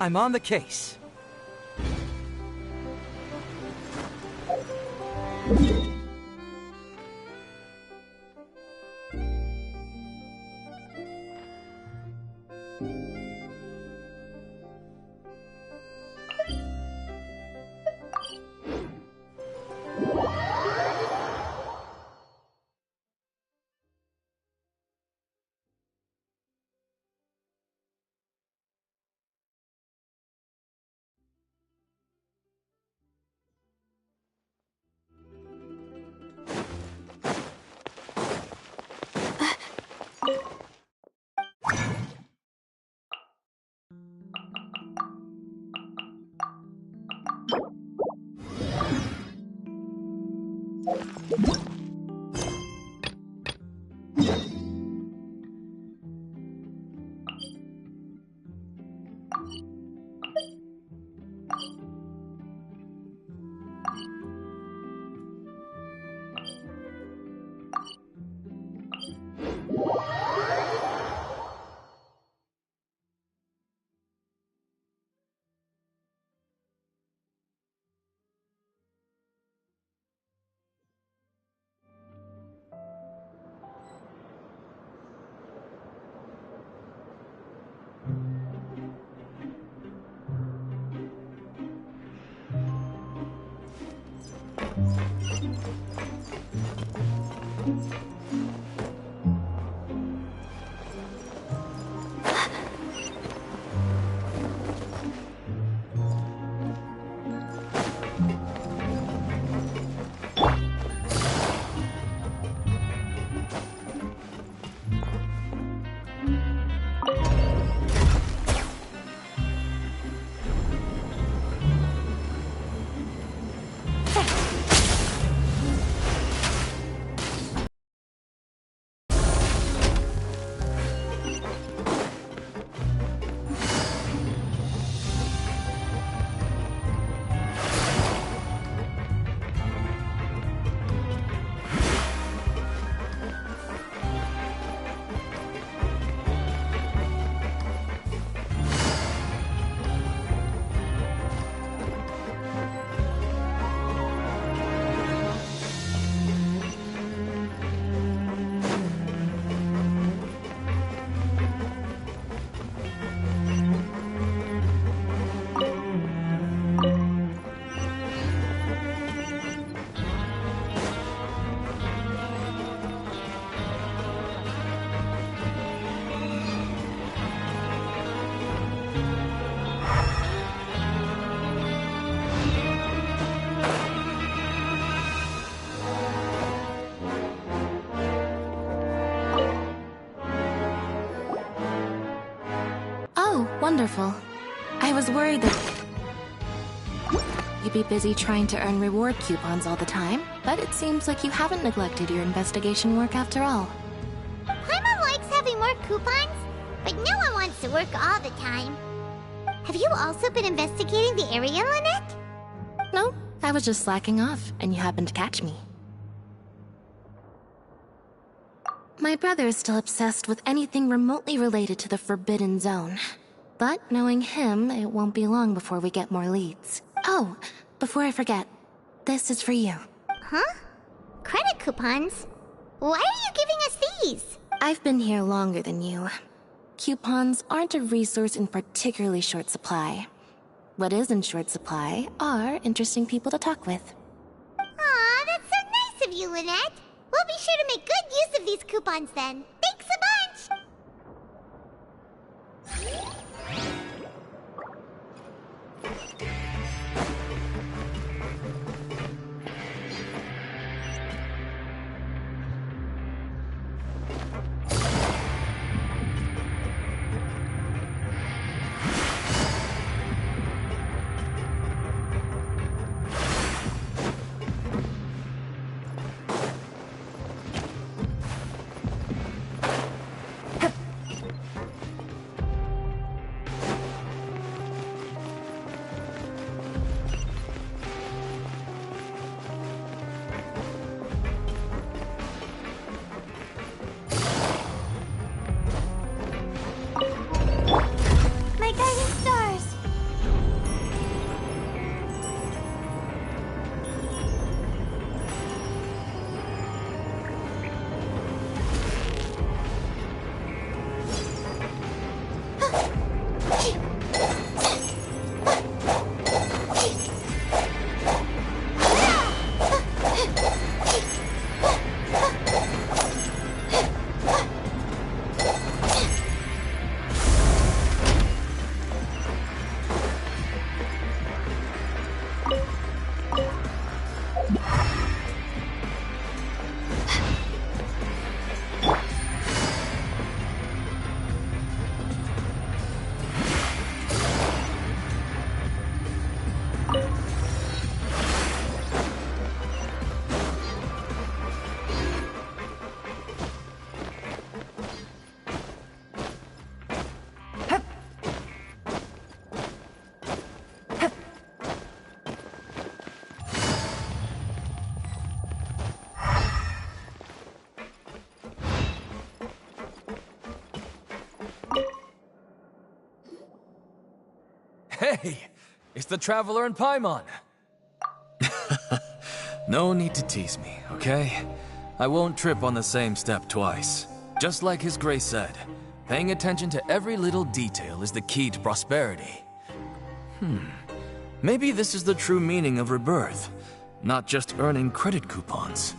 I'm on the case. Wonderful. I was worried that you'd be busy trying to earn reward coupons all the time, but it seems like you haven't neglected your investigation work after all. Paimon likes having more coupons, but no one wants to work all the time. Have you also been investigating the area, Lynette? No, I was just slacking off, and you happened to catch me. My brother is still obsessed with anything remotely related to the Forbidden Zone. But knowing him, it won't be long before we get more leads. Oh, before I forget, this is for you. Huh? Credit coupons? Why are you giving us these? I've been here longer than you. Coupons aren't a resource in particularly short supply. What is in short supply are interesting people to talk with. Aw, that's so nice of you, Lynette. We'll be sure to make good use of these coupons then. Thanks a bunch! Hey, it's the Traveler and Paimon. No need to tease me, okay? I won't trip on the same step twice. Just like His Grace said, paying attention to every little detail is the key to prosperity. Maybe this is the true meaning of rebirth, not just earning credit coupons.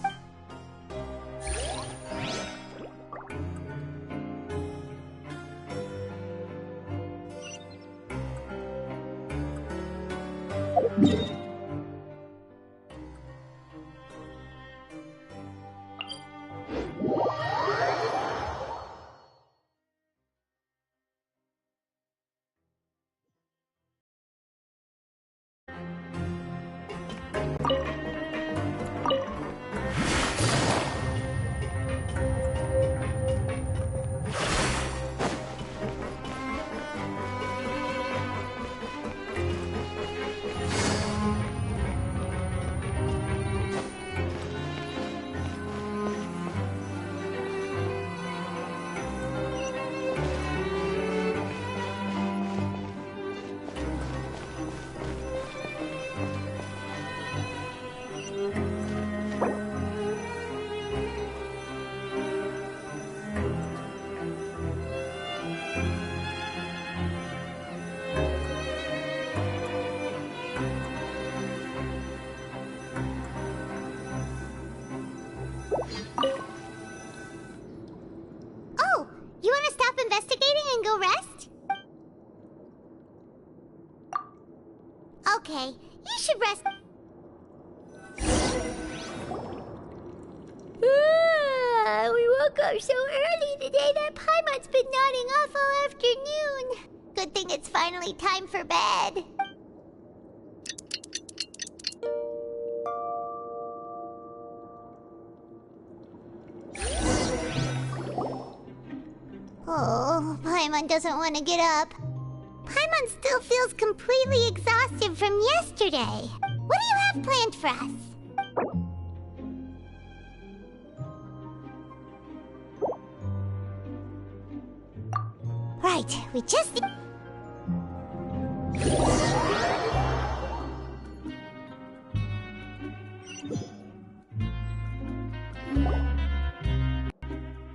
Oh, you want to stop investigating and go rest? Okay, you should rest. We woke up so early today that Paimon's been nodding off all afternoon. Good thing it's finally time for bed. Oh, Paimon doesn't want to get up. Paimon still feels completely exhausted from yesterday. What do you have planned for us? Right, we just...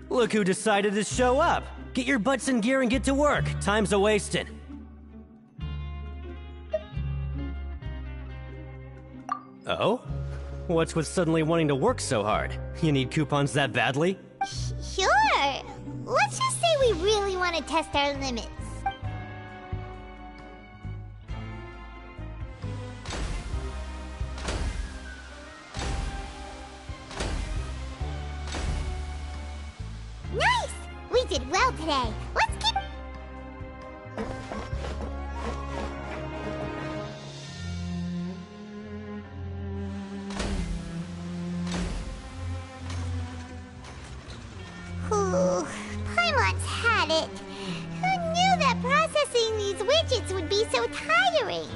Look who decided to show up! Get your butts in gear and get to work. Time's a-wasting. Oh? What's with suddenly wanting to work so hard? You need coupons that badly? Sure. Let's just say we really want to test our limits. Nice! We did well today. Let's keep... Ooh, Paimon's had it. Who knew that processing these widgets would be so tiring?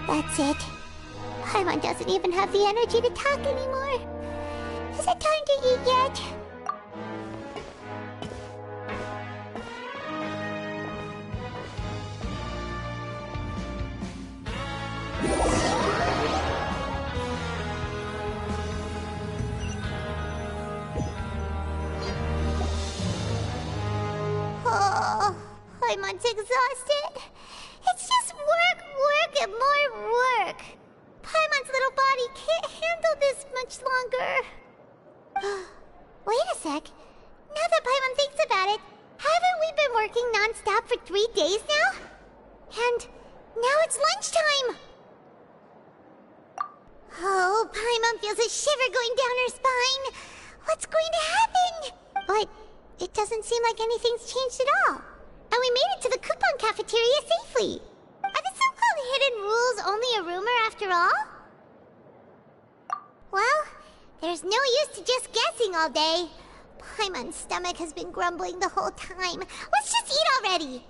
That's it. Paimon doesn't even have the energy to talk anymore. Is it time to eat yet? Oh, Paimon's exhausted. It's just work, work, and more work. Paimon's little body can't handle this much longer. Wait a sec. Now that Paimon thinks about it, haven't we been working non-stop for 3 days now? And now it's lunchtime. Oh, Paimon feels a shiver going down her spine. What's going to happen? But it doesn't seem like anything's changed at all. And we made it to the coupon cafeteria safely. Are the so-called hidden rules only a rumor after all? Well, there's no use to just guessing all day. Paimon's stomach has been grumbling the whole time. Let's just eat already.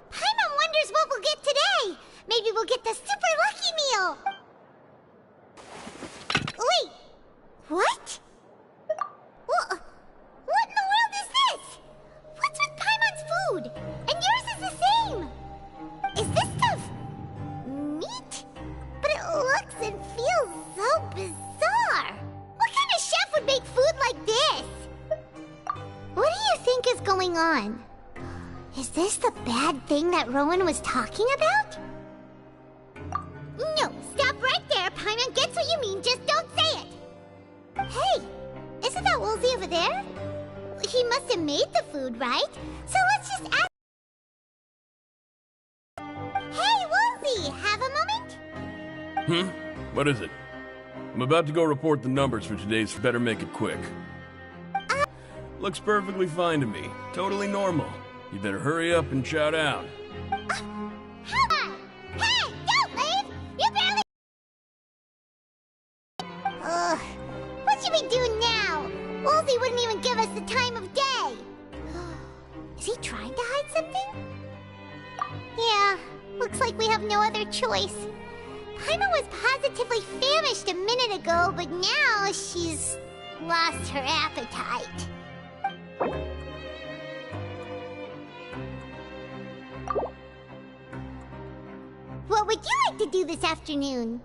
Paimon wonders what we'll get today. Maybe we'll get the super lucky meal. Wait, what? What in the world is this? What's with Paimon's food? And yours is the same. Is this stuff meat? But it looks and feels so bizarre. What kind of chef would make food like this? What do you think is going on? Is this the bad thing that Rowan was talking about? No, stop right there. Paimon gets what you mean, just don't say it. Hey, isn't that Woolsey over there? He must have made the food, right? So let's just ask... Hey, Woolsey, have a moment? What is it? I'm about to go report the numbers for today's Better Make It Quick. Looks perfectly fine to me. Totally normal. You better hurry up and shout out. Hey, don't leave! You barely... What should we do now? Woolsey wouldn't even give us the time of day. Is he trying to hide something? Yeah, looks like we have no other choice. Paimon was positively famished a minute ago, but now she's lost her appetite. What would you like to do this afternoon?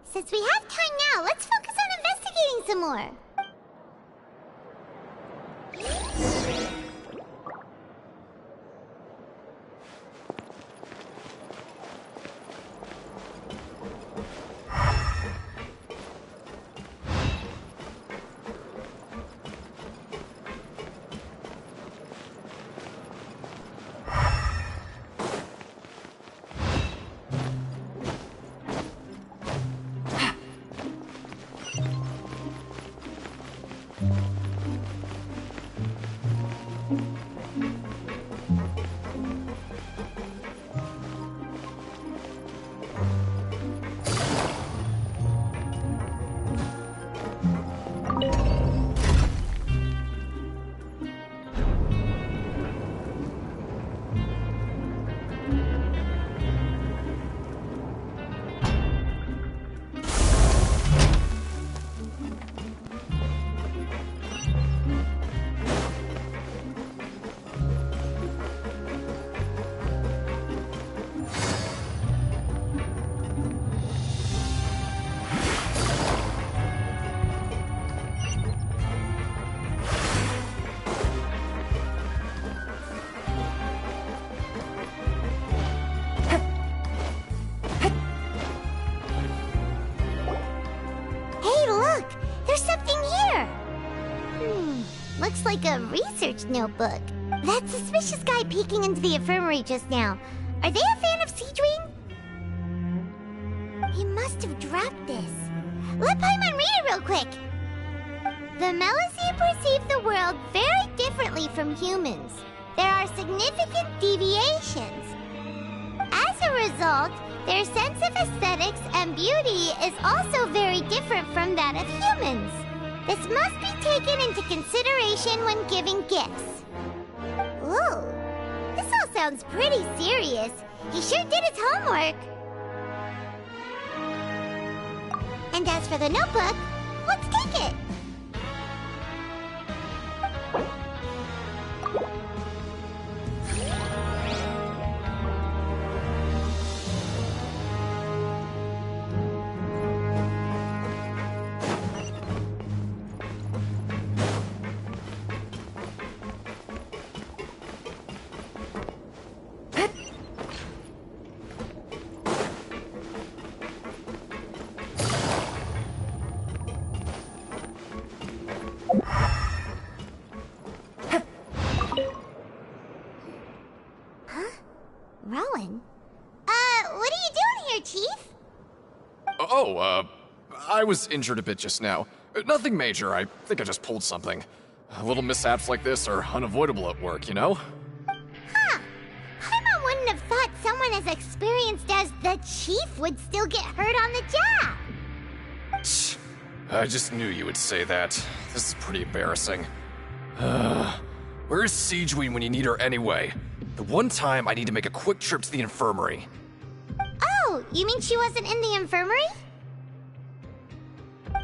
Since we have time now, let's focus on investigating some more. like a research notebook. That suspicious guy peeking into the infirmary just now. Are they a fan of Seedwing? He must have dropped this. Let Paimon read it real quick. The Melusine perceive the world very differently from humans. There are significant deviations. As a result, their sense of aesthetics and beauty is also very different from that of humans. This must be taken into consideration when giving gifts. Ooh, this all sounds pretty serious. He sure did his homework. And as for the notebook, let's take it. Rowan? What are you doing here, Chief? I was injured a bit just now. Nothing major, I think I just pulled something. Little mishaps like this are unavoidable at work, you know? Huh. Paimon wouldn't have thought someone as experienced as the Chief would still get hurt on the job. Tch, I just knew you would say that. This is pretty embarrassing. Where's Seedwing when you need her anyway? The one time I need to make a quick trip to the infirmary. Oh, you mean she wasn't in the infirmary?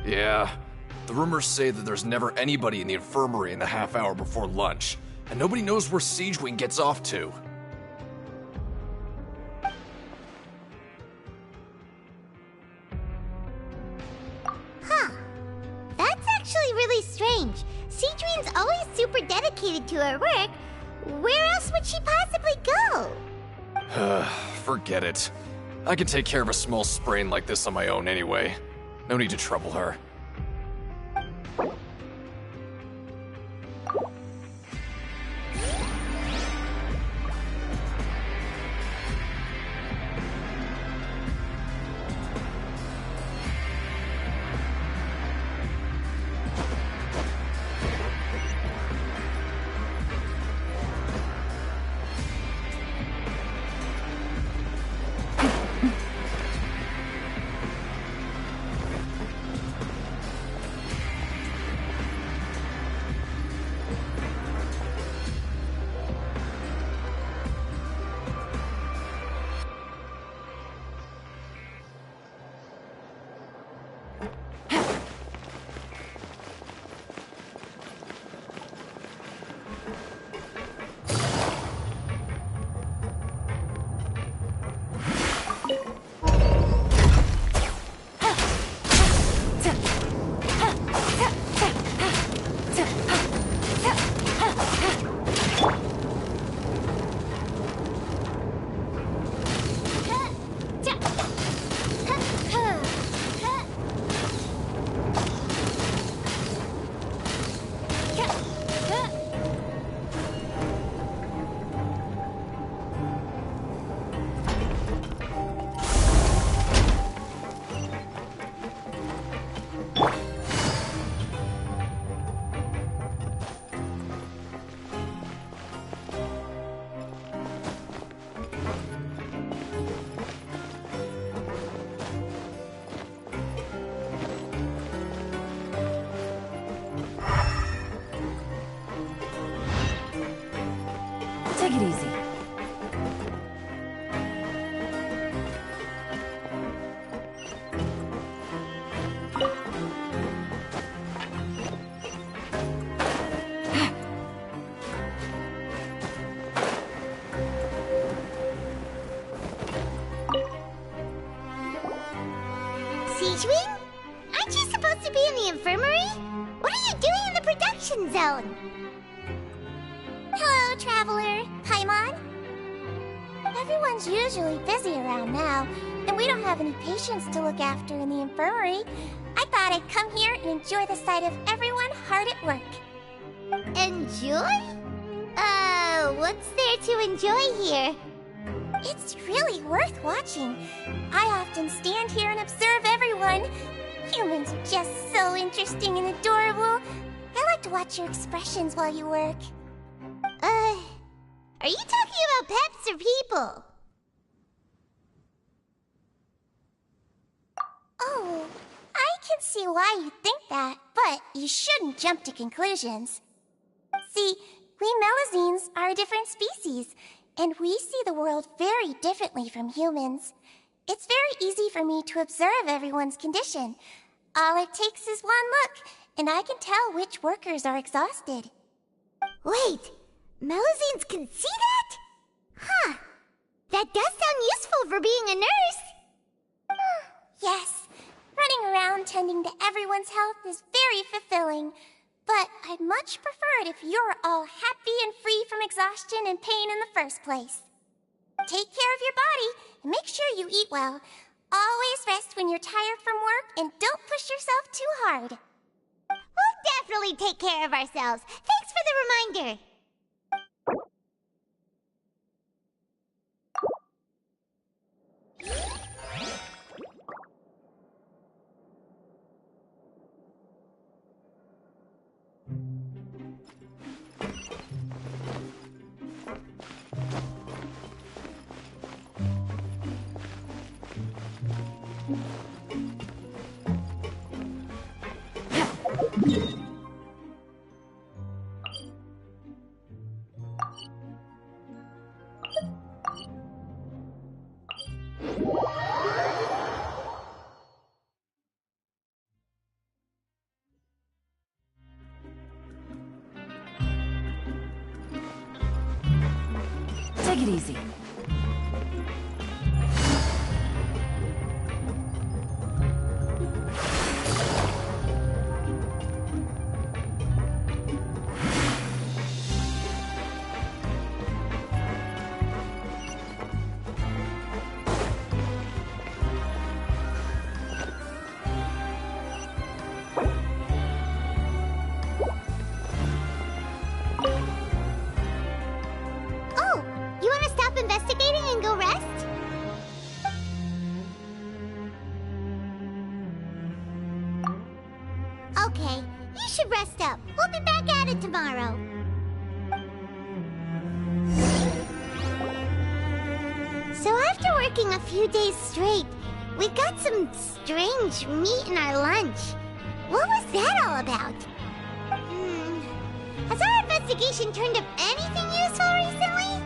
Yeah. The rumors say that there's never anybody in the infirmary in the half hour before lunch, and nobody knows where Seedwing gets off to. Huh. That's actually really strange. Seedwing's always super dedicated to her work. Where else would she possibly go? Forget it. I can take care of a small sprain like this on my own anyway. No need to trouble her. Take it easy. Seedwing? Aren't you supposed to be in the infirmary? What are you doing in the production zone? Hello, Traveler. Paimon? Everyone's usually busy around now, and we don't have any patients to look after in the infirmary. I thought I'd come here and enjoy the sight of everyone hard at work. Enjoy? What's there to enjoy here? It's really worth watching. I often stand here and observe everyone. Humans are just so interesting and adorable. I like to watch your expressions while you work. Are you talking about pets or people? Oh, I can see why you think that, but you shouldn't jump to conclusions. See, we Melazines are a different species, and we see the world very differently from humans. It's very easy for me to observe everyone's condition. All it takes is one look, and I can tell which workers are exhausted. Wait, Melazines can see that? Huh. That does sound useful for being a nurse. Yes, running around tending to everyone's health is very fulfilling. But I'd much prefer it if you're all happy and free from exhaustion and pain in the first place. Take care of your body and make sure you eat well. Always rest when you're tired from work and don't push yourself too hard. We'll definitely take care of ourselves. Thanks for the reminder. Take it easy. Okay, you should rest up. We'll be back at it tomorrow. So after working a few days straight, we got some strange meat in our lunch. What was that all about? Has our investigation turned up anything useful recently?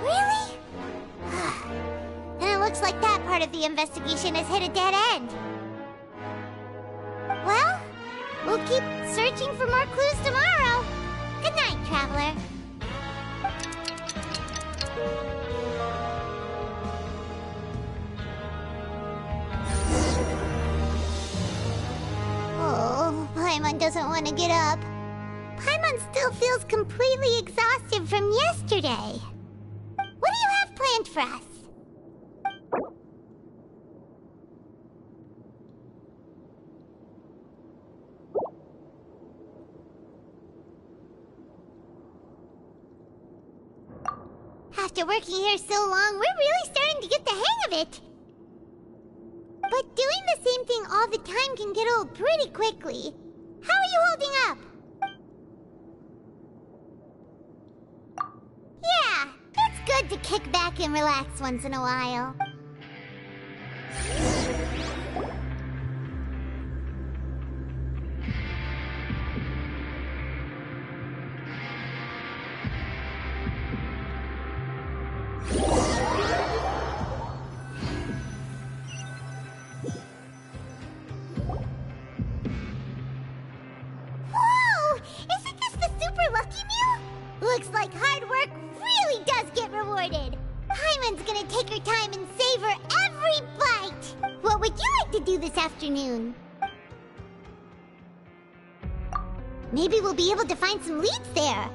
Really? Then it looks like that part of the investigation has hit a dead end. Well, we'll keep searching for more clues tomorrow. Good night, Traveler. Oh, Paimon doesn't want to get up. Paimon still feels completely exhausted from yesterday. What do you have planned for us? After working here so long, we're really starting to get the hang of it. But doing the same thing all the time can get old pretty quickly. How are you holding up? Yeah, it's good to kick back and relax once in a while. Looks like hard work really does get rewarded. Paimon's gonna take her time and savor every bite. What would you like to do this afternoon? Maybe we'll be able to find some leads there.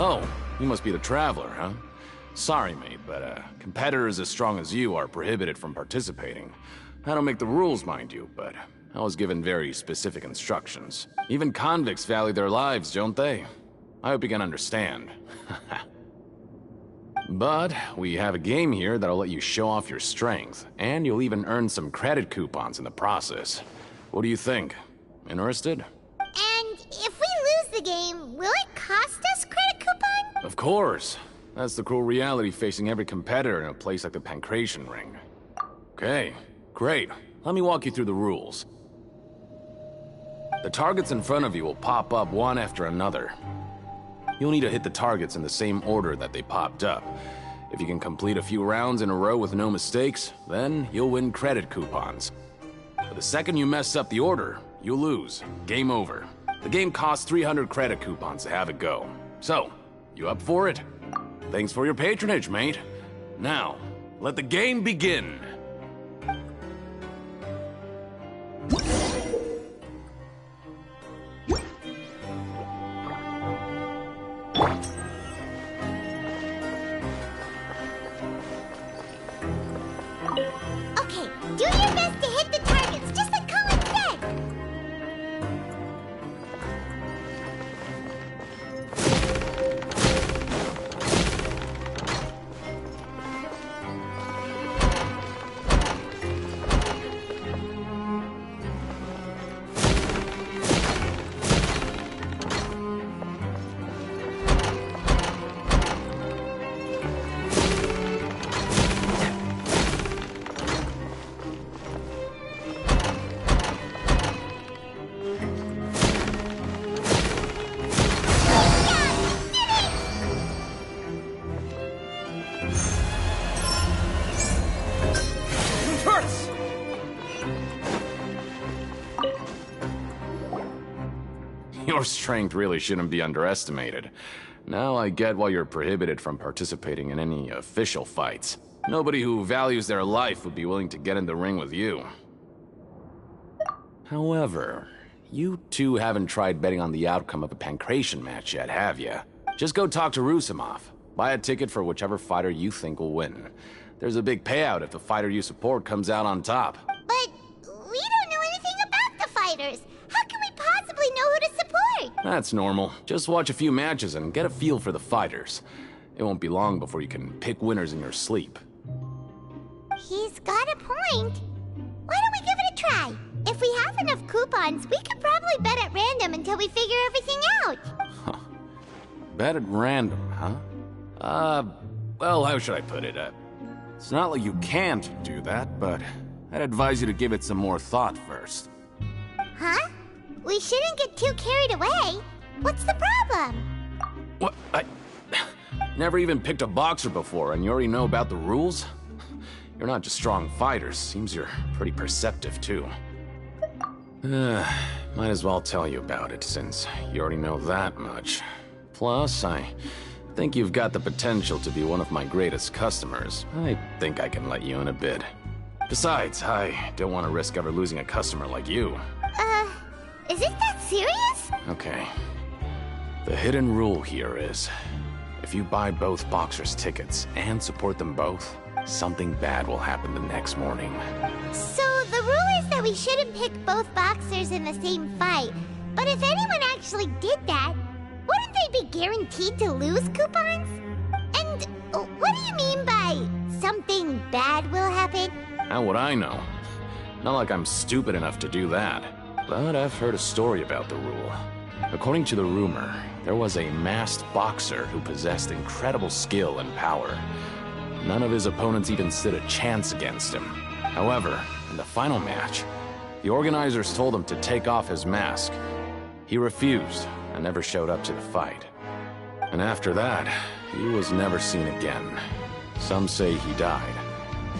Oh, you must be the Traveler, huh? Sorry, mate, but competitors as strong as you are prohibited from participating. I don't make the rules, mind you, but I was given very specific instructions. Even convicts value their lives, don't they? I hope you can understand. But we have a game here that'll let you show off your strength, and you'll even earn some credit coupons in the process. What do you think? Interested? And if we lose the game, will it cost us credit coupon? Of course. That's the cruel reality facing every competitor in a place like the Pancration Ring. Okay, great. Let me walk you through the rules. The targets in front of you will pop up one after another. You'll need to hit the targets in the same order that they popped up. If you can complete a few rounds in a row with no mistakes, then you'll win credit coupons. But the second you mess up the order, you'll lose. Game over. The game costs 300 credit coupons to have it go. So, you up for it? Thanks for your patronage, mate. Now, let the game begin. Okay, do your best to hit the targets, just like Colin said. Your strength really shouldn't be underestimated. Now I get why you're prohibited from participating in any official fights. Nobody who values their life would be willing to get in the ring with you. However, you two haven't tried betting on the outcome of a Pancration match yet, have you? Just go talk to Rusimov. Buy a ticket for whichever fighter you think will win. There's a big payout if the fighter you support comes out on top. But we don't know anything about the fighters. How can we possibly know who to support? That's normal. Just watch a few matches and get a feel for the fighters. It won't be long before you can pick winners in your sleep. He's got a point. Why don't we give it a try? If we have enough coupons, we could probably bet at random until we figure everything out. Bet at random, huh? Well, how should I put it? It's not like you can't do that, but I'd advise you to give it some more thought first. Huh? We shouldn't get too carried away. What's the problem? What? I never even picked a boxer before, and you already know about the rules? You're not just strong fighters. Seems you're pretty perceptive, too. Might as well tell you about it, since you already know that much. Plus, I think you've got the potential to be one of my greatest customers. I think I can let you in a bid. Besides, I don't want to risk ever losing a customer like you. Is it that serious? Okay. The hidden rule here is, if you buy both boxers' tickets and support them both, something bad will happen the next morning. So the rule is that we shouldn't pick both boxers in the same fight. But if anyone actually did that, wouldn't they be guaranteed to lose coupons? And what do you mean by something bad will happen? How would I know? Not like I'm stupid enough to do that. But I've heard a story about the rule. According to the rumor, there was a masked boxer who possessed incredible skill and power. None of his opponents even stood a chance against him. However, in the final match, the organizers told him to take off his mask. He refused and never showed up to the fight. And after that, he was never seen again. Some say he died,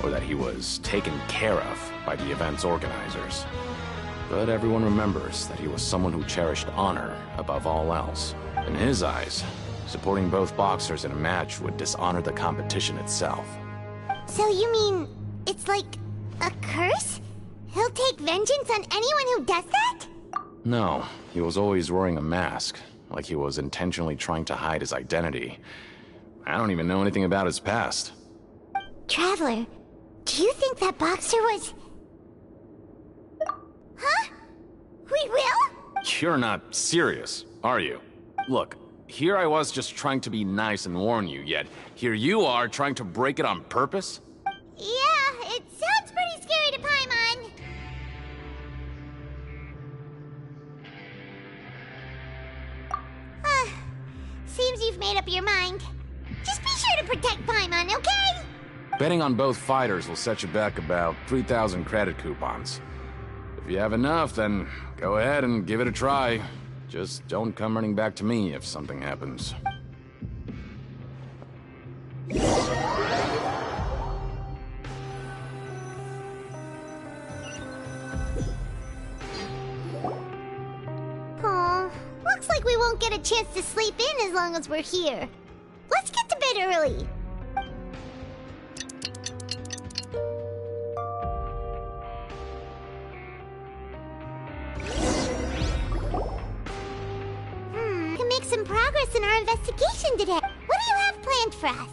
or that he was taken care of by the event's organizers. But everyone remembers that he was someone who cherished honor above all else. In his eyes, supporting both boxers in a match would dishonor the competition itself. So you mean it's like a curse? He'll take vengeance on anyone who does that? No, he was always wearing a mask. like he was intentionally trying to hide his identity. I don't even know anything about his past. Traveler, do you think that boxer was... Huh? We will? You're not serious, are you? Look, here I was just trying to be nice and warn you, yet here you are trying to break it on purpose? Yeah, it sounds pretty scary to Paimon. Seems you've made up your mind. Just be sure to protect Paimon, okay? Betting on both fighters will set you back about 3,000 credit coupons. If you have enough, then go ahead and give it a try. Just don't come running back to me if something happens. Aw, looks like we won't get a chance to sleep in as long as we're here. Let's get to bed early. Can make some progress in our investigation today. What do you have planned for us?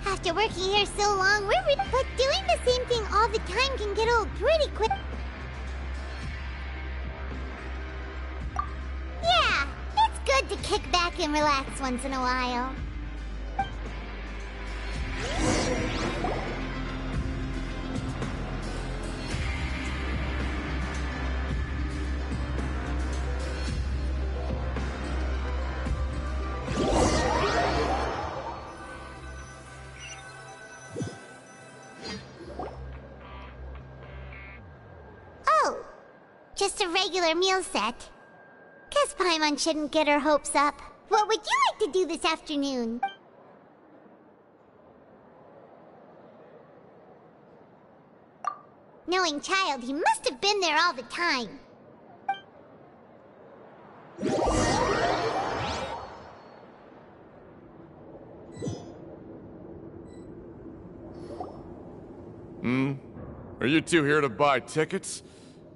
After working here so long, but doing the same thing all the time can get old pretty quick. Yeah, it's good to kick back and relax once in a while. Oh, just a regular meal set. Guess Paimon shouldn't get her hopes up. What would you like to do this afternoon? Knowing child, he must have been there all the time. Are you two here to buy tickets?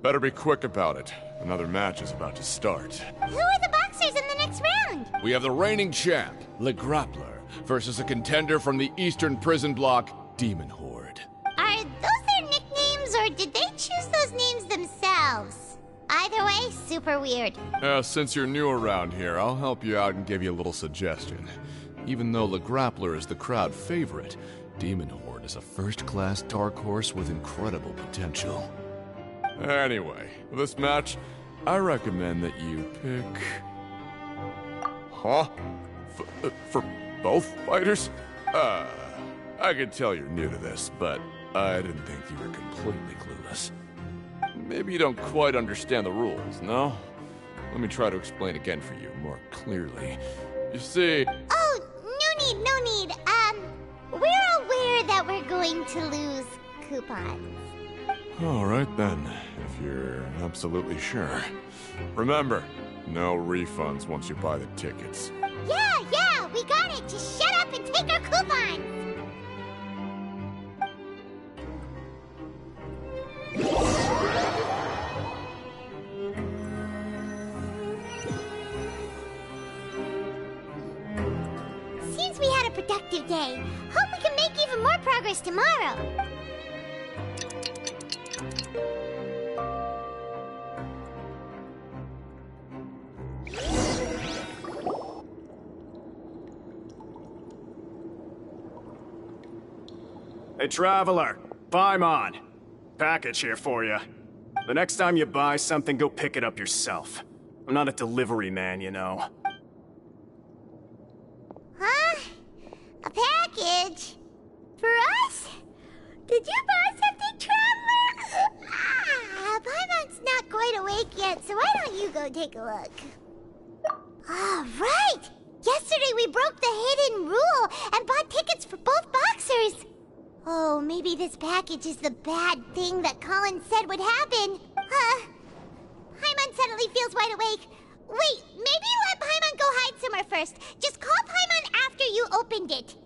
Better be quick about it. Another match is about to start. Who are the boxers in the next round? We have the reigning champ, Le Grappler, versus a contender from the Eastern Prison Block, Demon Horde. Are those their nicknames, or did they choose those names themselves? Either way, super weird. Since you're new around here, I'll help you out and give you a little suggestion. Even though Le Grappler is the crowd favorite, Demon Horde is a first-class dark horse with incredible potential. Anyway, for this match, I recommend that you pick... Huh? For both fighters? I could tell you're new to this, but I didn't think you were completely clueless. Maybe you don't quite understand the rules, no? Let me try to explain again for you more clearly. You see... Oh, no need, no need. We're aware that we're going to lose coupons. All right then, if you're absolutely sure. Remember, no refunds once you buy the tickets. Yeah, we got it. Just shut up and take our coupons. Seems we had a productive day. Hope we can make even more progress tomorrow. Hey, Traveler, Paimon. Package here for you. The next time you buy something, go pick it up yourself. I'm not a delivery man, you know. Huh? A package? For us? Did you buy something, Traveler? Paimon's not quite awake yet, so why don't you go take a look? Ah, right! Yesterday we broke the hidden rule and bought tickets for both boxers. Oh, maybe this package is the bad thing that Colin said would happen. Paimon suddenly feels wide awake. Wait, maybe let Paimon go hide somewhere first. Just call Paimon after you opened it.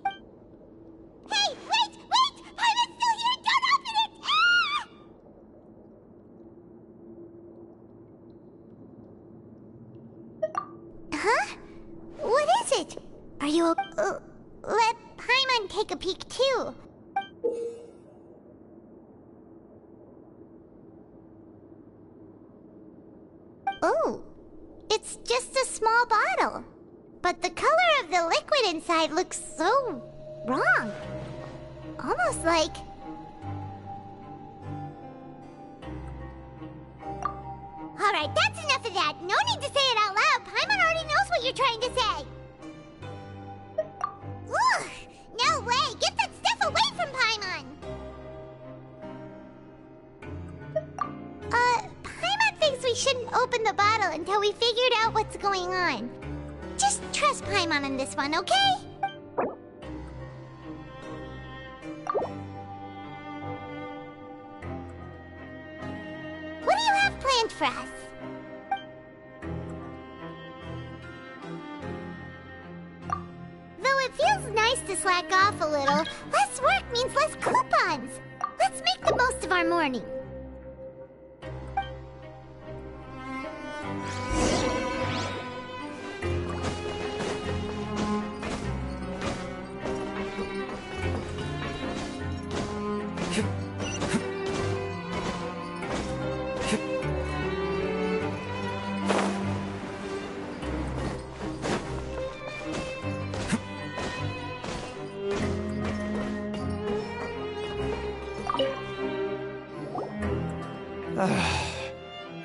it? Are you let Paimon take a peek too. Oh, it's just a small bottle. But the color of the liquid inside looks so wrong. Almost like... Alright, that's enough of that. No need to say it out loud. Paimon already knows what you're trying to say. Ugh! No way! Get that stuff away from Paimon! Paimon thinks we shouldn't open the bottle until we figured out what's going on. Just trust Paimon on this one, okay? What do you have planned for us? Though it feels nice to slack off a little, less work means less coupons. Let's make the most of our morning.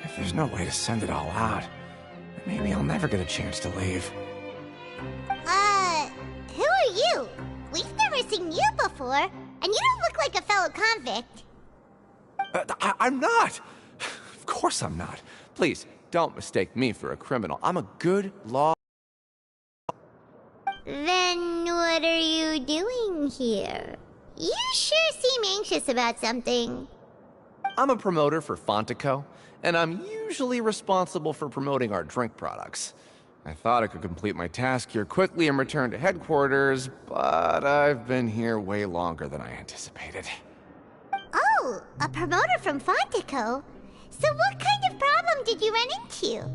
If there's no way to send it all out, then maybe I'll never get a chance to leave. Who are you? We've never seen you before, and you don't look like a fellow convict. I'm not! Of course I'm not. Please, don't mistake me for a criminal. I'm a good law... Then what are you doing here? You sure seem anxious about something. I'm a promoter for Fontico, and I'm usually responsible for promoting our drink products. I thought I could complete my task here quickly and return to headquarters, but I've been here way longer than I anticipated. Oh, a promoter from Fontico? So what kind of problem did you run into?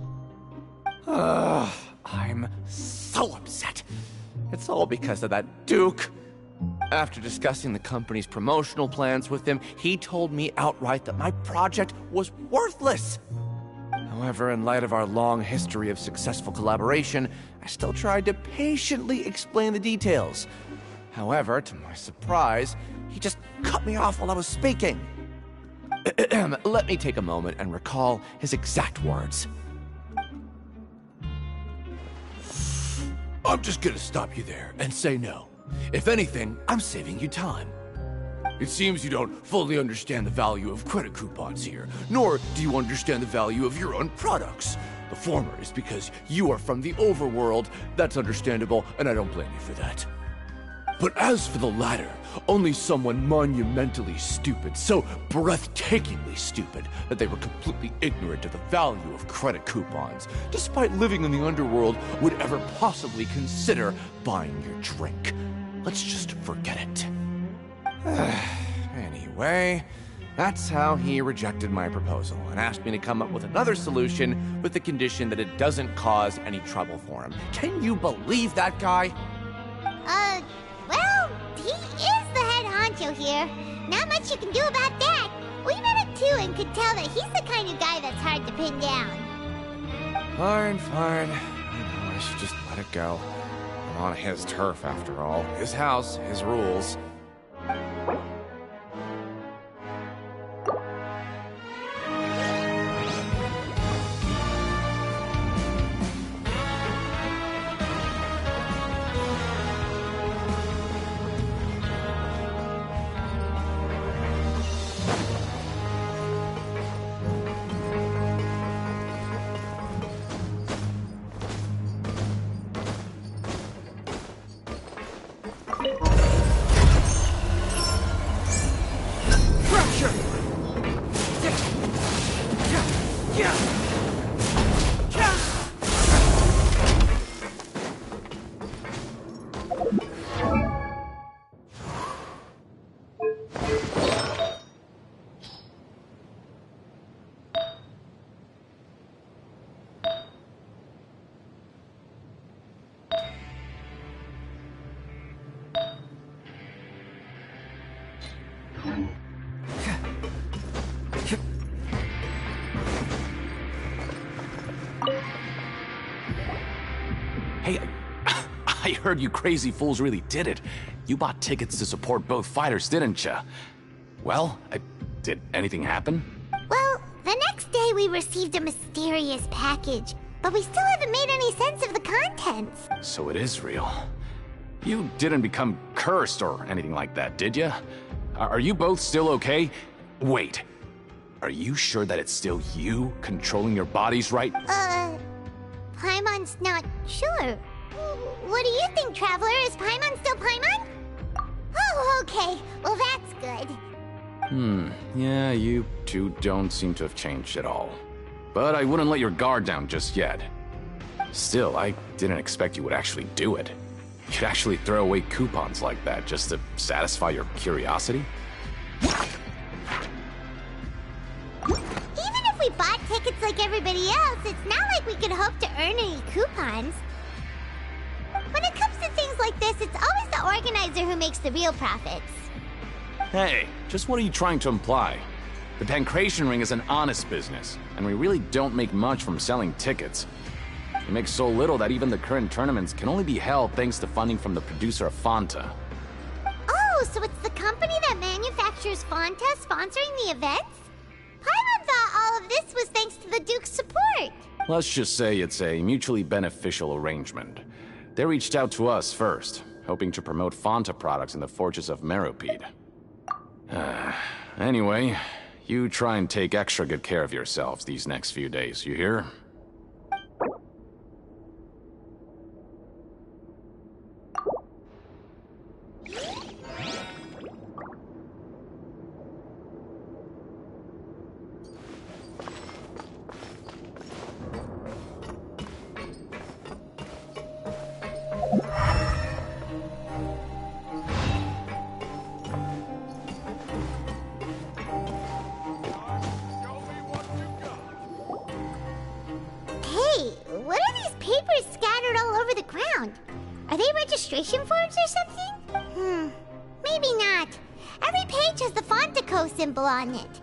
I'm so upset. It's all because of that Duke. After discussing the company's promotional plans with him, he told me outright that my project was worthless. However, in light of our long history of successful collaboration, I still tried to patiently explain the details. However, to my surprise, he just cut me off while I was speaking. Let me take a moment and recall his exact words. I'm just gonna stop you there and say no. If anything, I'm saving you time. It seems you don't fully understand the value of credit coupons here, nor do you understand the value of your own products. The former is because you are from the overworld. That's understandable, and I don't blame you for that. But as for the latter, only someone monumentally stupid, so breathtakingly stupid that they were completely ignorant of the value of credit coupons, despite living in the underworld, would ever possibly consider buying your drink. Let's just forget it. Anyway, that's how he rejected my proposal and asked me to come up with another solution with the condition that it doesn't cause any trouble for him. Can you believe that guy? Well, he is the head honcho here. Not much you can do about that. We met him too and could tell that he's the kind of guy that's hard to pin down. Fine. I know I should just let it go. I'm on his turf, after all. His house, his rules. Hey, I heard you crazy fools really did it. You bought tickets to support both fighters, didn't ya? Well, did anything happen? Well, the next day we received a mysterious package, but we still haven't made any sense of the contents. So it is real. You didn't become cursed or anything like that, did ya? Are you both still okay? Wait, are you sure that it's still you controlling your bodies, right? Paimon's not sure. What do you think, Traveler? Is Paimon still Paimon? Oh, okay. Well, that's good. Yeah, you two don't seem to have changed at all. But I wouldn't let your guard down just yet. Still, I didn't expect you would actually do it. You'd actually throw away coupons like that just to satisfy your curiosity? Even if we bought tickets like everybody else, it's not like we could hope to earn any coupons. When it comes to things like this, it's always the organizer who makes the real profits. Hey, just what are you trying to imply? The Pancration Ring is an honest business, and we really don't make much from selling tickets. We make so little that even the current tournaments can only be held thanks to funding from the producer of Fanta. Oh, so it's the company that manufactures Fanta sponsoring the events? Paimon thought all of this was thanks to the Duke's support. Let's just say it's a mutually beneficial arrangement. They reached out to us first, hoping to promote Fanta products in the Fortress of Meropide. Anyway, you try and take extra good care of yourselves these next few days, you hear? Hey, what are these papers scattered all over the ground? Are they registration forms or something? Maybe not. Every page has the Fontaco symbol on it.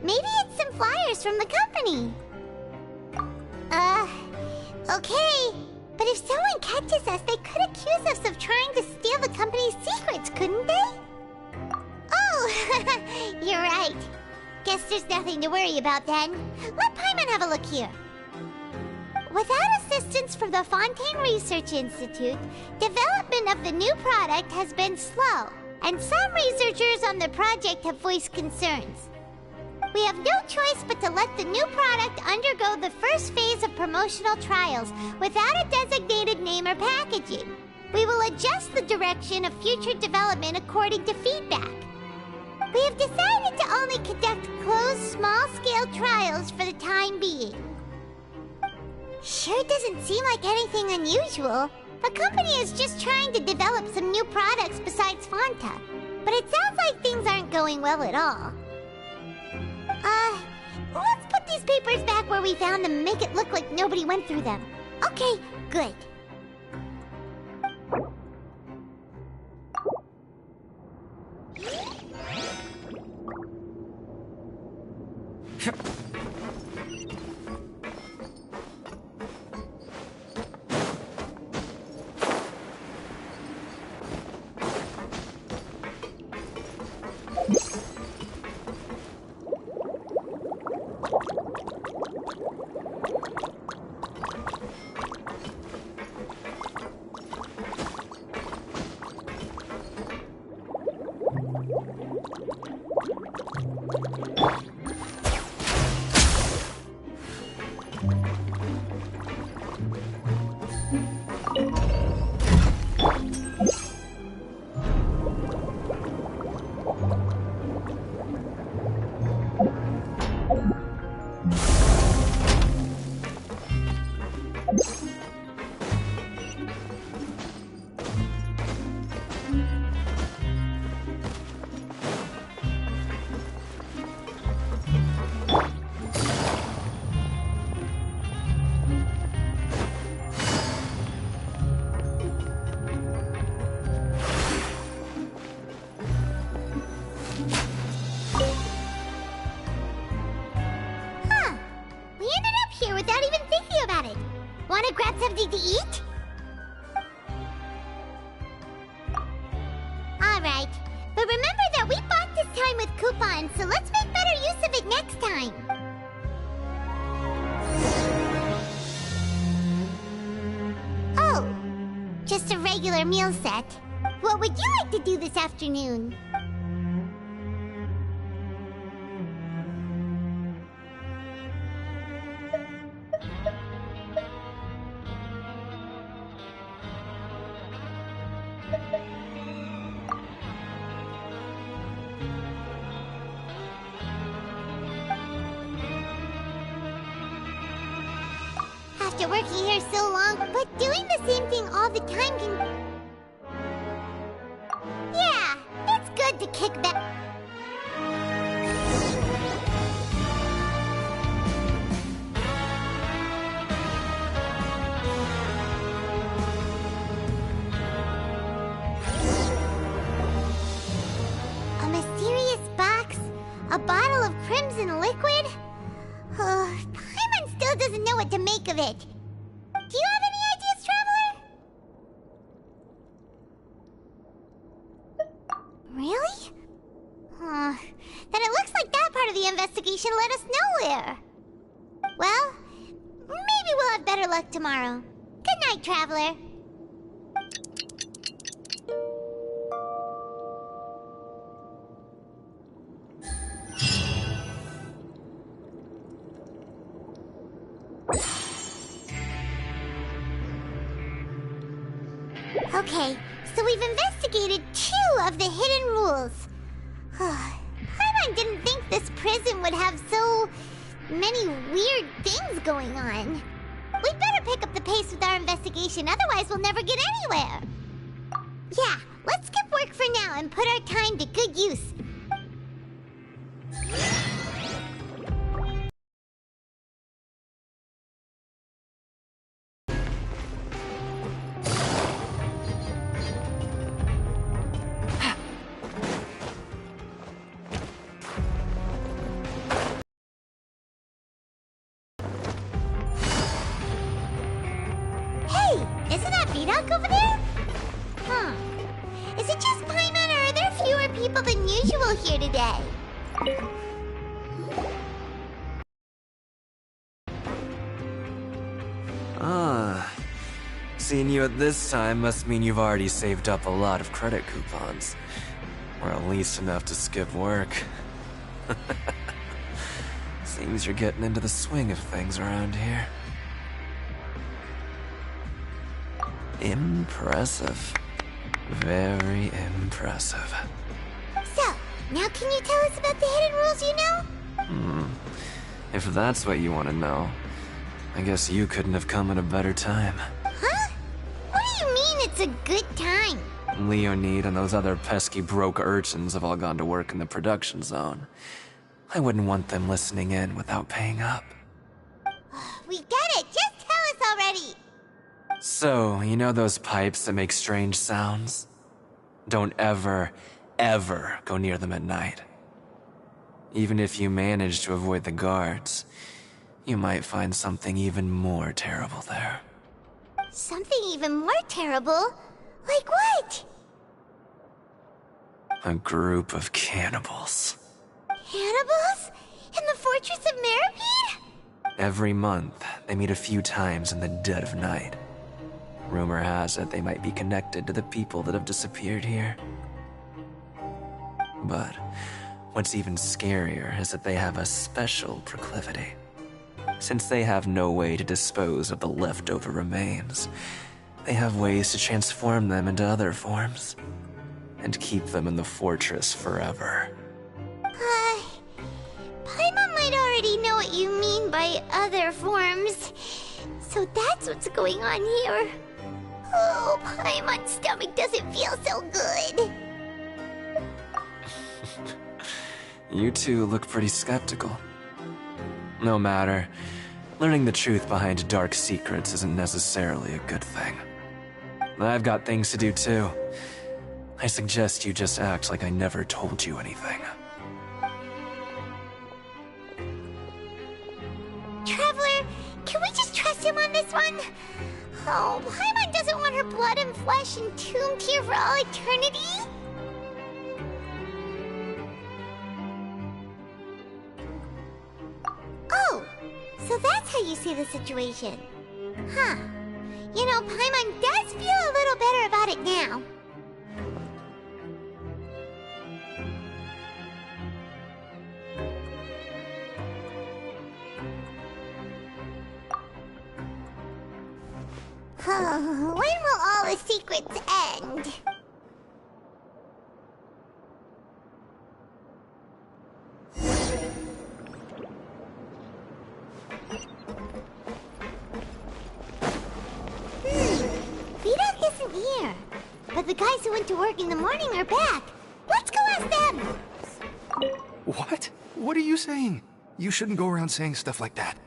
Maybe it's some flyers from the company. Okay. But if someone catches us, they could accuse us of trying to steal the company's secrets, couldn't they? Oh, you're right. Guess there's nothing to worry about then. Let Paimon have a look here. Without assistance from the Fontaine Research Institute, development of the new product has been slow, and some researchers on the project have voiced concerns. We have no choice but to let the new product undergo the first phase of promotional trials without a designated name or packaging. We will adjust the direction of future development according to feedback. We have decided to only conduct closed, small-scale trials for the time being. Sure doesn't seem like anything unusual. The company is just trying to develop some new products besides Fanta. But it sounds like things aren't going well at all. Let's put these papers back where we found them and make it look like nobody went through them. Okay, good. to eat? Alright, but remember that we bought this time with coupons, so let's make better use of it next time. Oh, just a regular meal set. What would you like to do this afternoon? After working here so long, but doing the same thing all the time can... Yeah, it's good to kick back. A mysterious box? A bottle of crimson liquid? Paimon still doesn't know what to make of it. Do you have any ideas, Traveler? Really? Then it looks like that part of the investigation led us nowhere. Well, maybe we'll have better luck tomorrow. Good night, Traveler. Okay, so we've investigated 2 of the hidden rules. Paimon didn't think this prison would have so many weird things going on. We'd better pick up the pace with our investigation, otherwise we'll never get anywhere. Yeah, let's skip work for now and put our time to good use. Isn't that Vidoc over there? Is it just Paimon, or are there fewer people than usual here today? Seeing you at this time must mean you've already saved up a lot of credit coupons. Or at least enough to skip work. Seems you're getting into the swing of things around here. Impressive. Very impressive. So, now can you tell us about the hidden rules you know? If that's what you want to know, I guess you couldn't have come at a better time. Huh? What do you mean it's a good time? Leonid and those other pesky broke urchins have all gone to work in the production zone. I wouldn't want them listening in without paying up. We get it! Just tell us already! So, you know those pipes that make strange sounds? Don't ever, ever go near them at night. Even if you manage to avoid the guards, you might find something even more terrible there. Something even more terrible? Like what? A group of cannibals. Cannibals? In the Fortress of Meripede? Every month, they meet a few times in the dead of night. Rumor has it they might be connected to the people that have disappeared here. But what's even scarier is that they have a special proclivity. Since they have no way to dispose of the leftover remains, they have ways to transform them into other forms and keep them in the fortress forever. Paimon might already know what you mean by other forms. So that's what's going on here. Oh, Paimon's stomach doesn't feel so good. You two look pretty skeptical. No matter, learning the truth behind dark secrets isn't necessarily a good thing. I've got things to do too. I suggest you just act like I never told you anything. Traveler, can we just trust him on this one? Oh, Paimon doesn't want her blood and flesh entombed here for all eternity? Oh, so that's how you see the situation. Huh. You know, Paimon does feel a little better about it now. When will all the secrets end? Vidok isn't here. But the guys who went to work in the morning are back. Let's go ask them! What? What are you saying? You shouldn't go around saying stuff like that.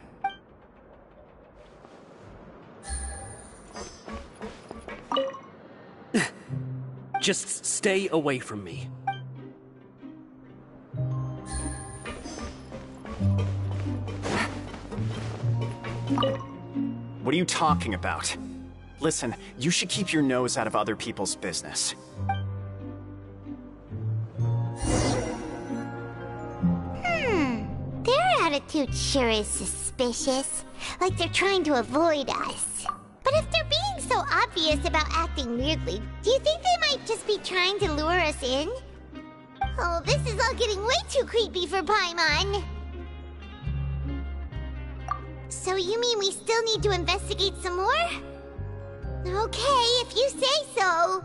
Just stay away from me. What are you talking about? Listen, you should keep your nose out of other people's business. Their attitude sure is suspicious. Like they're trying to avoid us. But if they're being so obvious about acting weirdly, do you think they might just be trying to lure us in? Oh, this is all getting way too creepy for Paimon. So you mean we still need to investigate some more? Okay, if you say so.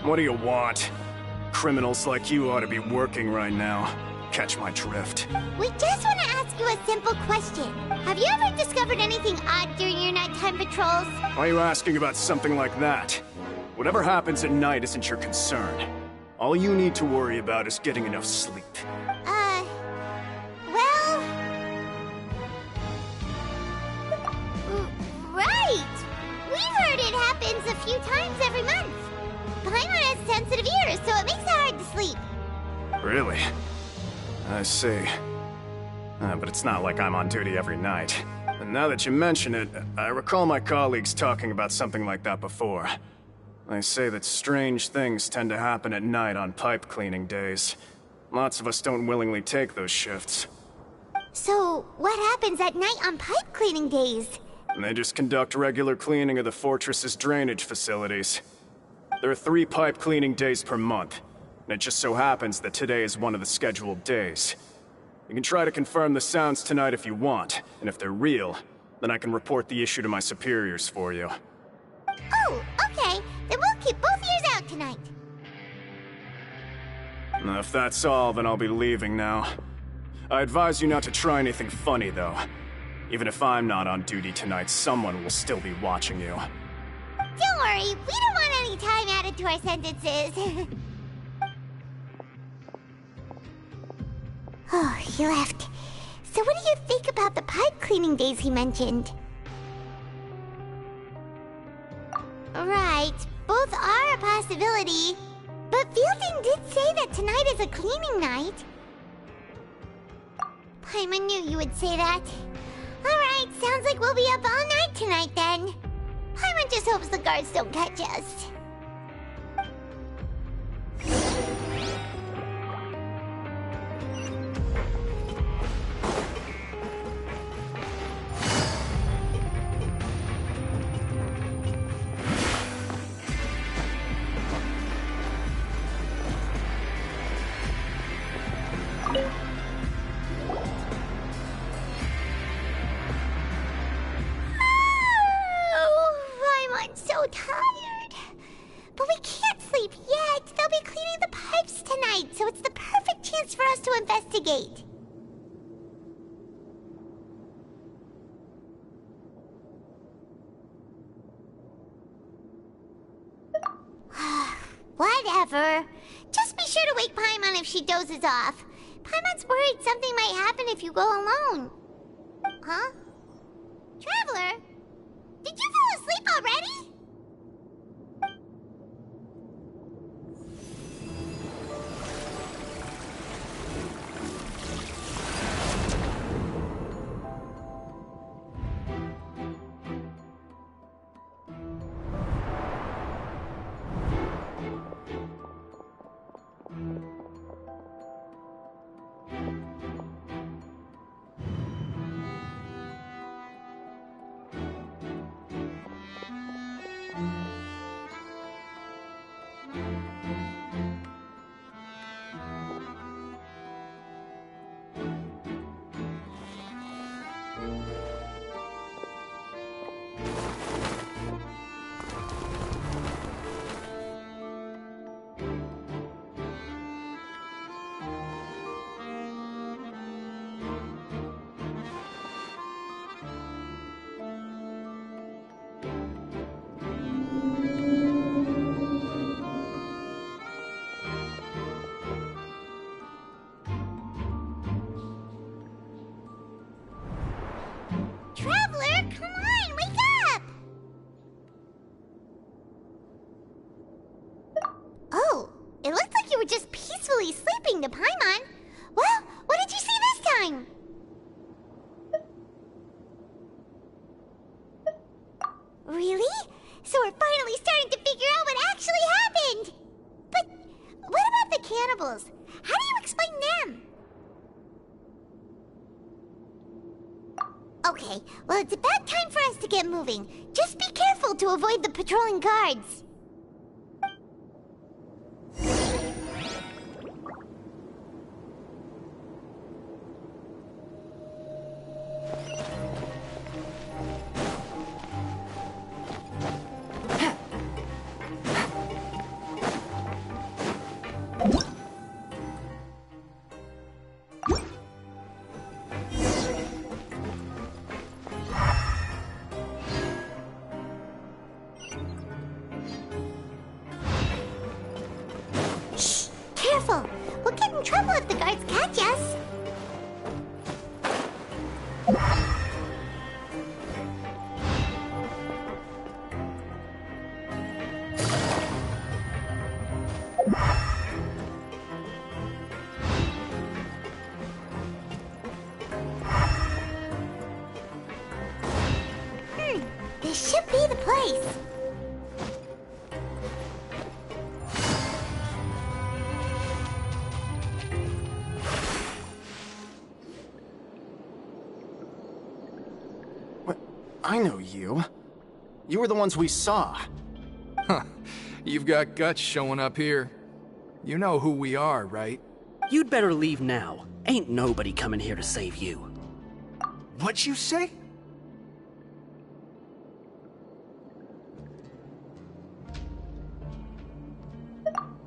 What do you want? Criminals like you ought to be working right now. Catch my drift. We just want to ask you a simple question. Have you ever discovered anything odd during your nighttime patrols? Why are you asking about something like that? Whatever happens at night isn't your concern. All you need to worry about is getting enough sleep. Well... Right! We've heard it happens a few times every month. Paimon has sensitive ears, so it makes it hard to sleep. Really? I see. But it's not like I'm on duty every night. And now that you mention it, I recall my colleagues talking about something like that before. They say that strange things tend to happen at night on pipe cleaning days. Lots of us don't willingly take those shifts. So, what happens at night on pipe cleaning days? They just conduct regular cleaning of the fortress's drainage facilities. There are 3 pipe cleaning days per month, and it just so happens that today is one of the scheduled days. You can try to confirm the sounds tonight if you want, and if they're real, then I can report the issue to my superiors for you. Oh, okay. Then we'll keep both ears out tonight. If that's all, then I'll be leaving now. I advise you not to try anything funny, though. Even if I'm not on duty tonight, someone will still be watching you. Don't worry, we don't want any time added to our sentences. Oh, he left. So what do you think about the pipe cleaning days he mentioned? Right, both are a possibility. But Fielding did say that tonight is a cleaning night. Paimon knew you would say that. Alright, sounds like we'll be up all night tonight then. Paimon just hopes the guards don't catch us. Oh, I'm so tired. chance for us to investigate. Whatever. Just be sure to wake Paimon if she dozes off. Paimon's worried something might happen if you go alone. Huh? Traveler? Did you fall asleep already? Traveler, come on, wake up! Oh, it looked like you were just peacefully sleeping to Paimon. Well, what did you see this time? Really? So we're finally starting to figure out what actually happened! But what about the cannibals? How do you explain them? Okay, well, it's about time for us to get moving. Just be careful to avoid the patrolling guards. Careful! We'll get in trouble if the guards catch us. This should be the place. I know you. You were the ones we saw. Huh. You've got guts showing up here. You know who we are, right? You'd better leave now. Ain't nobody coming here to save you. What'd you say?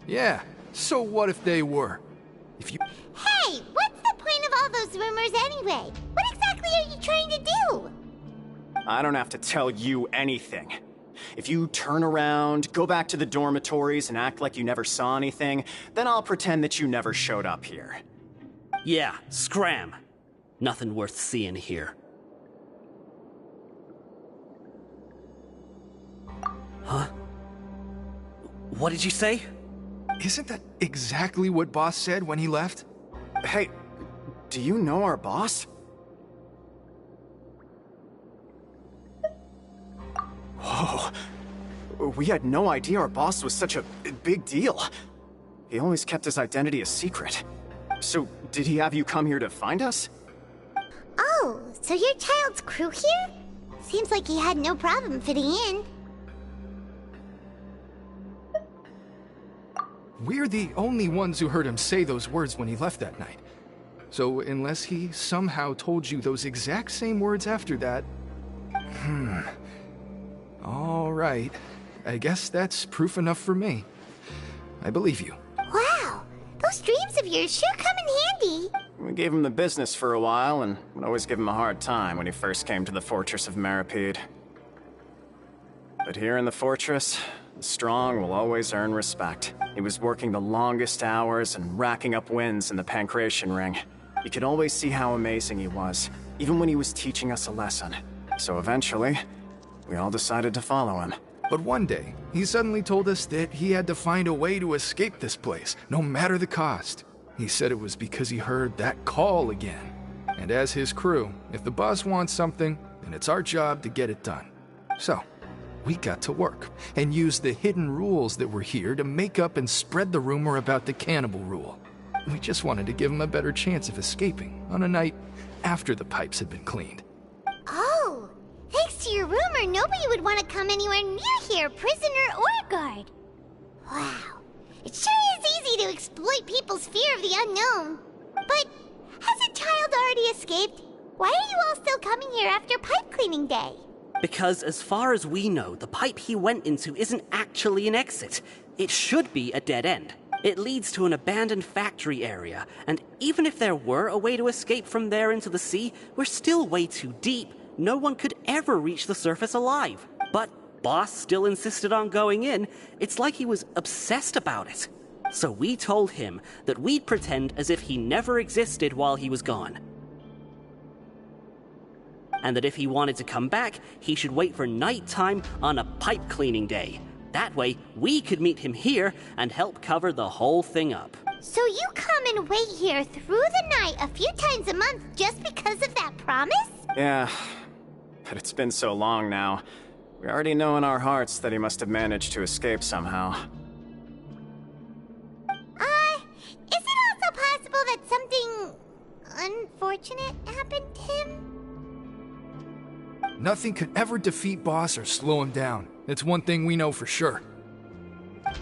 Yeah, so what if they were? If you... Hey, what's the point of all those rumors anyway? What exactly are you trying to do? I don't have to tell you anything. If you turn around, go back to the dormitories, and act like you never saw anything, then I'll pretend that you never showed up here. Yeah, scram. Nothing worth seeing here. Huh? What did you say? Isn't that exactly what Boss said when he left? Hey, do you know our boss? Whoa. We had no idea our boss was such a big deal. He always kept his identity a secret. So, did he have you come here to find us? Oh, so you're Child's crew here? Seems like he had no problem fitting in. We're the only ones who heard him say those words when he left that night. So unless he somehow told you those exact same words after that... All right. I guess that's proof enough for me. I believe you. Wow, those Those dreams of yours sure come in handy. We gave him the business for a while, and would always give him a hard time when he first came to the fortress of Maripede. But here in the fortress, the strong will always earn respect. He was working the longest hours and racking up wins in the Pancration Ring. You could always see how amazing he was, even when he was teaching us a lesson. So eventually, we all decided to follow him. But one day, he suddenly told us that he had to find a way to escape this place, no matter the cost. He said it was because he heard that call again. And as his crew, if the boss wants something, then it's our job to get it done. So, we got to work, and used the hidden rules that were here to make up and spread the rumor about the cannibal rule. We just wanted to give him a better chance of escaping on a night after the pipes had been cleaned. Oh, thanks to your rumor, nobody would want to come anywhere near here, prisoner or guard. Wow, it sure is easy to exploit people's fear of the unknown. But has a child already escaped? Why are you all still coming here after pipe cleaning day? Because as far as we know, the pipe he went into isn't actually an exit. It should be a dead end. It leads to an abandoned factory area, and even if there were a way to escape from there into the sea, we're still way too deep. No one could ever reach the surface alive. But Boss still insisted on going in. It's like he was obsessed about it. So we told him that we'd pretend as if he never existed while he was gone. And that if he wanted to come back, he should wait for nighttime on a pipe cleaning day. That way, we could meet him here and help cover the whole thing up. So you come and wait here through the night a few times a month just because of that promise? Yeah, but it's been so long now. We already know in our hearts that he must have managed to escape somehow. Is it also possible that something unfortunate happened to him? Nothing could ever defeat Boss or slow him down. It's one thing we know for sure.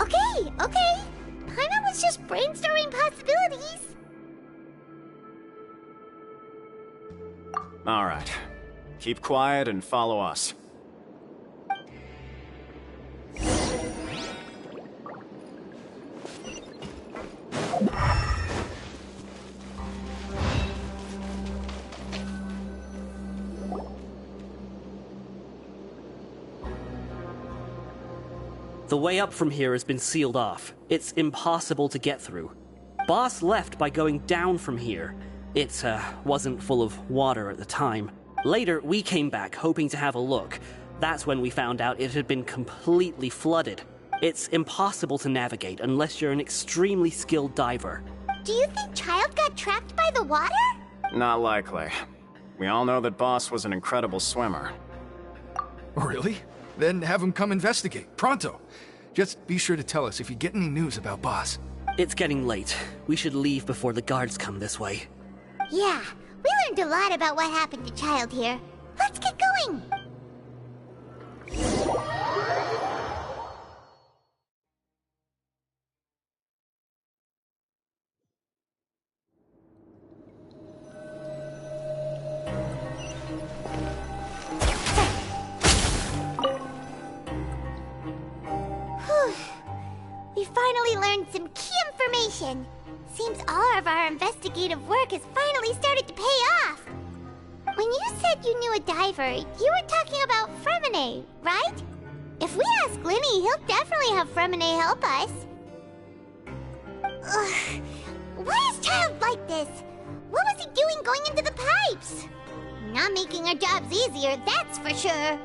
Okay. Paimon was just brainstorming possibilities. All right. Keep quiet and follow us. The way up from here has been sealed off. It's impossible to get through. Boss left by going down from here. It wasn't full of water at the time. Later, we came back hoping to have a look. That's when we found out it had been completely flooded. It's impossible to navigate unless you're an extremely skilled diver. Do you think Child got trapped by the water? Not likely. We all know that Boss was an incredible swimmer. Really? Then have him come investigate, pronto. Just be sure to tell us if you get any news about Boss. It's getting late. We should leave before the guards come this way. Yeah, we learned a lot about what happened to Child here. Let's get going! We finally learned some key information. Seems all of our investigative work has finally started to pay off. When you said you knew a diver, you were talking about Fremine, right? If we ask Linny, he'll definitely have Fremine help us. Ugh. Why is Child like this? What was he doing going into the pipes? Not making our jobs easier, that's for sure.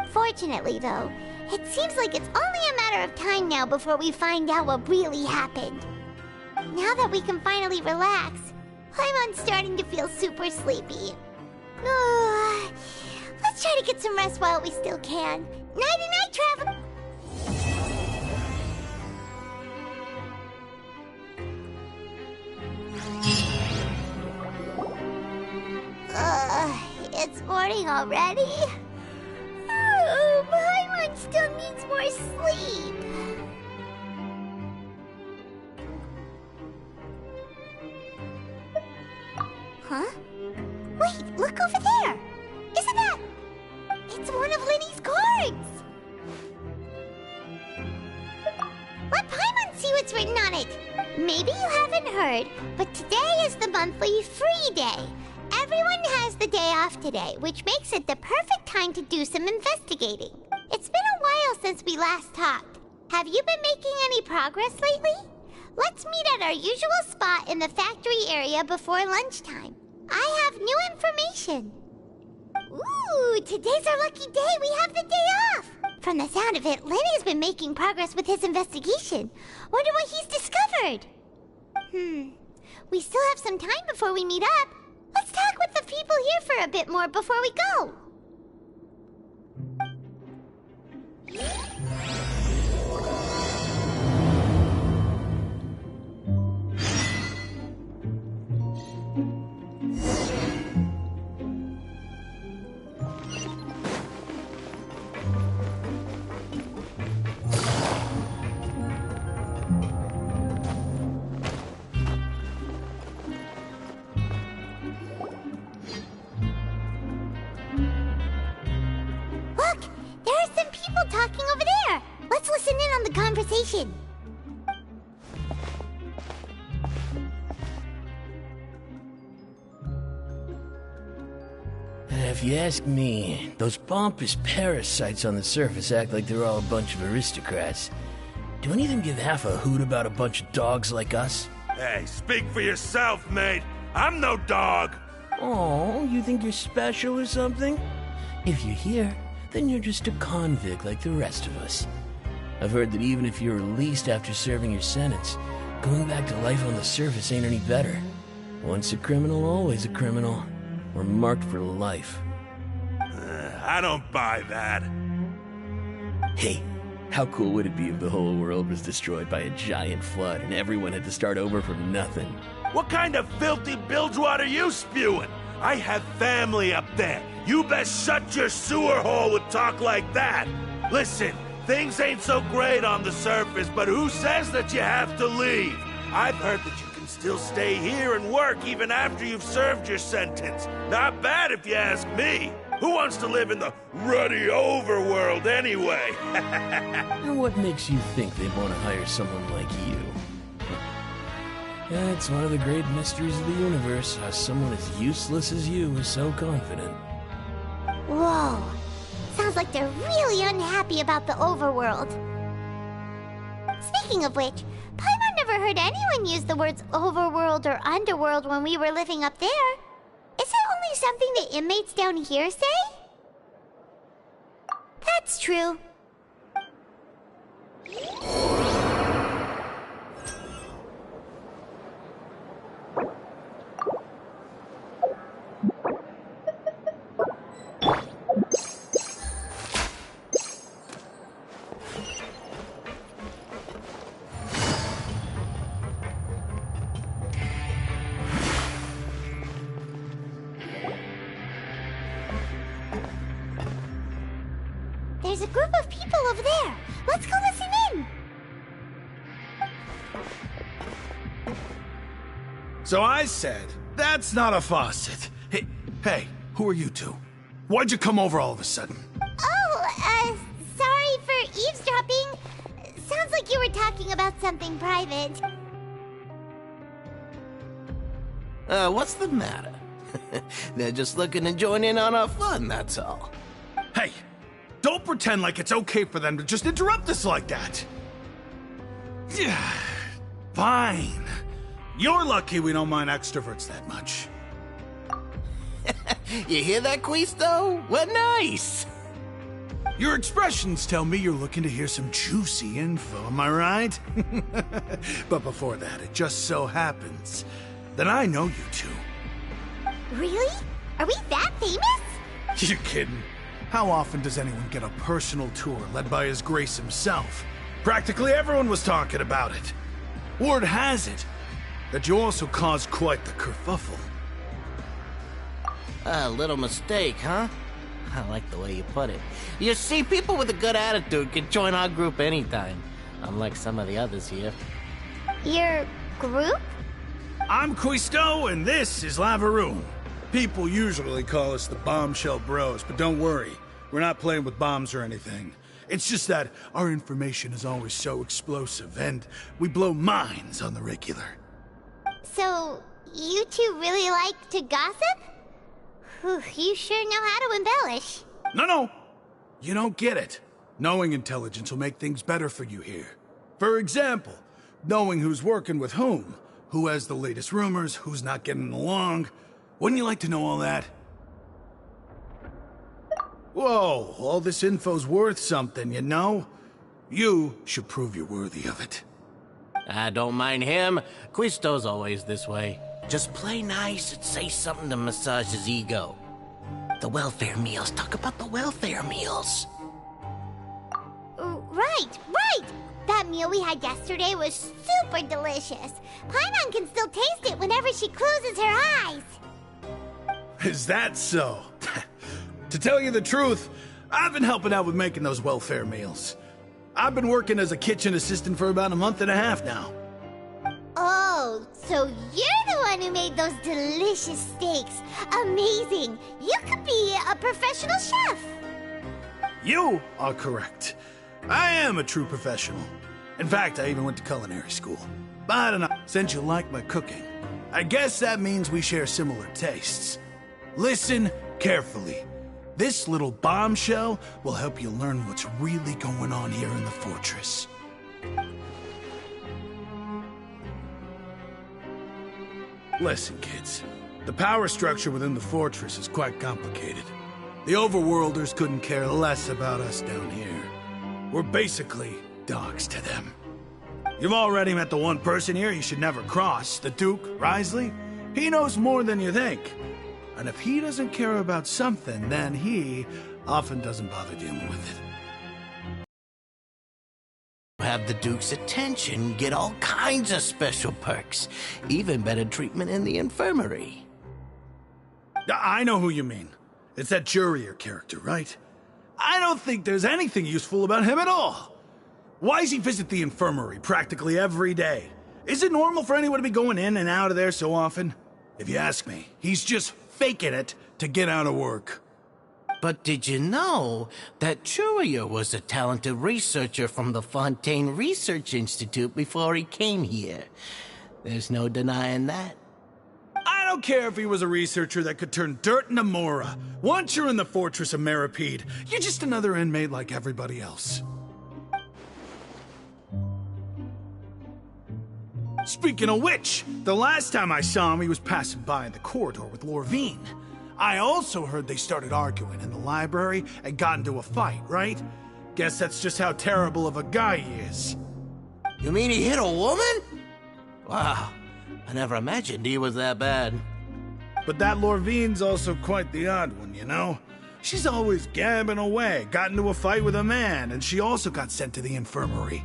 Fortunately, though, it seems like it's only a matter of time now before we find out what really happened. Now that we can finally relax, I'm starting to feel super sleepy. Let's try to get some rest while we still can. Nighty-night, travel. It's morning already? Paimon still needs more sleep. Huh? Wait, look over there! Isn't that... It's one of Linny's cards! Let Paimon see see what's written on it. Maybe you haven't heard, but today is the monthly free day. Everyone has the day off today, which makes it the perfect time to do some investigating. It's been a while since we last talked. Have you been making any progress lately? Let's meet at our usual spot in the factory area before lunchtime. I have new information. Ooh, today's our lucky day. We have the day off. From the sound of it, Lenny's been making progress with his investigation. Wonder what he's discovered. We still have some time before we meet up. Let's talk with the people here for a bit more before we go. Talking over there. Let's listen in on the conversation. If you ask me, those pompous parasites on the surface act like they're all a bunch of aristocrats. Do any of them give half a hoot about a bunch of dogs like us? Hey, speak for yourself, mate. I'm no dog. Oh, you think you're special or something? If you're here, then you're just a convict like the rest of us. I've heard that even if you're released after serving your sentence, going back to life on the surface ain't any better. Once a criminal, always a criminal. We're marked for life. I don't buy that. Hey, how cool would it be if the whole world was destroyed by a giant flood and everyone had to start over from nothing? What kind of filthy bilgewater are you spewing? I have family up there. You best shut your sewer hole with talk like that. Listen, things ain't so great on the surface, but who says that you have to leave? I've heard that you can still stay here and work even after you've served your sentence. Not bad if you ask me. Who wants to live in the ruddy overworld anyway? And what makes you think they'd want to hire someone like you? Yeah, it's one of the great mysteries of the universe, how someone as useless as you is so confident. Whoa. Sounds like they're really unhappy about the overworld. Speaking of which, Paimon never heard anyone use the words overworld or underworld when we were living up there. Is it only something the inmates down here say? That's true. There's a group of people over there. Let's go listen in. So I said, that's not a faucet. Hey, who are you two? Why'd you come over all of a sudden? Oh, sorry for eavesdropping. Sounds like you were talking about something private. What's the matter? They're just looking to join in on our fun, that's all. Hey, don't pretend like it's okay for them to just interrupt us like that. Yeah, fine. You're lucky we don't mind extroverts that much. You hear that, Quisto? We're nice. Your expressions tell me you're looking to hear some juicy info, am I right? But before that, it just so happens that I know you two. Really? Are we that famous? You're kidding. How often does anyone get a personal tour led by His Grace himself? Practically everyone was talking about it. Word has it that you also caused quite the kerfuffle. A little mistake, huh? I like the way you put it. You see, people with a good attitude can join our group anytime, unlike some of the others here. Your group? I'm Quisto, and this is Lavaroon. People usually call us the Bombshell Bros, but don't worry. We're not playing with bombs or anything. It's just that our information is always so explosive, and we blow minds on the regular. So, you two really like to gossip? Whew, you sure know how to embellish. No. You don't get it. Knowing intelligence will make things better for you here. For example, knowing who's working with whom, who has the latest rumors, who's not getting along. Wouldn't you like to know all that? Whoa, all this info's worth something, you know? You should prove you're worthy of it. I don't mind him. Quisto's always this way. Just play nice and say something to massage his ego. The welfare meals. Talk about the welfare meals. Right. That meal we had yesterday was super delicious. Paimon can still taste it whenever she closes her eyes. Is that so? To tell you the truth, I've been helping out with making those welfare meals. I've been working as a kitchen assistant for about a month and a half now. Oh, so you're the one who made those delicious steaks. Amazing. You could be a professional chef. You are correct. I am a true professional. In fact, I even went to culinary school. But I don't know, since you like my cooking, I guess that means we share similar tastes. Listen carefully. This little bombshell will help you learn what's really going on here in the fortress. Listen, kids. The power structure within the fortress is quite complicated. The overworlders couldn't care less about us down here. We're basically dogs to them. You've already met the one person here you should never cross, the Duke, Risley. He knows more than you think. And if he doesn't care about something, then he often doesn't bother dealing with it. Have the Duke's attention, get all kinds of special perks, even better treatment in the infirmary. I know who you mean. It's that Jurier character, right? I don't think there's anything useful about him at all. Why does he visit the infirmary practically every day? Is it normal for anyone to be going in and out of there so often? If you ask me, he's just faking it to get out of work. But did you know that Jurier was a talented researcher from the Fontaine Research Institute before he came here? There's no denying that. I don't care if he was a researcher that could turn dirt into Mora. Once you're in the fortress of Meripede, you're just another inmate like everybody else. Speaking of which, the last time I saw him, he was passing by in the corridor with Lorvine. I also heard they started arguing in the library and got into a fight, right? Guess that's just how terrible of a guy he is. You mean he hit a woman? Wow, I never imagined he was that bad. But that Lorvine's also quite the odd one, you know? She's always gabbing away, got into a fight with a man, and she also got sent to the infirmary.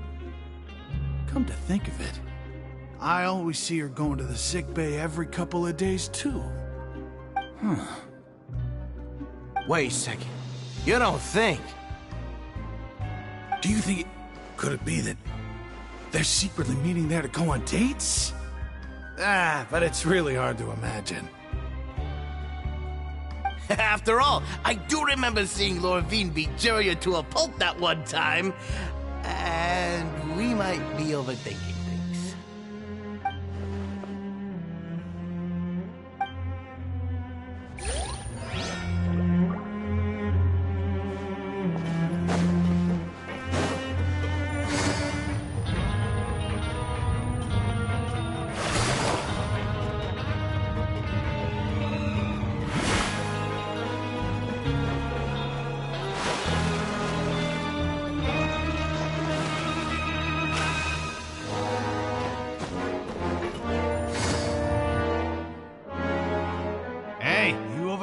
Come to think of it, I always see her going to the sick bay every couple of days, too. Wait a second. You don't think? Do you think... Could it be that they're secretly meeting there to go on dates? But it's really hard to imagine. After all, I do remember seeing Lorvine beat Jurier to a pulp that one time. And we might be overthinking things.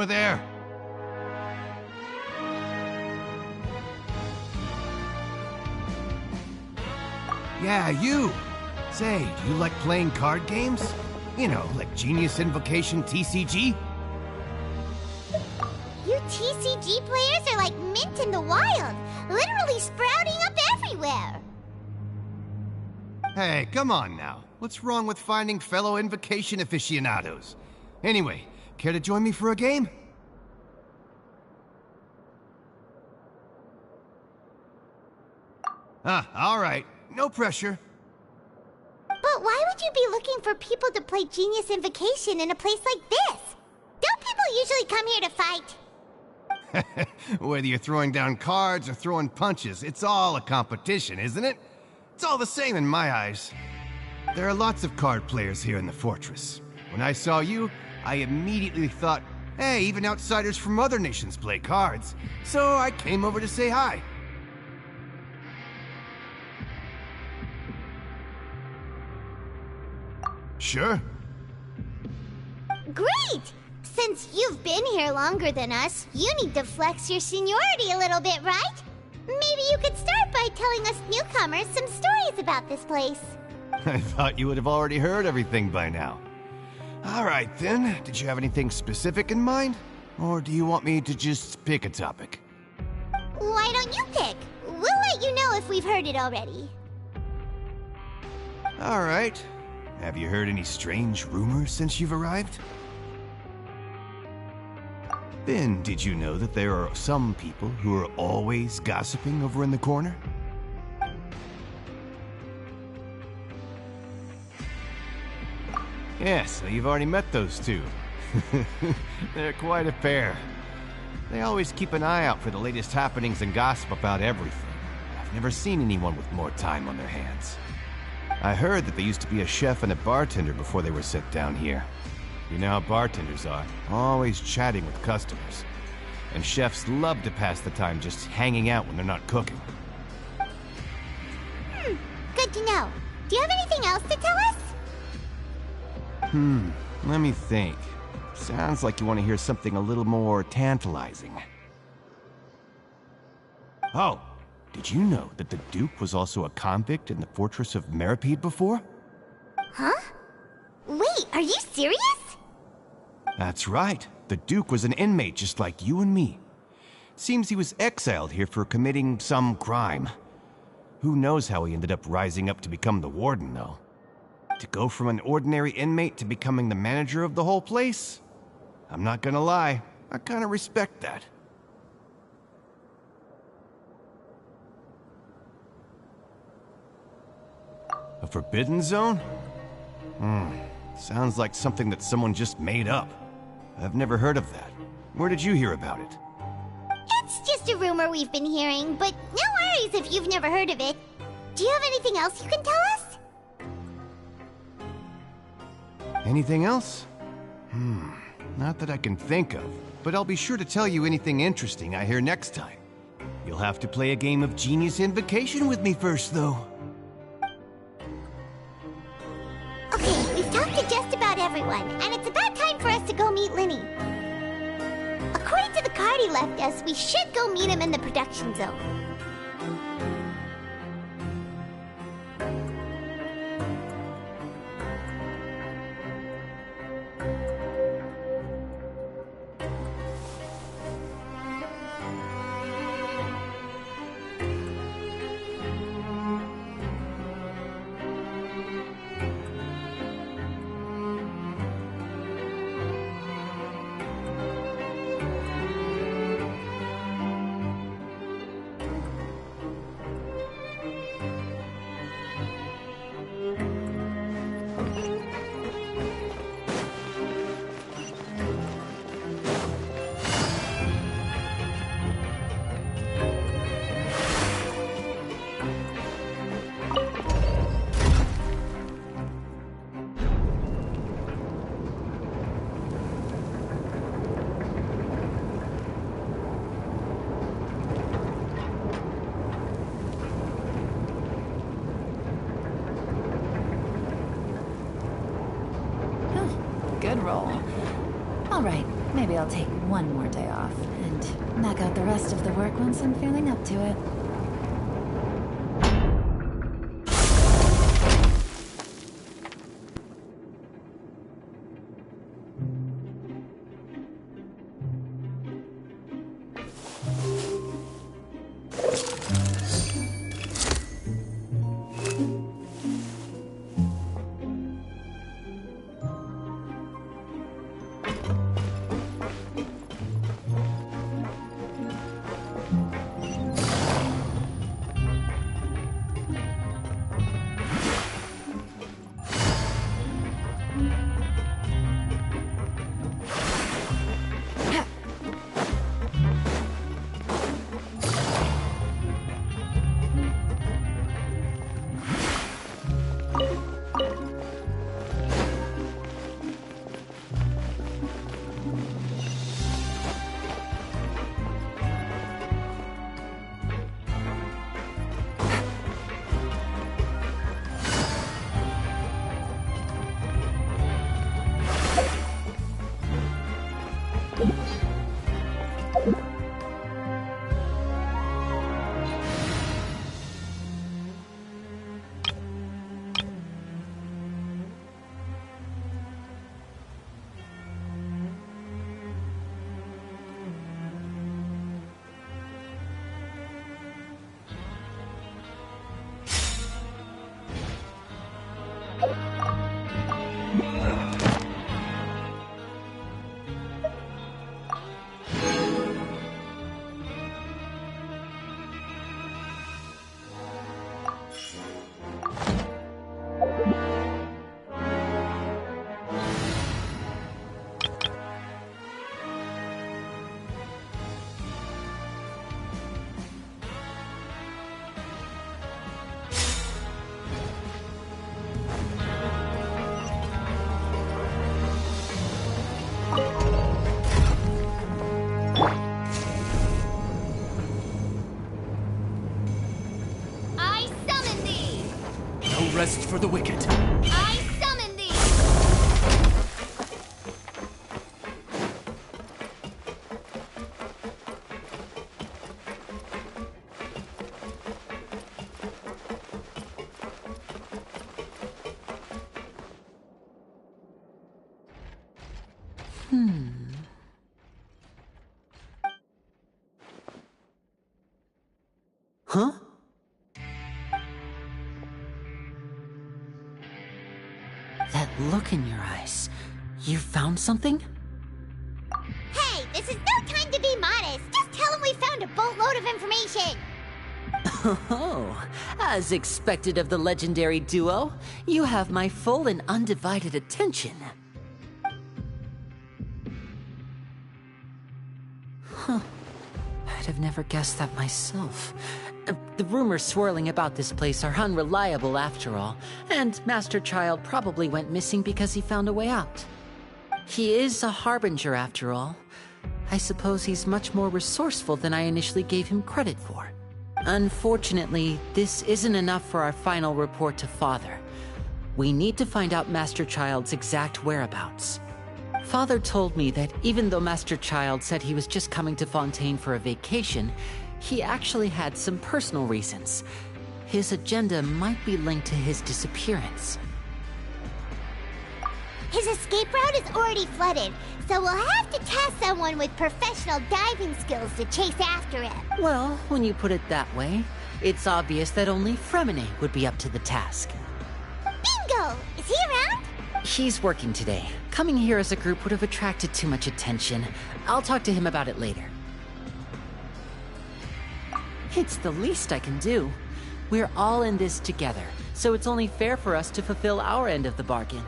There. Yeah, you. Say, do you like playing card games? You know, like Genius Invocation TCG? You TCG players are like mint in the wild, literally sprouting up everywhere. Hey, come on now. What's wrong with finding fellow Invocation aficionados? Anyway, care to join me for a game? All right. No pressure. But why would you be looking for people to play Genius Invocation in a place like this? Don't people usually come here to fight? Whether you're throwing down cards or throwing punches, it's all a competition, isn't it? It's all the same in my eyes. There are lots of card players here in the fortress. When I saw you, I immediately thought, hey, even outsiders from other nations play cards. So I came over to say hi. Sure. Great! Since you've been here longer than us, you need to flex your seniority a little bit, right? Maybe you could start by telling us newcomers some stories about this place. I thought you would have already heard everything by now. All right, then. Did you have anything specific in mind? Or do you want me to just pick a topic? Why don't you pick? We'll let you know if we've heard it already. All right. Have you heard any strange rumors since you've arrived? Then, did you know that there are some people who are always gossiping over in the corner? Yes, so you've already met those two. They're quite a pair. They always keep an eye out for the latest happenings and gossip about everything. I've never seen anyone with more time on their hands. I heard that they used to be a chef and a bartender before they were sent down here. You know how bartenders are, always chatting with customers. And chefs love to pass the time just hanging out when they're not cooking. Good to know. Do you have anything else to tell us? Let me think. Sounds like you want to hear something a little more tantalizing. Oh, did you know that the Duke was also a convict in the fortress of Meripede before? Huh? Wait, are you serious? That's right. The Duke was an inmate just like you and me. Seems he was exiled here for committing some crime. Who knows how he ended up rising up to become the warden, though. To go from an ordinary inmate to becoming the manager of the whole place? I'm not gonna lie, I kinda respect that. A forbidden zone? Sounds like something that someone just made up. I've never heard of that. Where did you hear about it? It's just a rumor we've been hearing, but no worries if you've never heard of it. Do you have anything else you can tell us? Anything else? Not that I can think of, but I'll be sure to tell you anything interesting I hear next time. You'll have to play a game of Genius Invocation with me first, though. Okay, we've talked to just about everyone, and it's about time for us to go meet Linny. According to the card he left us, we should go meet him in the production zone. Good roll. All right, maybe I'll take one more day off and knock out the rest of the work once I'm feeling up to it. rest for the wicked. I summon thee! Huh? That look in your eyes. You found something? Hey, this is no time to be modest. Just tell him we found a boatload of information. Oh, as expected of the legendary duo, you have my full and undivided attention. Huh. I'd have never guessed that myself. The rumors swirling about this place are unreliable after all, and Master Child probably went missing because he found a way out. He is a harbinger after all. I suppose he's much more resourceful than I initially gave him credit for. Unfortunately, this isn't enough for our final report to Father. We need to find out Master Child's exact whereabouts. Father told me that even though Master Child said he was just coming to Fontaine for a vacation, he actually had some personal reasons. His agenda might be linked to his disappearance. His escape route is already flooded, so we'll have to task someone with professional diving skills to chase after him. Well, when you put it that way, it's obvious that only Fremine would be up to the task. Bingo! Is he around? He's working today. Coming here as a group would have attracted too much attention. I'll talk to him about it later. It's the least I can do. We're all in this together, so it's only fair for us to fulfill our end of the bargain.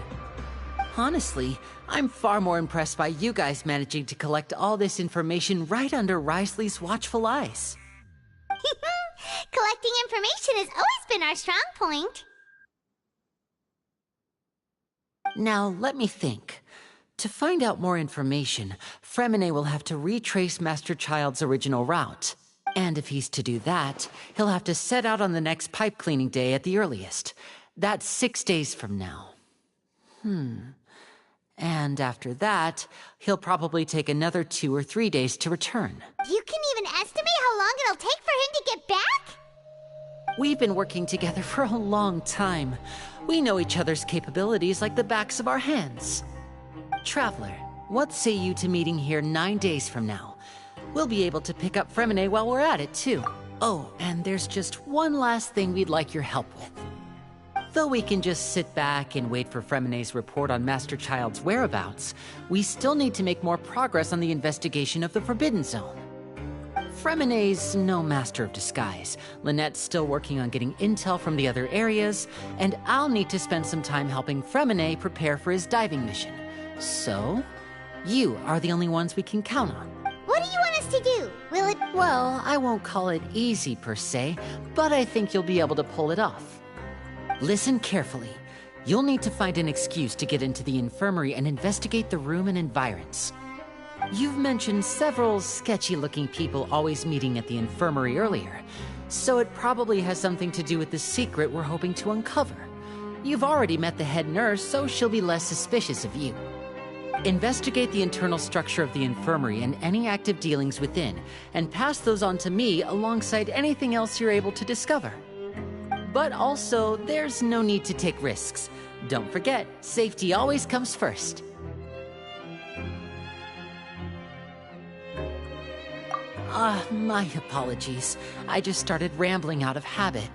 Honestly, I'm far more impressed by you guys managing to collect all this information right under Risley's watchful eyes. Collecting information has always been our strong point. Now, let me think. To find out more information, Fremine will have to retrace Master Child's original route. And if he's to do that, he'll have to set out on the next pipe cleaning day at the earliest. That's 6 days from now. And after that, he'll probably take another 2 or 3 days to return. You can even estimate how long it'll take for him to get back? We've been working together for a long time. We know each other's capabilities like the backs of our hands. Traveler, what say you to meeting here 9 days from now? We'll be able to pick up Fremine while we're at it, too. Oh, and there's just one last thing we'd like your help with. Though we can just sit back and wait for Fremine's report on Master Child's whereabouts, we still need to make more progress on the investigation of the Forbidden Zone. Fremine's no master of disguise. Lynette's still working on getting intel from the other areas, and I'll need to spend some time helping Fremine prepare for his diving mission. So, you are the only ones we can count on. What do you want us to do? Will it... Well, I won't call it easy per se, but I think you'll be able to pull it off. Listen carefully. You'll need to find an excuse to get into the infirmary and investigate the room and environs. You've mentioned several sketchy-looking people always meeting at the infirmary earlier, so it probably has something to do with the secret we're hoping to uncover. You've already met the head nurse, so she'll be less suspicious of you. Investigate the internal structure of the infirmary and any active dealings within, and pass those on to me alongside anything else you're able to discover. But also, there's no need to take risks. Don't forget, safety always comes first. My apologies. I just started rambling out of habit.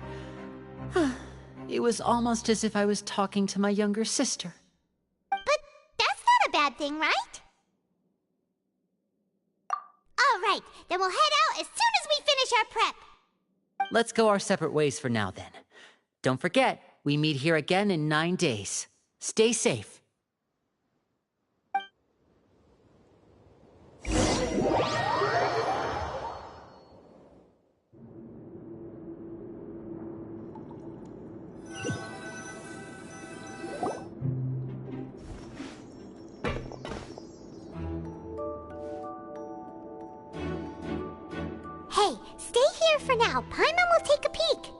It was almost as if I was talking to my younger sister. But that's not a bad thing, right? All right, then we'll head out as soon as we finish our prep. Let's go our separate ways for now, then. Don't forget, we meet here again in 9 days. Stay safe. Hey, stay here for now. Paimon will take a peek.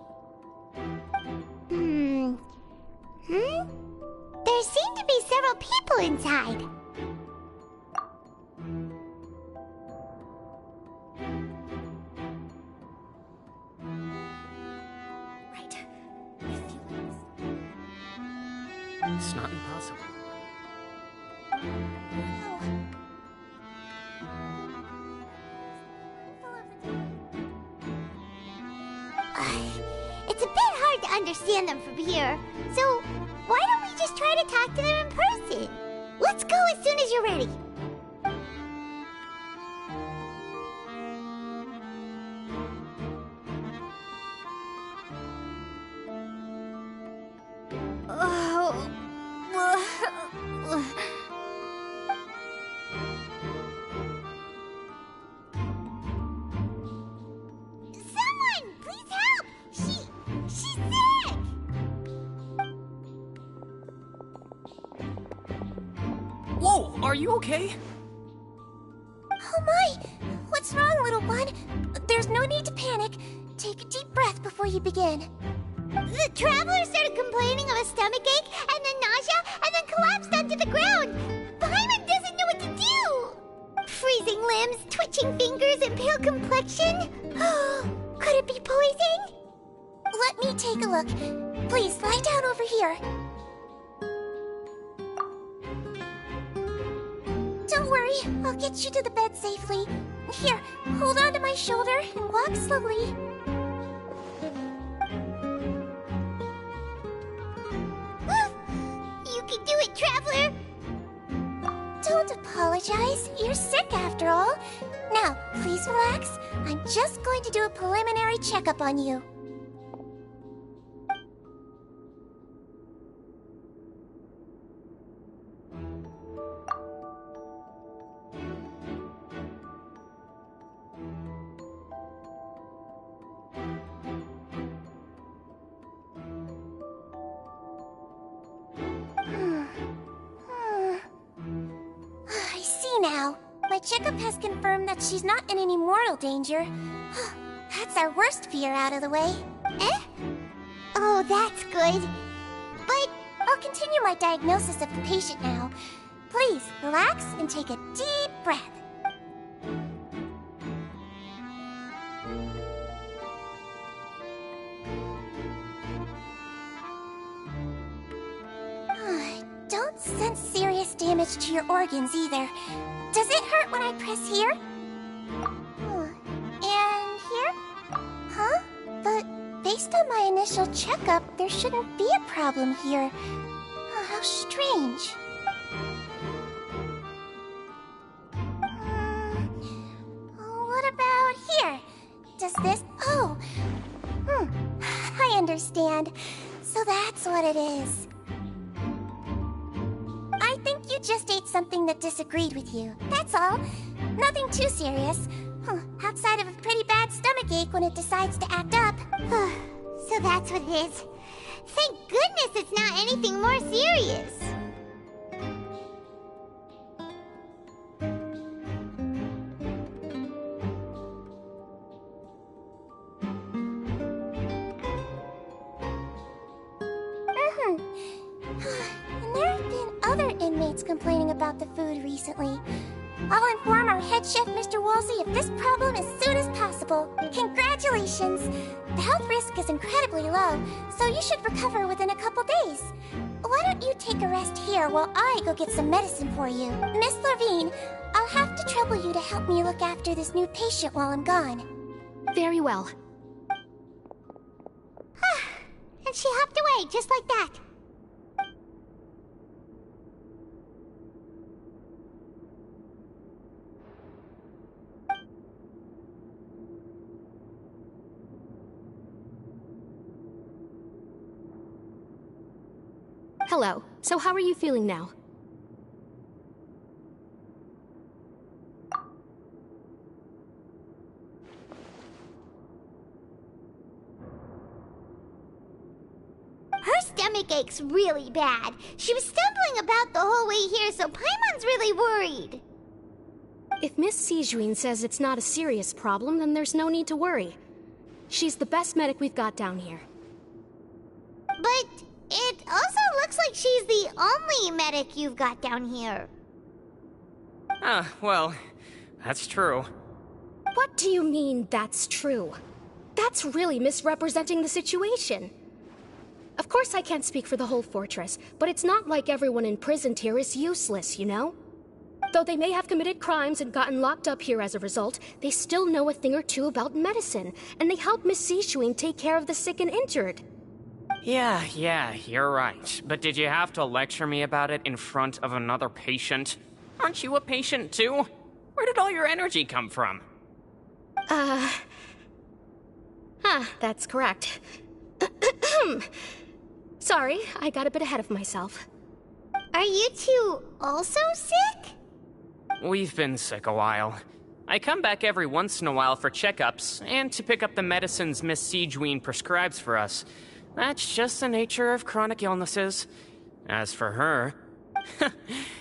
Right. It's not impossible. It's a bit hard to understand them from here, so why don't we just try to talk to them in person? Let's go as soon as you're ready. Someone, please help! She's sick! Whoa, are you okay? Oh my! What's wrong, little one? There's no need to panic. Take a deep breath before you begin. The traveler started complaining of a stomachache, and then nausea, and then collapsed onto the ground. Paimon doesn't know what to do. Freezing limbs, twitching fingers, and pale complexion. Could it be poison? Let me take a look. Please, lie down over here. Don't worry, I'll get you to the bed safely. Here, hold on to my shoulder and walk slowly. You can do it, traveler. Don't apologize. You're sick after all. Now, please relax. I'm just going to do a preliminary checkup on you. I see now. My checkup has confirmed that she's not in any mortal danger. That's our worst fear out of the way. Eh? Oh, that's good. But I'll continue my diagnosis of the patient now. Please, relax and take a deep breath. Don't sense serious damage to your organs either. Does it hurt when I press here? And here? Huh? But based on my initial checkup, there shouldn't be a problem here. Oh, how strange. What about here? Does this... Oh. I understand. So that's what it is. I think you just ate something that disagreed with you. That's all. Nothing too serious. Outside of a pretty bad stomachache when it decides to act up. So that's what it is. Thank goodness it's not anything more serious. And there have been other inmates complaining about the food recently. I'll inform our head chef, Mr. Woolsey, of this problem as soon as possible. Congratulations! The health risk is incredibly low, so you should recover within a couple days. Why don't you take a rest here while I go get some medicine for you? Miss Levine, I'll have to trouble you to help me look after this new patient while I'm gone. Very well. And she hopped away just like that. Hello. So how are you feeling now? Her stomach ache's really bad. She was stumbling about the whole way here, so Paimon's really worried. If Miss Sijuin says it's not a serious problem, then there's no need to worry. She's the best medic we've got down here. But it also looks like she's the only medic you've got down here. Well, that's true. What do you mean, that's true? That's really misrepresenting the situation. Of course I can't speak for the whole fortress, but it's not like everyone imprisoned here is useless, you know? Though they may have committed crimes and gotten locked up here as a result, they still know a thing or two about medicine, and they help Miss Sishuin take care of the sick and injured. Yeah, you're right. But did you have to lecture me about it in front of another patient? Aren't you a patient too? Where did all your energy come from? That's correct. Sorry, I got a bit ahead of myself. Are you two also sick? We've been sick a while. I come back every once in a while for checkups, and to pick up the medicines Miss Sijween prescribes for us. That's just the nature of chronic illnesses. As for her,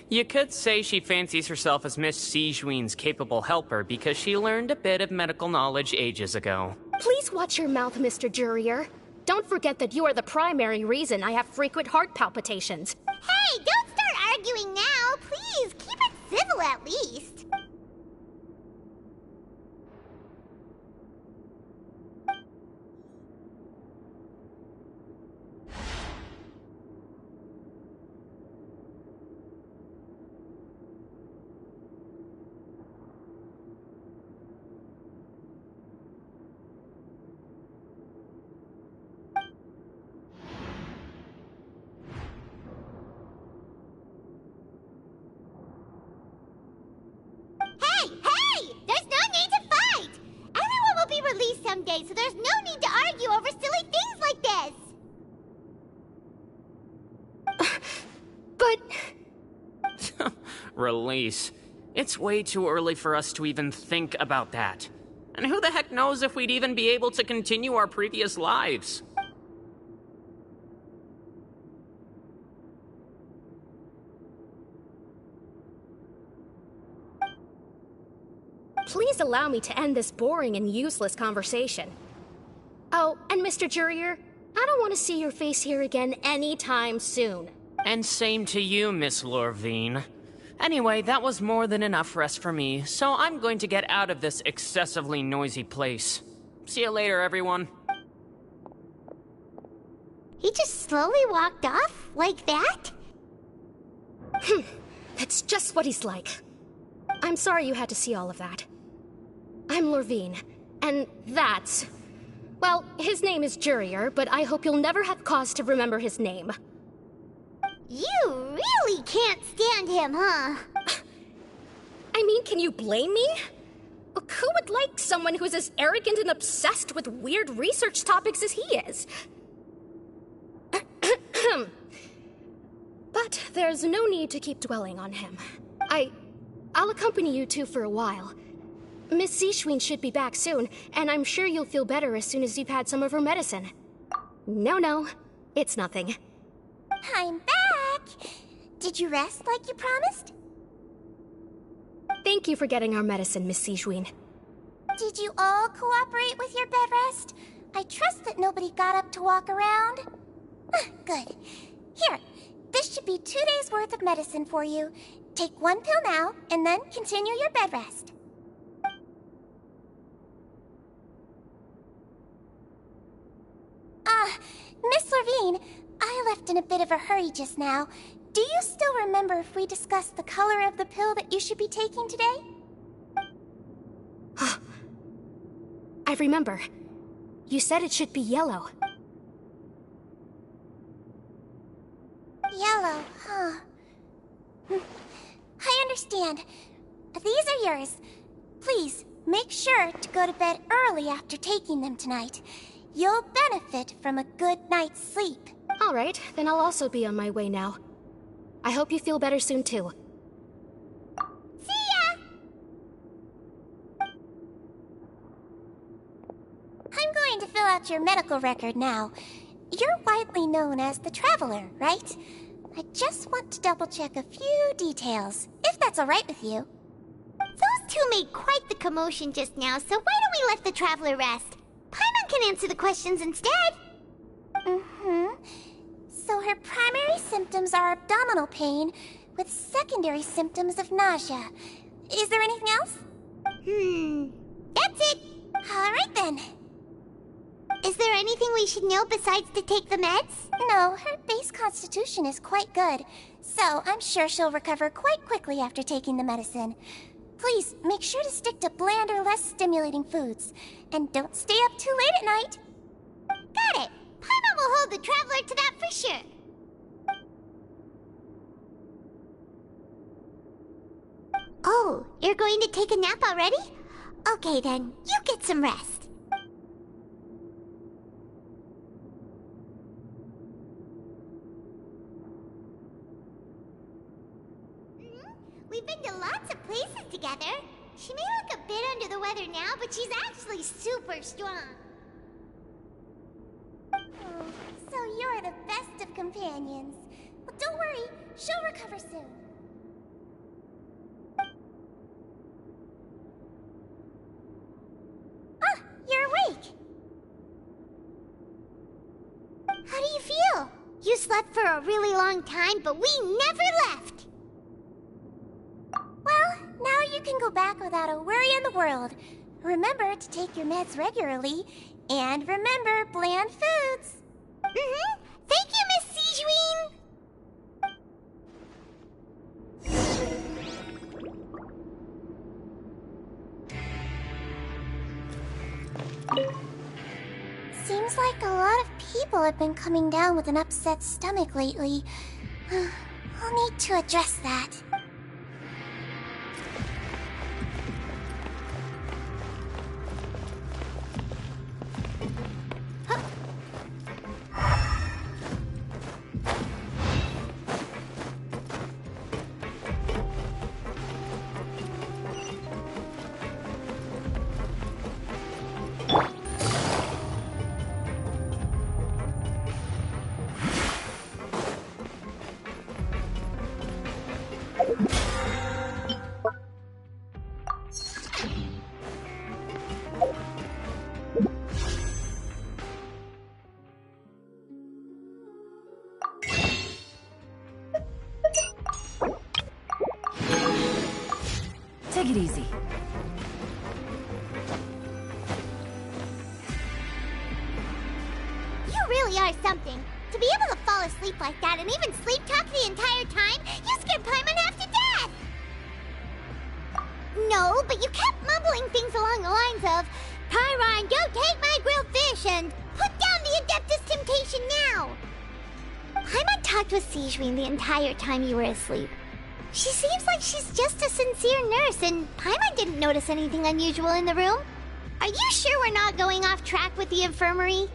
you could say she fancies herself as Miss Sijween's capable helper because she learned a bit of medical knowledge ages ago. Please watch your mouth, Mr. Jurier. Don't forget that you are the primary reason I have frequent heart palpitations. Hey, don't start arguing now! Please, keep it civil at least. Someday, so there's no need to argue over silly things like this. But... Release. It's way too early for us to even think about that. And who the heck knows if we'd even be able to continue our previous lives? Please allow me to end this boring and useless conversation. Oh, and Mr. Jurier, I don't want to see your face here again anytime soon. And same to you, Miss Lorvine. Anyway, that was more than enough rest for me, so I'm going to get out of this excessively noisy place. See you later, everyone. He just slowly walked off like that? That's just what he's like. I'm sorry you had to see all of that. I'm Lorvine, and that's... Well, his name is Jurier, but I hope you'll never have cause to remember his name. You really can't stand him, huh? I mean, can you blame me? Who would like someone who's as arrogant and obsessed with weird research topics as he is? But there's no need to keep dwelling on him. I'll accompany you two for a while. Miss Sishween should be back soon, and I'm sure you'll feel better as soon as you've had some of her medicine. No, it's nothing. I'm back! Did you rest like you promised? Thank you for getting our medicine, Miss Sishween. Did you all cooperate with your bed rest? I trust that nobody got up to walk around. Good. Here, this should be 2 days' worth of medicine for you. Take 1 pill now, and then continue your bed rest. Miss Lorvine, I left in a bit of a hurry just now. Do you still remember if we discussed the color of the pill that you should be taking today? I remember. You said it should be yellow. Yellow, huh? I understand. These are yours. Please, make sure to go to bed early after taking them tonight. You'll benefit from a good night's sleep. All right, then I'll also be on my way now. I hope you feel better soon, too. See ya! I'm going to fill out your medical record now. You're widely known as the Traveler, right? I just want to double-check a few details, if that's all right with you. Those two made quite the commotion just now, so why don't we let the Traveler rest? Paimon can answer the questions instead. So her primary symptoms are abdominal pain, with secondary symptoms of nausea. Is there anything else? That's it. Alright then. Is there anything we should know besides to take the meds? No, her base constitution is quite good, so I'm sure she'll recover quite quickly after taking the medicine. Please, make sure to stick to bland or less stimulating foods. And don't stay up too late at night. Got it. Paimon will hold the Traveler to that for sure. Oh, you're going to take a nap already? Okay then, you get some rest. We've been to lots of places together. She may look a bit under the weather now, but she's actually super strong. Oh, so you're the best of companions. Well, don't worry, she'll recover soon. Ah, you're awake. How do you feel? You slept for a really long time, but we never left. Well, now you can go back without a worry in the world. Remember to take your meds regularly, and remember bland foods. Thank you, Miss Sijuin! Seems like a lot of people have been coming down with an upset stomach lately. I'll need to address that. Take it easy. You really are something. To be able to fall asleep like that and even sleep talk the entire time, you scared Paimon half to death! No, but you kept mumbling things along the lines of, Pyron, go take my grilled fish and put down the Adeptus Temptation now! Paimon talked with Sijuin the entire time you were asleep. She seems like she's just a sincere nurse, and Paimon didn't notice anything unusual in the room. Are you sure we're not going off track with the infirmary?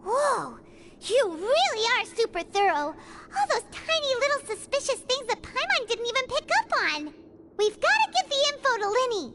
Whoa! You really are super thorough! All those tiny little suspicious things that Paimon didn't even pick up on! We've gotta get the info to Linny!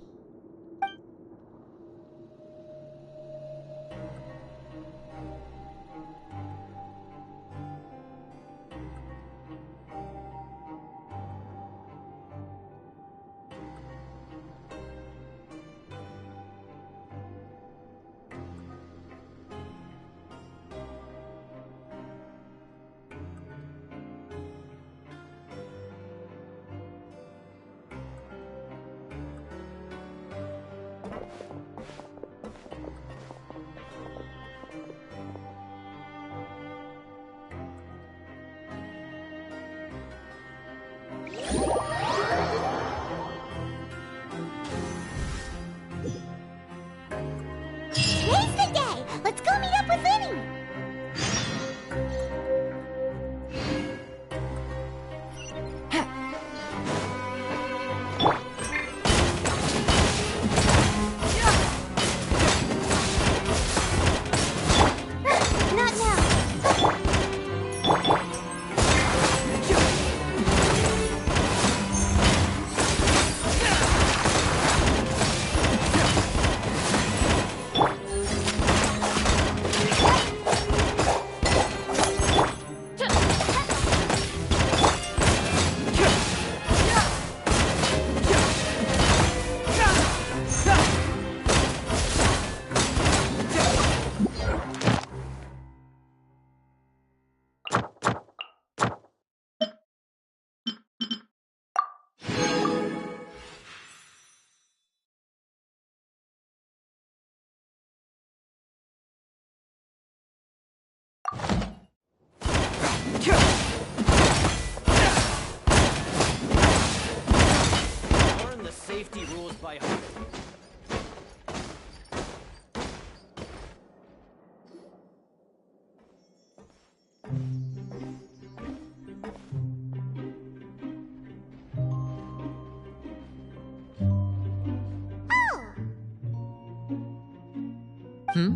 safety rules by heart. Hmm?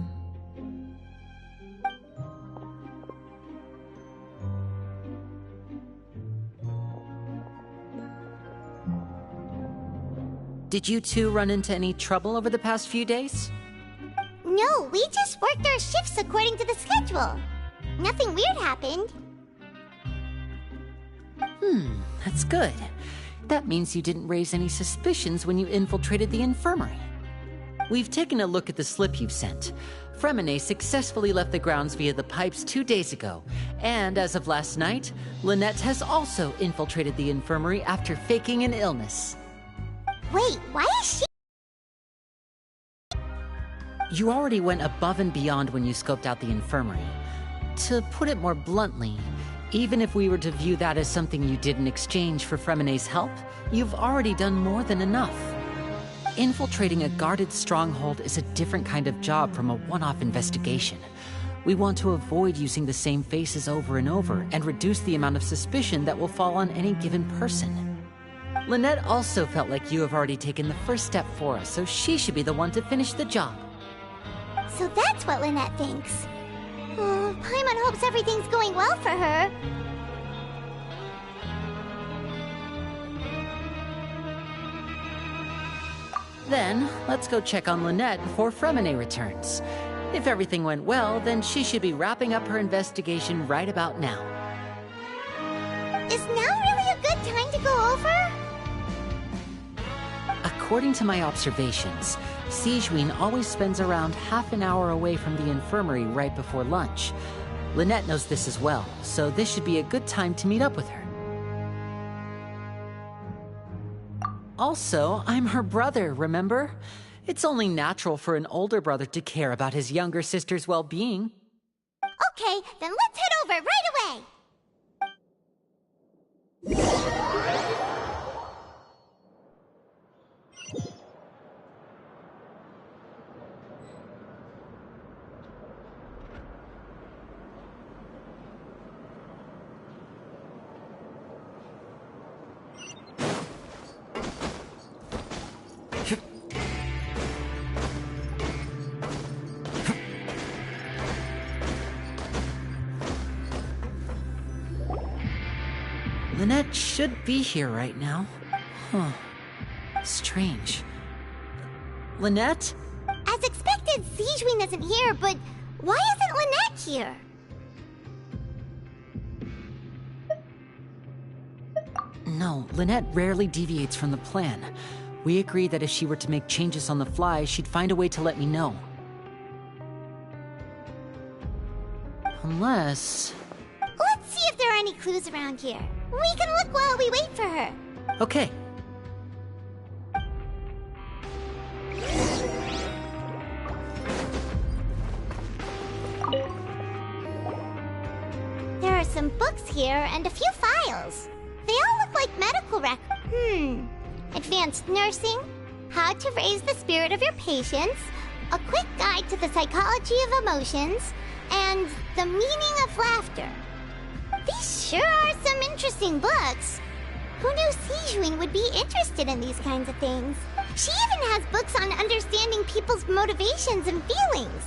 Did you two run into any trouble over the past few days? No, we just worked our shifts according to the schedule. Nothing weird happened. That's good. That means you didn't raise any suspicions when you infiltrated the infirmary. We've taken a look at the slip you've sent. Fremine successfully left the grounds via the pipes 2 days ago, and as of last night, Lynette has also infiltrated the infirmary after faking an illness. Wait, why is she... You already went above and beyond when you scoped out the infirmary. To put it more bluntly, even if we were to view that as something you did in exchange for Fremine's help, you've already done more than enough. Infiltrating a guarded stronghold is a different kind of job from a one-off investigation. We want to avoid using the same faces over and over and reduce the amount of suspicion that will fall on any given person. Lynette also felt like you have already taken the first step for us, so she should be the one to finish the job. So that's what Lynette thinks. Oh, Paimon hopes everything's going well for her. Then, let's go check on Lynette before Fremine returns. If everything went well, then she should be wrapping up her investigation right about now. Is now really a good time to go over? According to my observations, Sigewinne always spends around half an hour away from the infirmary right before lunch. Lynette knows this as well, so this should be a good time to meet up with her. Also, I'm her brother, remember? It's only natural for an older brother to care about his younger sister's well-being. Okay, then let's head over right away! Lynette should be here right now. Huh. Strange. Lynette? As expected, Sigewinne isn't here, but why isn't Lynette here? No, Lynette rarely deviates from the plan. We agreed that if she were to make changes on the fly, she'd find a way to let me know. Unless... Let's see if there are any clues around here. We can look while we wait for her. Okay. There are some books here and a few files. They all look like medical records. Advanced nursing, how to raise the spirit of your patients, a quick guide to the psychology of emotions, and the meaning of laughter. These sure are some interesting books. Who knew Sigewinne would be interested in these kinds of things? She even has books on understanding people's motivations and feelings.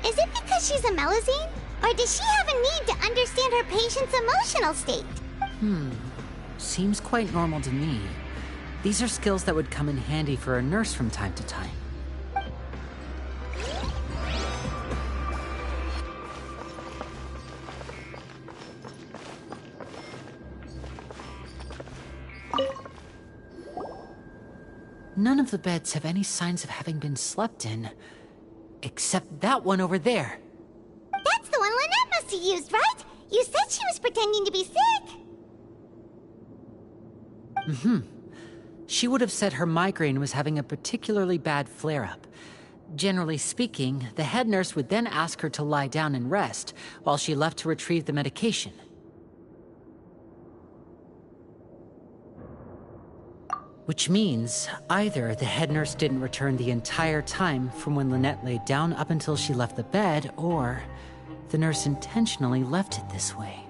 Is it because she's a Melusine? Or does she have a need to understand her patient's emotional state? Seems quite normal to me. These are skills that would come in handy for a nurse from time to time. None of the beds have any signs of having been slept in. Except that one over there. That's the one Lynette must have used, right? You said she was pretending to be sick. She would have said her migraine was having a particularly bad flare-up. Generally speaking, the head nurse would then ask her to lie down and rest, while she left to retrieve the medication. Which means either the head nurse didn't return the entire time from when Lynette laid down up until she left the bed, or the nurse intentionally left it this way.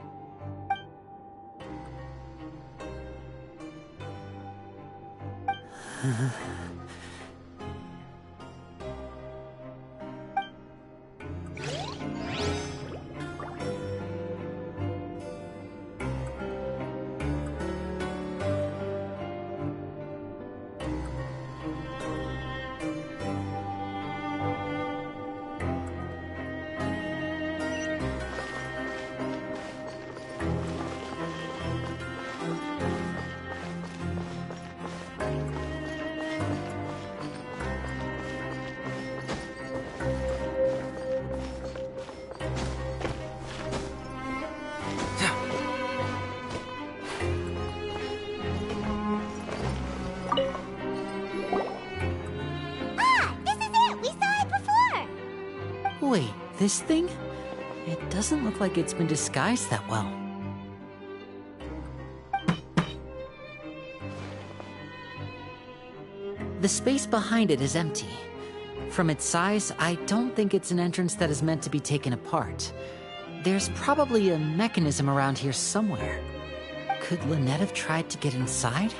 Wait, this thing? It doesn't look like it's been disguised that well. The space behind it is empty. From its size, I don't think it's an entrance that is meant to be taken apart. There's probably a mechanism around here somewhere. Could Lynette have tried to get inside?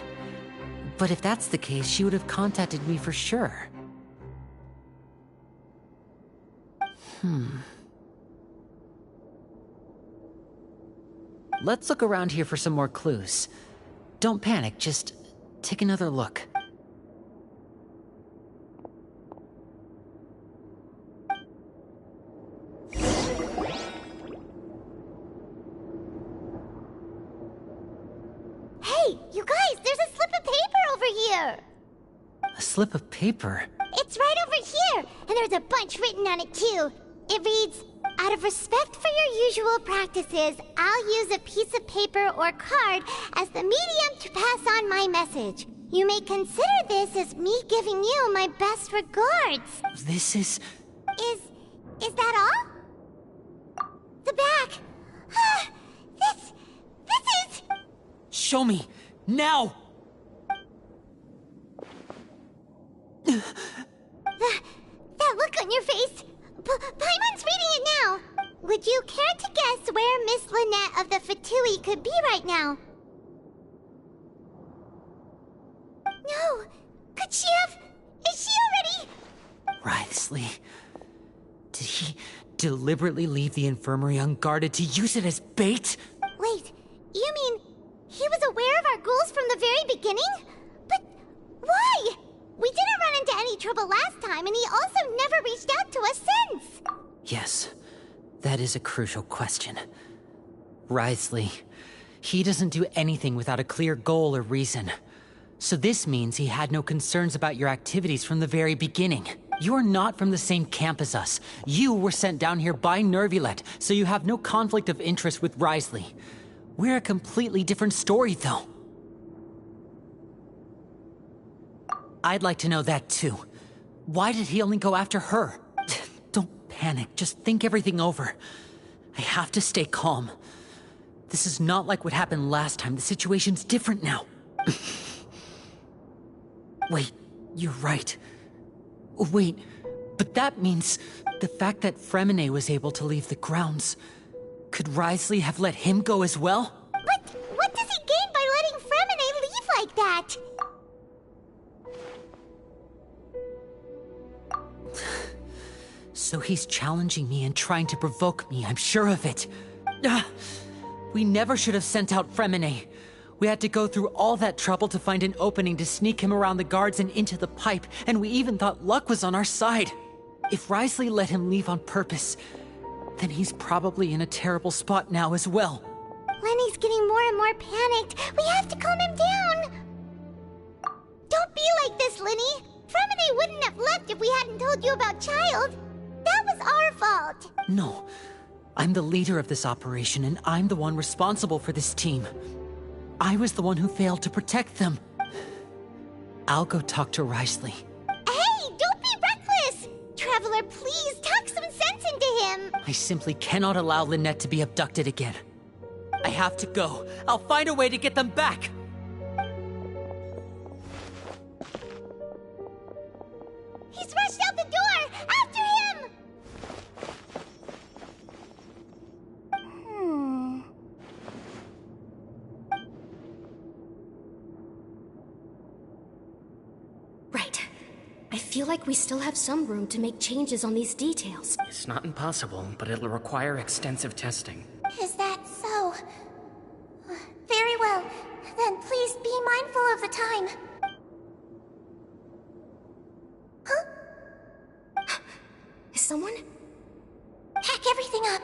But if that's the case, she would have contacted me for sure. Let's look around here for some more clues. Don't panic, just take another look. Hey, you guys, there's a slip of paper over here! A slip of paper? It's right over here, and there's a bunch written on it too. It reads, "Out of respect for your usual practices, I'll use a piece of paper or card as the medium to pass on my message. You may consider this as me giving you my best regards." This is... Is that all? The back. This is... Show me! Now! That look on your face. Paimon's reading it now. Would you care to guess where Miss Lynette of the Fatui could be right now? No. Could she have... Is she already... Wriothesley. Did he deliberately leave the infirmary unguarded to use it as bait? Wait, you mean he was aware of our goals from the very beginning? But why? We didn't run into any trouble last time, and he also never reached out to us since. Yes, that is a crucial question. Wriothesley, he doesn't do anything without a clear goal or reason. So this means he had no concerns about your activities from the very beginning. You're not from the same camp as us. You were sent down here by Nervulet, so you have no conflict of interest with Wriothesley. We're a completely different story, though. I'd like to know that, too. Why did he only go after her? Don't panic, just think everything over. I have to stay calm. This is not like what happened last time. The situation's different now. Wait, you're right. Wait, but that means the fact that Fremine was able to leave the grounds. Could Wriothesley have let him go as well? But what does he gain by letting Fremine leave like that? So he's challenging me and trying to provoke me, I'm sure of it. We never should have sent out Fremine. We had to go through all that trouble to find an opening to sneak him around the guards and into the pipe, and we even thought luck was on our side. If Wriothesley let him leave on purpose, then he's probably in a terrible spot now as well. Lenny's getting more and more panicked. We have to calm him down. Don't be like this, Lenny. Fremine wouldn't have left if we hadn't told you about Child. That was our fault. No, I'm the leader of this operation, and I'm the one responsible for this team. I was the one who failed to protect them. I'll go talk to Wriothesley. Hey, don't be reckless! Traveler, please talk some sense into him. I simply cannot allow Lynette to be abducted again. I have to go. I'll find a way to get them back. I feel like we still have some room to make changes on these details. It's not impossible, but it'll require extensive testing. Is that so? Very well. Then please be mindful of the time. Huh? Is someone? Pack everything up.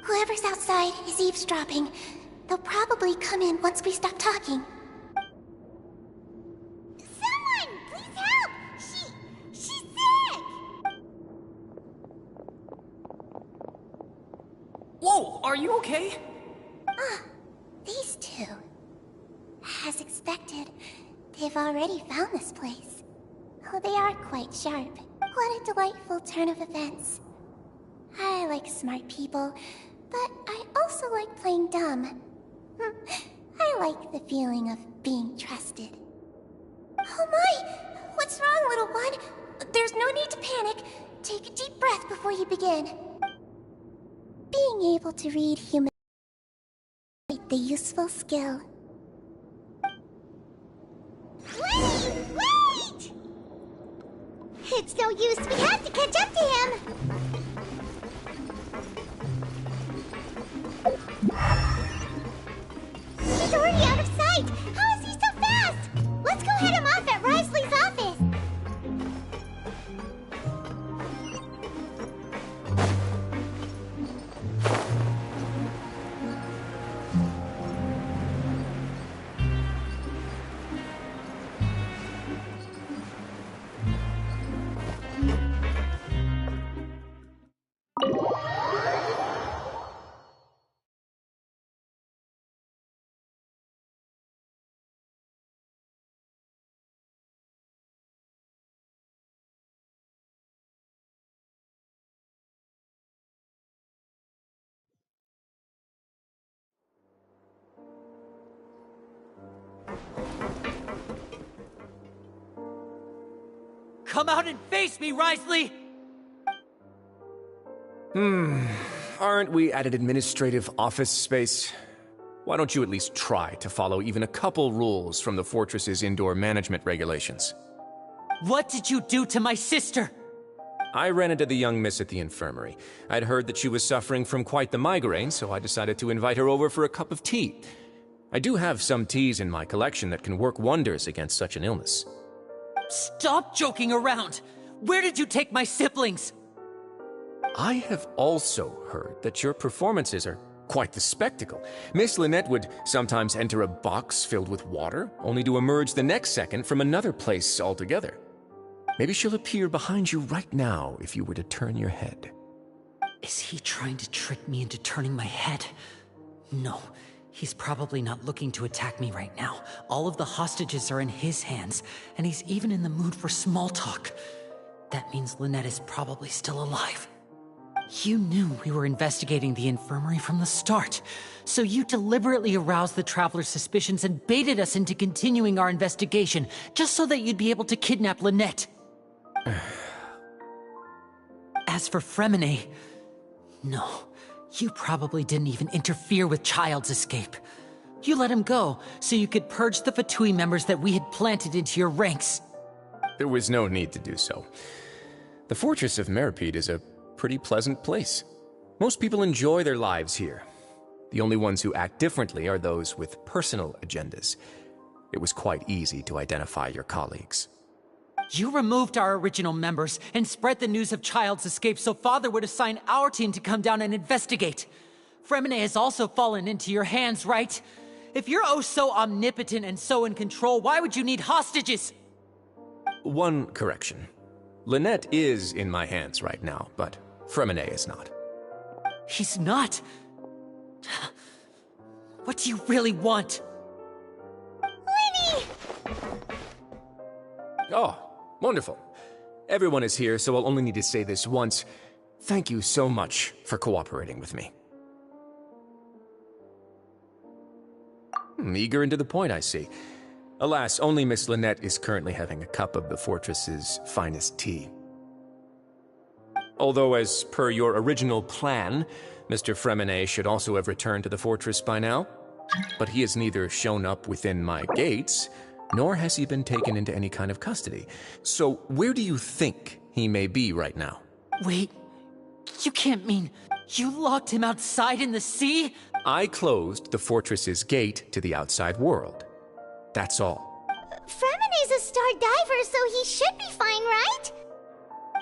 Whoever's outside is eavesdropping. They'll probably come in once we stop talking. Someone! Please help! She's sick! Whoa! Are you okay? These two. As expected, they've already found this place. Oh, they are quite sharp. What a delightful turn of events. I like smart people, but I also like playing dumb. I like the feeling of being trusted. Oh my! What's wrong, little one? There's no need to panic. Take a deep breath before you begin. Being able to read human the useful skill. Wait! It's no use, we have to catch up to him! He's already out of sight! How is he so fast? Let's go head him off at Risley's office! Come out and face me, Risley! Aren't we at an administrative office space? Why don't you at least try to follow even a couple rules from the fortress's indoor management regulations? What did you do to my sister? I ran into the young miss at the infirmary. I'd heard that she was suffering from quite the migraine, so I decided to invite her over for a cup of tea. I do have some teas in my collection that can work wonders against such an illness. Stop joking around! Where did you take my siblings? I have also heard that your performances are quite the spectacle. Miss Lynette would sometimes enter a box filled with water, only to emerge the next second from another place altogether. Maybe she'll appear behind you right now if you were to turn your head. Is he trying to trick me into turning my head? No. He's probably not looking to attack me right now. All of the hostages are in his hands, and he's even in the mood for small talk. That means Lynette is probably still alive. You knew we were investigating the infirmary from the start, so you deliberately aroused the Traveler's suspicions and baited us into continuing our investigation, just so that you'd be able to kidnap Lynette. As for Fremine, no. You probably didn't even interfere with Child's escape. You let him go, so you could purge the Fatui members that we had planted into your ranks. There was no need to do so. The Fortress of Meripede is a pretty pleasant place. Most people enjoy their lives here. The only ones who act differently are those with personal agendas. It was quite easy to identify your colleagues. You removed our original members and spread the news of Child's escape so Father would assign our team to come down and investigate. Fremine has also fallen into your hands, right? If you're oh so omnipotent and so in control, why would you need hostages? One correction. Lynette is in my hands right now, but Fremine is not. He's not? What do you really want? Lenny! Oh, wonderful. Everyone is here, so I'll only need to say this once. Thank you so much for cooperating with me. Eager and to the point, I see. Alas, only Miss Lynette is currently having a cup of the fortress's finest tea. Although, as per your original plan, Mr. Fremine should also have returned to the fortress by now. But he has neither shown up within my gates, nor has he been taken into any kind of custody. So where do you think he may be right now? Wait, you can't mean you locked him outside in the sea? I closed the fortress's gate to the outside world. That's all. Fremene's a star diver, so he should be fine, right?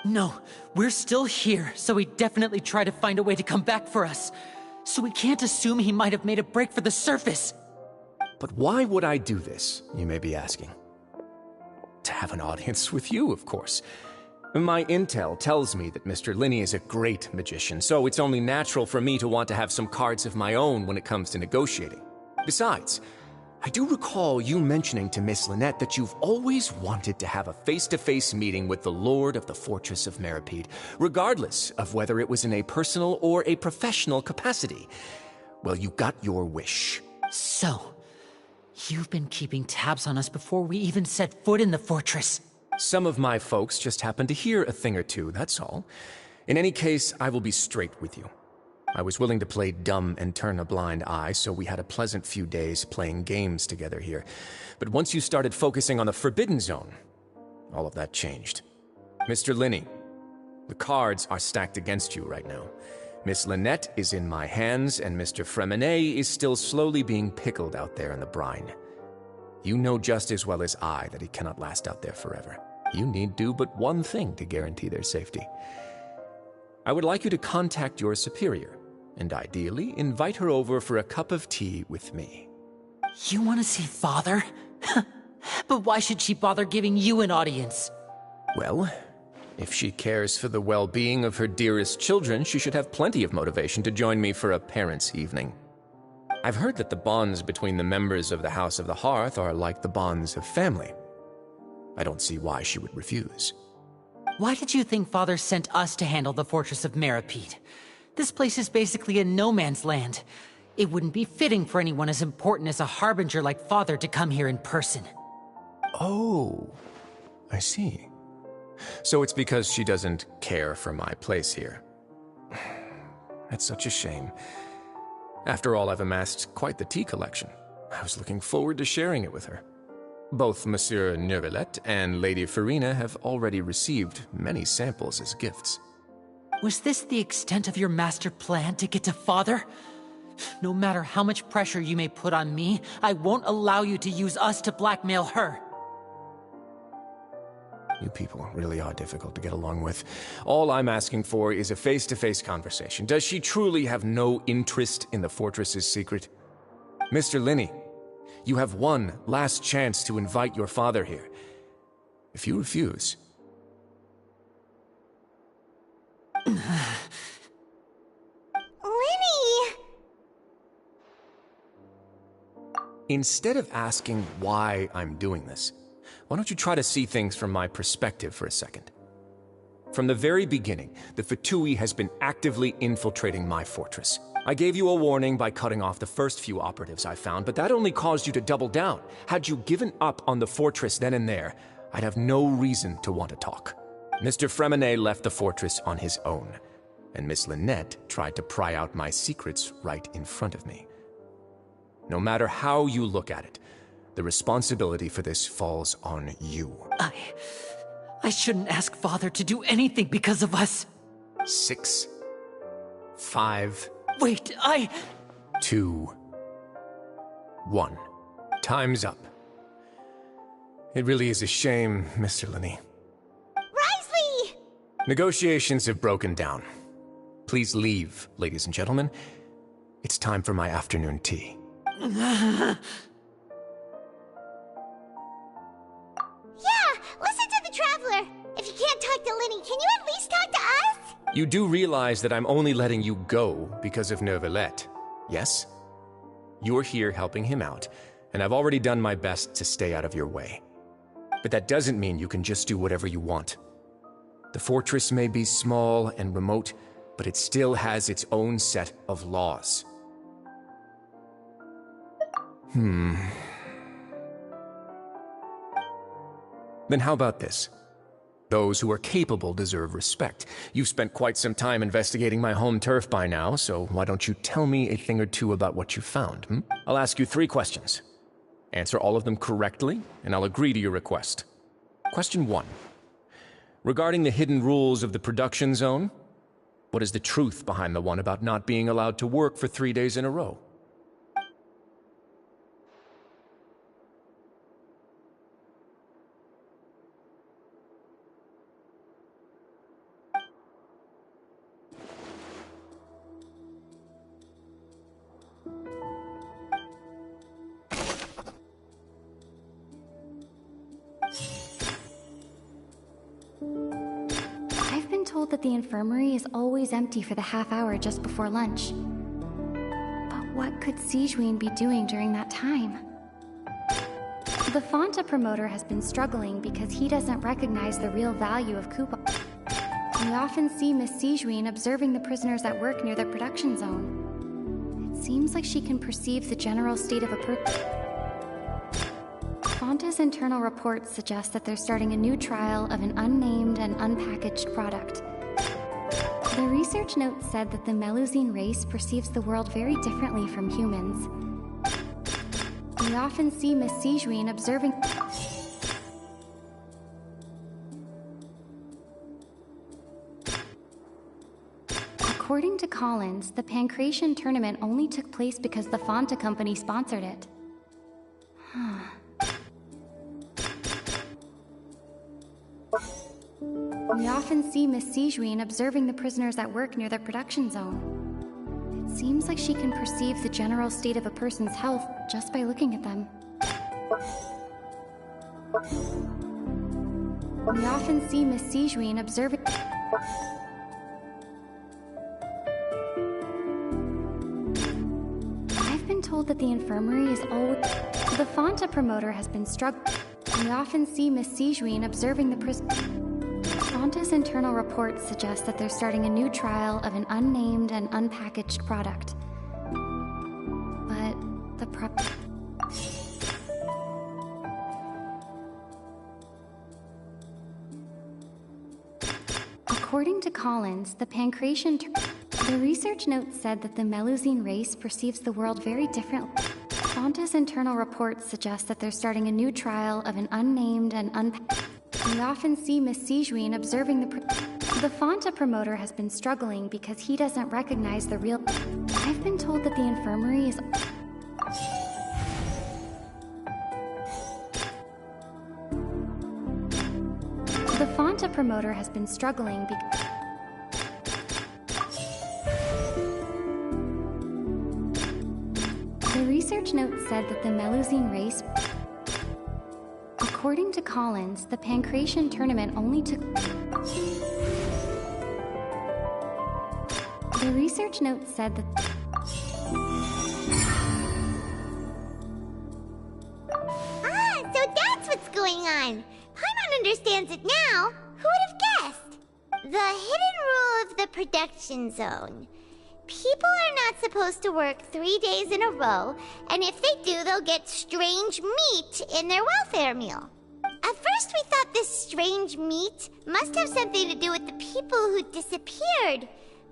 No, we're still here, so he definitely tried to find a way to come back for us. So we can't assume he might have made a break for the surface. But why would I do this, you may be asking? To have an audience with you, of course. My intel tells me that Mr. Linney is a great magician, so it's only natural for me to want to have some cards of my own when it comes to negotiating. Besides, I do recall you mentioning to Miss Lynette that you've always wanted to have a face-to-face meeting with the Lord of the Fortress of Meripede, regardless of whether it was in a personal or a professional capacity. Well, you got your wish. So, you've been keeping tabs on us before we even set foot in the fortress. Some of my folks just happened to hear a thing or two, that's all. In any case, I will be straight with you. I was willing to play dumb and turn a blind eye, so we had a pleasant few days playing games together here. But once you started focusing on the Forbidden Zone, all of that changed. Mr. Linney, the cards are stacked against you right now. Miss Lynette is in my hands, and Mr. Fremene is still slowly being pickled out there in the brine. You know just as well as I that he cannot last out there forever. You need do but one thing to guarantee their safety. I would like you to contact your superior, and ideally invite her over for a cup of tea with me. You want to see Father? But why should she bother giving you an audience? Well, if she cares for the well-being of her dearest children, she should have plenty of motivation to join me for a parents' evening. I've heard that the bonds between the members of the House of the Hearth are like the bonds of family. I don't see why she would refuse. Why did you think Father sent us to handle the Fortress of Meripede? This place is basically a no-man's land. It wouldn't be fitting for anyone as important as a harbinger like Father to come here in person. Oh, I see. So it's because she doesn't care for my place here. That's such a shame. After all, I've amassed quite the tea collection. I was looking forward to sharing it with her. Both Monsieur Neuvillette and Lady Farina have already received many samples as gifts. Was this the extent of your master plan to get to Father? No matter how much pressure you may put on me, I won't allow you to use us to blackmail her. You people really are difficult to get along with. All I'm asking for is a face-to-face conversation. Does she truly have no interest in the fortress's secret? Mr. Linney, you have one last chance to invite your father here. If you refuse... Linny! Instead of asking why I'm doing this, why don't you try to see things from my perspective for a second? From the very beginning, the Fatui has been actively infiltrating my fortress. I gave you a warning by cutting off the first few operatives I found, but that only caused you to double down. Had you given up on the fortress then and there, I'd have no reason to want to talk. Mr. Fremene left the fortress on his own, and Miss Lynette tried to pry out my secrets right in front of me. No matter how you look at it, the responsibility for this falls on you. I shouldn't ask Father to do anything because of us. 6, 5... Wait, 2, 1. Time's up. It really is a shame, Mr. Linney. Risley! Negotiations have broken down. Please leave, ladies and gentlemen. It's time for my afternoon tea. Yeah, listen to the Traveler. If you can't talk to Linny, can you at least talk to us? You do realize that I'm only letting you go because of Neuvillette, yes? You're here helping him out, and I've already done my best to stay out of your way. But that doesn't mean you can just do whatever you want. The fortress may be small and remote, but it still has its own set of laws. Then how about this? Those who are capable deserve respect. You've spent quite some time investigating my home turf by now, so why don't you tell me a thing or two about what you found, I'll ask you 3 questions. Answer all of them correctly, and I'll agree to your request. Question 1. Regarding the hidden rules of the production zone, what is the truth behind the one about not being allowed to work for 3 days in a row? I've been told that the infirmary is always empty for the half hour just before lunch. But what could Sijuin be doing during that time? The Fonta promoter has been struggling because he doesn't recognize the real value of coupons. We often see Miss Sijuin observing the prisoners at work near the production zone. It seems like she can perceive the general state of a person. Fonta's internal reports suggest that they're starting a new trial of an unnamed and unpackaged product. The research note said that the Melusine race perceives the world very differently from humans. We often see Miss Sijuin observing... According to Collins, the Pancration tournament only took place because the Fonta company sponsored it. We often see Miss Sijuin observing the prisoners at work near the production zone. It seems like she can perceive the general state of a person's health just by looking at them. We often see Miss Sijuin observing... I've been told that the infirmary is always... The Fonta promoter has been struggling. We often see Miss Sijuin observing the Fonta's internal reports suggest that they're starting a new trial of an unnamed and unpackaged product. But the According to Collins, the Pancration... The research note said that the Melusine race perceives the world very differently. Fonta's internal reports suggest that they're starting a new trial of an unnamed and unpackaged... We often see Miss Sijuin observing the Fonta promoter has been struggling because he doesn't recognize the real... I've been told that the infirmary is... The Fonta promoter has been struggling because... The research note said that the Melusine race... According to Collins, the Pancration tournament only took... The research note said that... So that's what's going on. Paimon understands it now. Who would have guessed? The hidden rule of the production zone. People are not supposed to work 3 days in a row, and if they do, they'll get strange meat in their welfare meal. At first we thought this strange meat must have something to do with the people who disappeared,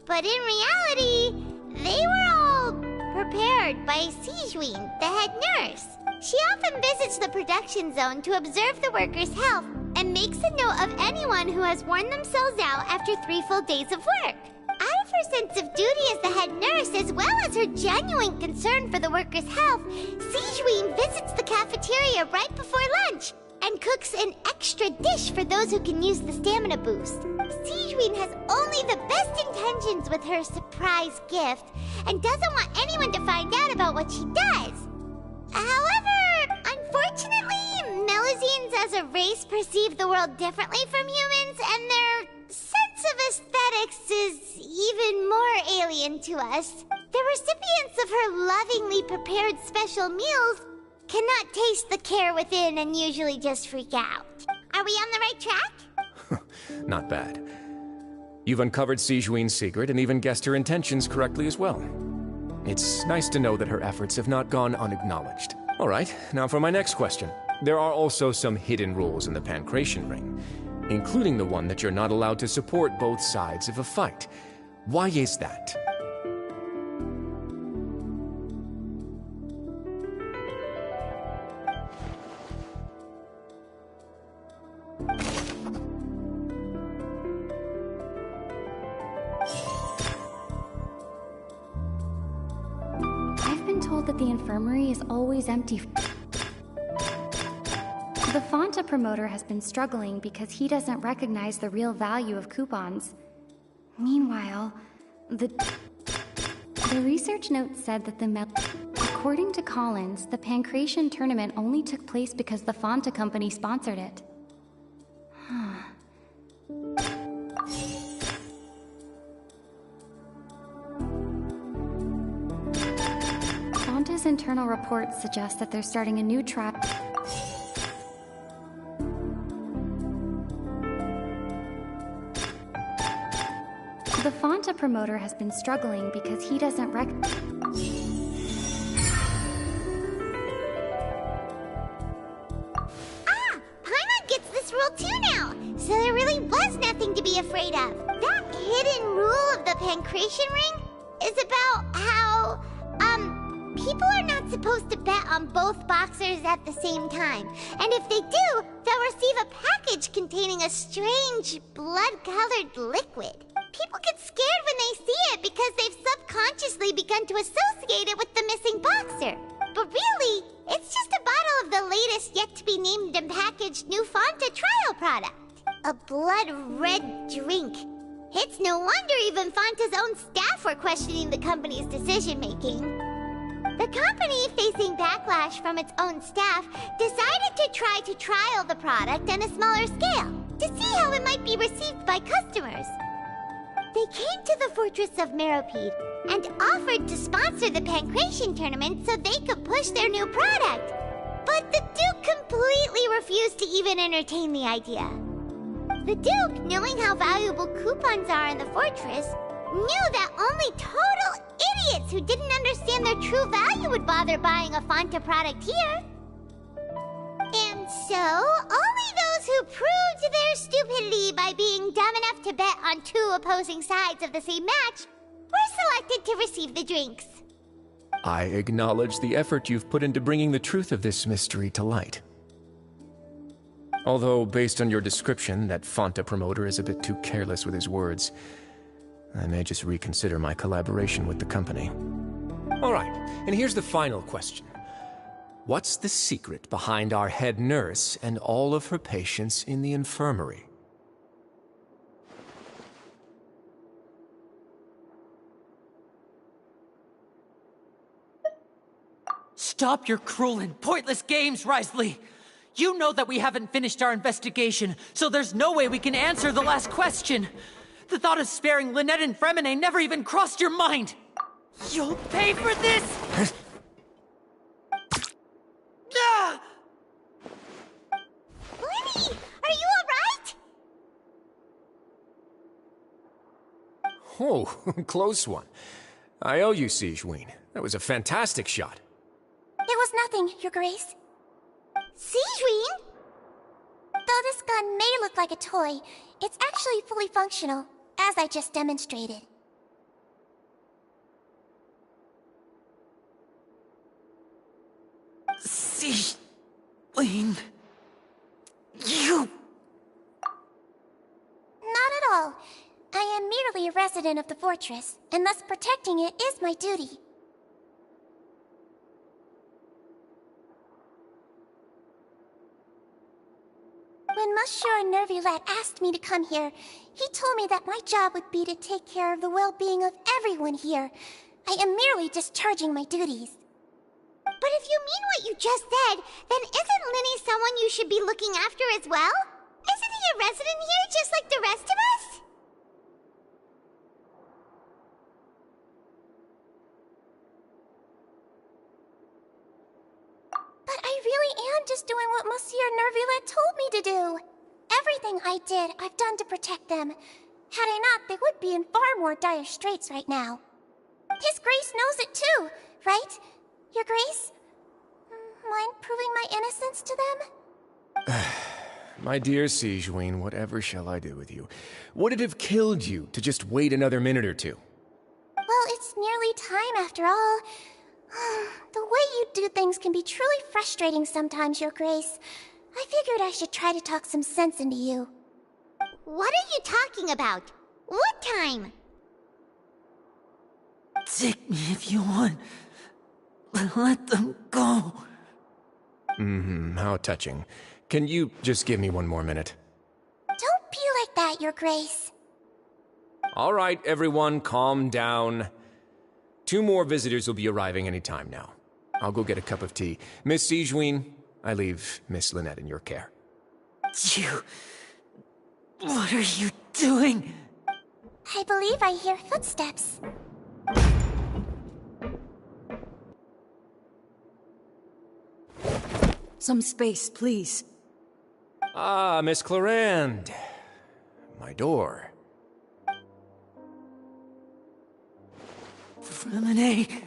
but in reality, they were all prepared by Sijuin, the head nurse. She often visits the production zone to observe the workers' health and makes a note of anyone who has worn themselves out after 3 full days of work. Out of her sense of duty as the head nurse, as well as her genuine concern for the workers' health, Sijuin visits the cafeteria right before lunch and cooks an extra dish for those who can use the stamina boost. Sijuin has only the best intentions with her surprise gift and doesn't want anyone to find out about what she does. However, unfortunately, Melusines as a race perceive the world differently from humans, and their sense of aesthetics is even more alien to us. The recipients of her lovingly prepared special meals cannot taste the care within and usually just freak out. Are we on the right track? Not bad. You've uncovered Sijuin's secret and even guessed her intentions correctly as well. It's nice to know that her efforts have not gone unacknowledged. All right, now for my next question. There are also some hidden rules in the Pancration Ring, including the one that you're not allowed to support both sides of a fight. Why is that? that the infirmary is always empty. The Fanta promoter has been struggling because he doesn't recognize the real value of coupons. Meanwhile, the research note said that according to Collins, the Pancration tournament only took place because the Fanta company sponsored it. Fanta's internal reports suggest that they're starting a new trial. The Fanta promoter has been struggling because he doesn't Paimon gets this rule too now, so there really was nothing to be afraid of. That hidden rule of the Pancration ring is about how, people are not supposed to bet on both boxers at the same time. And if they do, they'll receive a package containing a strange, blood-colored liquid. People get scared when they see it because they've subconsciously begun to associate it with the missing boxer. But really, it's just a bottle of the latest yet-to-be-named and packaged new Fanta trial product. A blood-red drink. It's no wonder even Fanta's own staff were questioning the company's decision-making. The company, facing backlash from its own staff, decided to try to trial the product on a smaller scale to see how it might be received by customers. They came to the Fortress of Meropide and offered to sponsor the Pancration tournament so they could push their new product. But the Duke completely refused to even entertain the idea. The Duke, knowing how valuable coupons are in the fortress, knew that only total idiots who didn't understand their true value would bother buying a Fanta product here. And so, only those who proved their stupidity by being dumb enough to bet on two opposing sides of the same match were selected to receive the drinks. I acknowledge the effort you've put into bringing the truth of this mystery to light. Although, based on your description, that Fanta promoter is a bit too careless with his words, I may just reconsider my collaboration with the company. All right, and here's the final question. What's the secret behind our head nurse and all of her patients in the infirmary? Stop your cruel and pointless games, Risley! You know that we haven't finished our investigation, so there's no way we can answer the last question. The thought of sparing Lynette and Fremine never even crossed your mind! You'll pay for this! Ah! Lenny, are you alright? Oh, close one. I owe you, Sigewinne. That was a fantastic shot. It was nothing, Your Grace. Sigewinne? Though this gun may look like a toy, it's actually fully functional, as I just demonstrated. Sigewinne... You... Not at all. I am merely a resident of the fortress, and thus protecting it is my duty. When Monsieur Nervulette asked me to come here, he told me that my job would be to take care of the well-being of everyone here. I am merely discharging my duties. But if you mean what you just said, then isn't Linny someone you should be looking after as well? Isn't he a resident here just like the rest of us? But I really am just doing what Monsieur Nervulette told me to do. Everything I did, I've done to protect them. Had I not, they would be in far more dire straits right now. His Grace knows it too, right? Your Grace? Mind proving my innocence to them? My dear Sigewinne, whatever shall I do with you? Would it have killed you to just wait another minute or two? Well, it's nearly time after all. The way you do things can be truly frustrating sometimes, Your Grace. I figured I should try to talk some sense into you. What are you talking about? What time? Take me if you want. Let them go. How touching. Can you just give me one more minute? Don't be like that, Your Grace. All right, everyone, calm down. 2 more visitors will be arriving any time now. I'll go get a cup of tea. Miss Sigewinne, I leave Miss Lynette in your care. You... What are you doing? I believe I hear footsteps. Some space, please. Ah, Miss Clarande. My door. Fremine...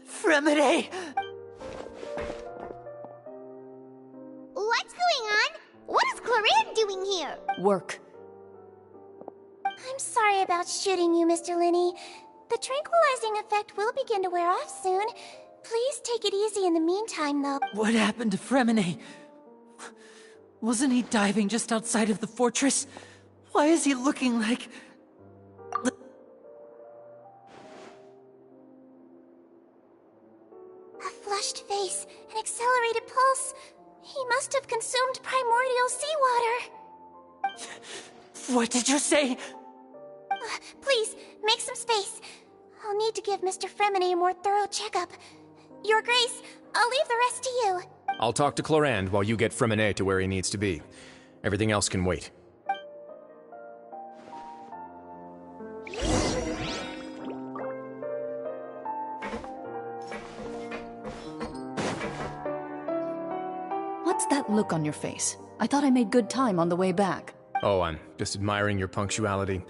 Fremine! What's going on? What is Clarande doing here? Work. I'm sorry about shooting you, Mr. Linney. The tranquilizing effect will begin to wear off soon. Please take it easy in the meantime, though. What happened to Fremine? Wasn't he diving just outside of the fortress? Why is he looking like... A flushed face, an accelerated pulse. He must have consumed primordial seawater. What did you say? Please, make some space. I'll need to give Mr. Fremine a more thorough checkup. Your Grace, I'll leave the rest to you. I'll talk to Clarande while you get Fremine to where he needs to be. Everything else can wait. What's that look on your face? I thought I made good time on the way back. Oh, I'm just admiring your punctuality.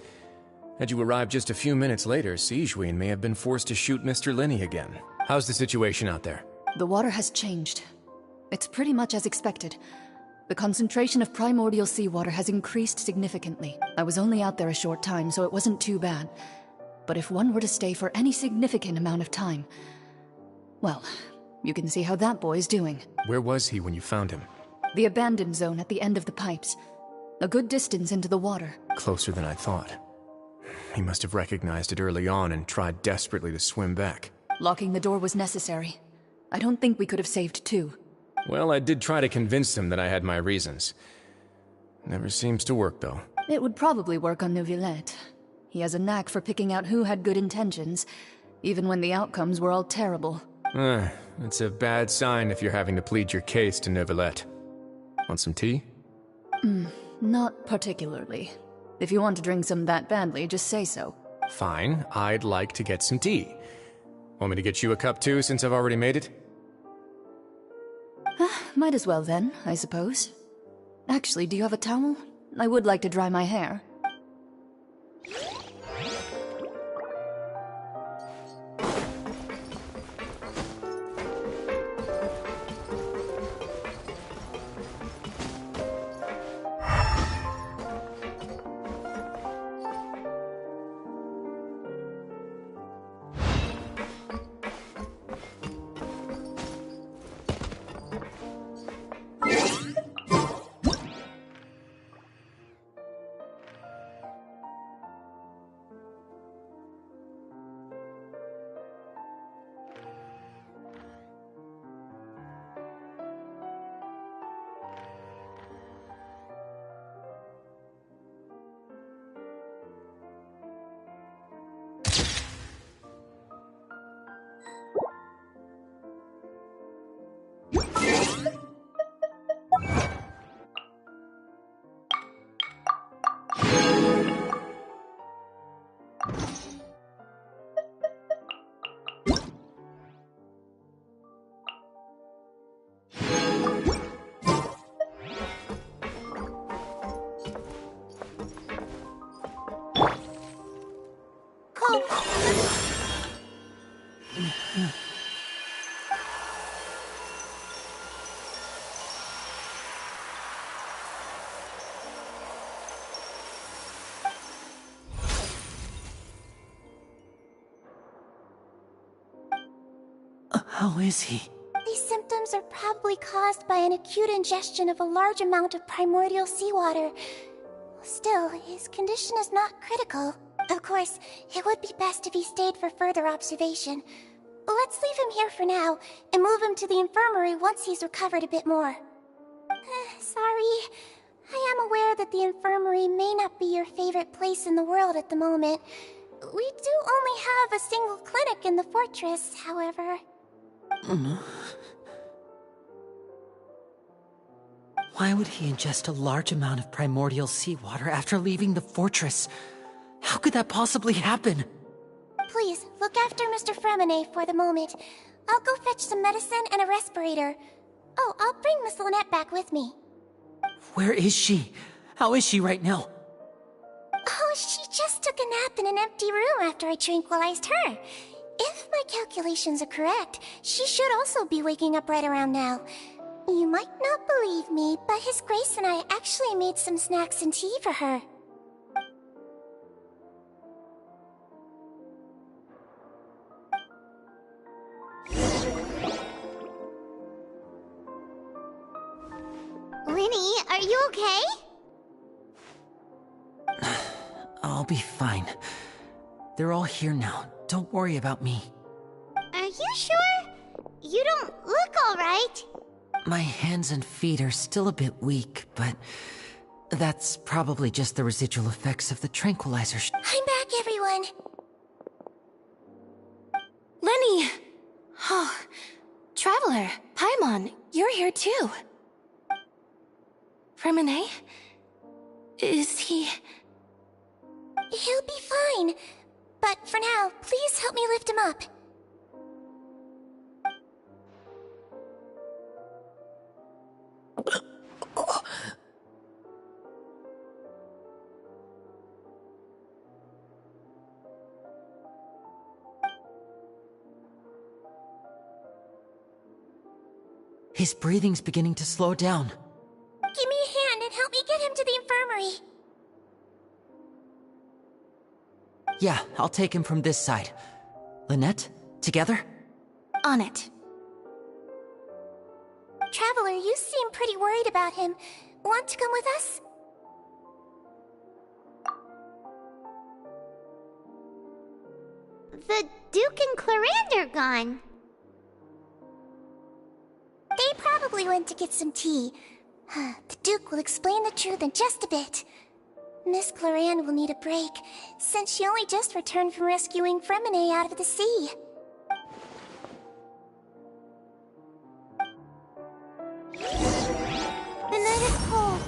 Had you arrived just a few minutes later, Sigewinne may have been forced to shoot Mr. Linney again. How's the situation out there? The water has changed. It's pretty much as expected. The concentration of primordial seawater has increased significantly. I was only out there a short time, so it wasn't too bad. But if one were to stay for any significant amount of time... Well, you can see how that boy's doing. Where was he when you found him? The abandoned zone at the end of the pipes. A good distance into the water. Closer than I thought. He must have recognized it early on and tried desperately to swim back. Locking the door was necessary. I don't think we could have saved 2. Well, I did try to convince him that I had my reasons. Never seems to work, though. It would probably work on Neuvillette. He has a knack for picking out who had good intentions, even when the outcomes were all terrible. It's a bad sign if you're having to plead your case to Neuvillette. Want some tea? Not particularly. If you want to drink some that badly, just say so. Fine, I'd like to get some tea. Want me to get you a cup too, since I've already made it? Might as well then, I suppose. Actually, do you have a towel? I would like to dry my hair. How is he? These symptoms are probably caused by an acute ingestion of a large amount of primordial seawater. Still, his condition is not critical. Of course, it would be best if he stayed for further observation. Let's leave him here for now, and move him to the infirmary once he's recovered a bit more. Sorry. I am aware that the infirmary may not be your favorite place in the world at the moment. We do only have a single clinic in the fortress, however. Why would he ingest a large amount of primordial seawater after leaving the fortress? How could that possibly happen? Please, look after Mr. Fremine for the moment. I'll go fetch some medicine and a respirator. Oh, I'll bring Miss Lynette back with me. Where is she? How is she right now? Oh, she just took a nap in an empty room after I tranquilized her. If my calculations are correct, she should also be waking up right around now. You might not believe me, but His Grace and I actually made some snacks and tea for her. Winnie, are you okay? I'll be fine. They're all here now. Don't worry about me. Are you sure? You don't look alright. My hands and feet are still a bit weak, but that's probably just the residual effects of the tranquilizer. I'm back, everyone. Lenny! Oh, Traveler, Paimon, you're here too. Fremine? Is he... He'll be fine. But for now, please help me lift him up. His breathing's beginning to slow down. Give me a hand and help me get him to the infirmary. Yeah, I'll take him from this side. Lynette, together? On it. Traveler, you seem pretty worried about him. Want to come with us? The Duke and Clarande are gone. They probably went to get some tea. The Duke will explain the truth in just a bit. Miss Clarande will need a break, since she only just returned from rescuing Fremine out of the sea. The night is cold.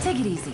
Take it easy.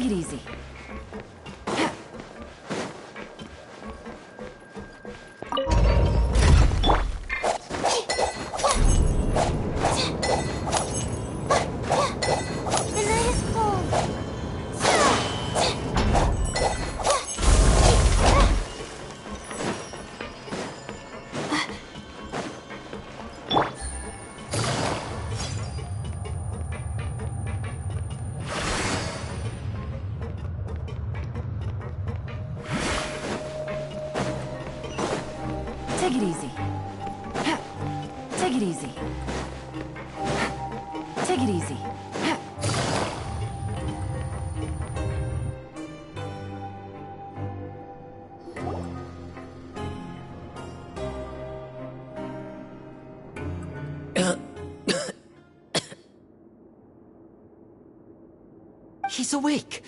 Take it easy. Take it easy. Take it easy. Take it easy. He's awake.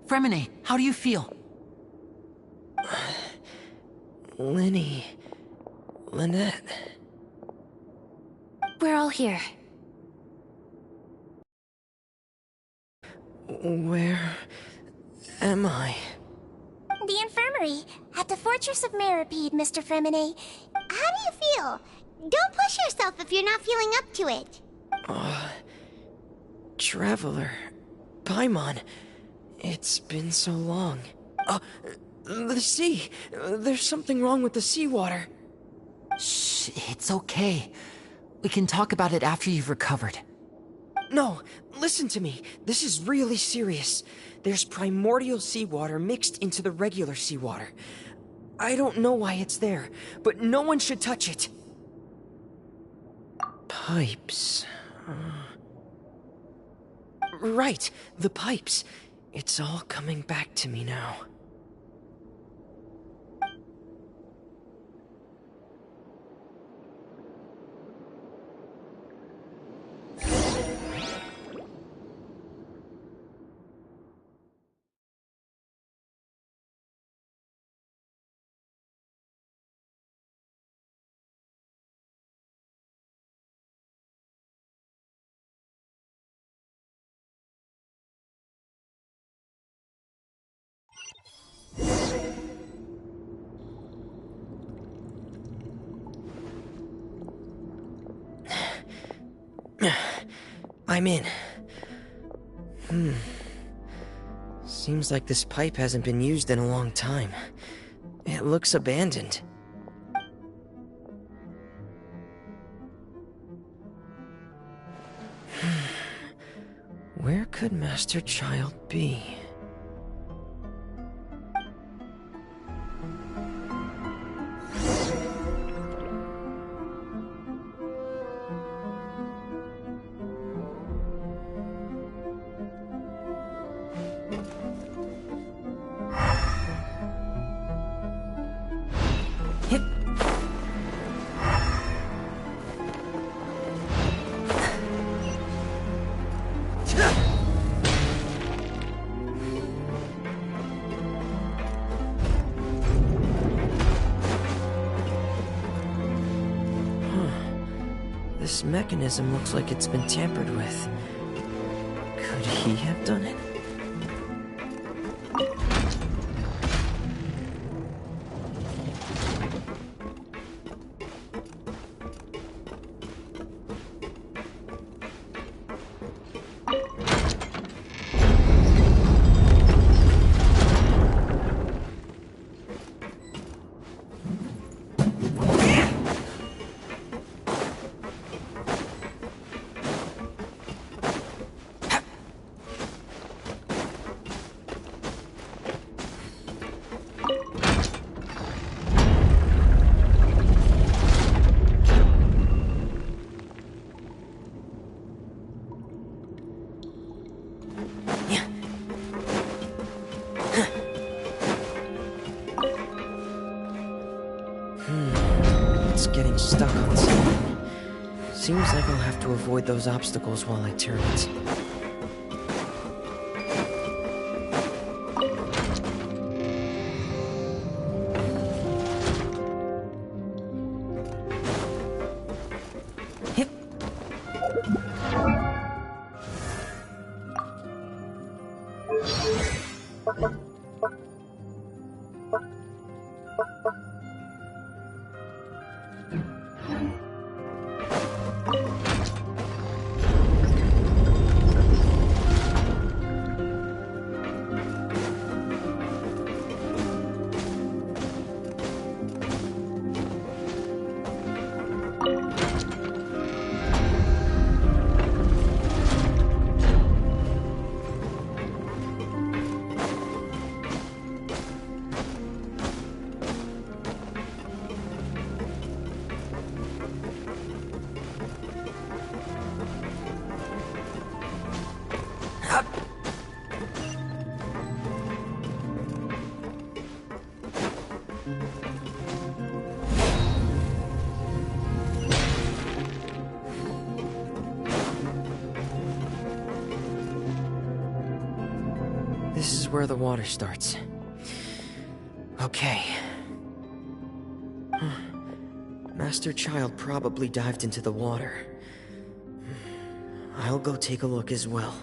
Fremine, how do you feel? Lynette. We're all here. Where am I? The infirmary, at the Fortress of Meripede, Mr. Fremine. How do you feel? Don't push yourself if you're not feeling up to it. Traveler. Paimon. It's been so long. The sea. There's something wrong with the seawater. Shh, it's okay. We can talk about it after you've recovered. No, listen to me. This is really serious. There's primordial seawater mixed into the regular seawater. I don't know why it's there, but no one should touch it. Pipes. Right, the pipes. It's all coming back to me now. I'm in. Seems like this pipe hasn't been used in a long time. It looks abandoned. Where could Master Child be? This mechanism looks like it's been tampered with. Could he have done it? It's getting stuck on something. Seems like I'll have to avoid those obstacles while I turn it. Hip. This is where the water starts. Okay. Master Child probably dived into the water. I'll go take a look as well.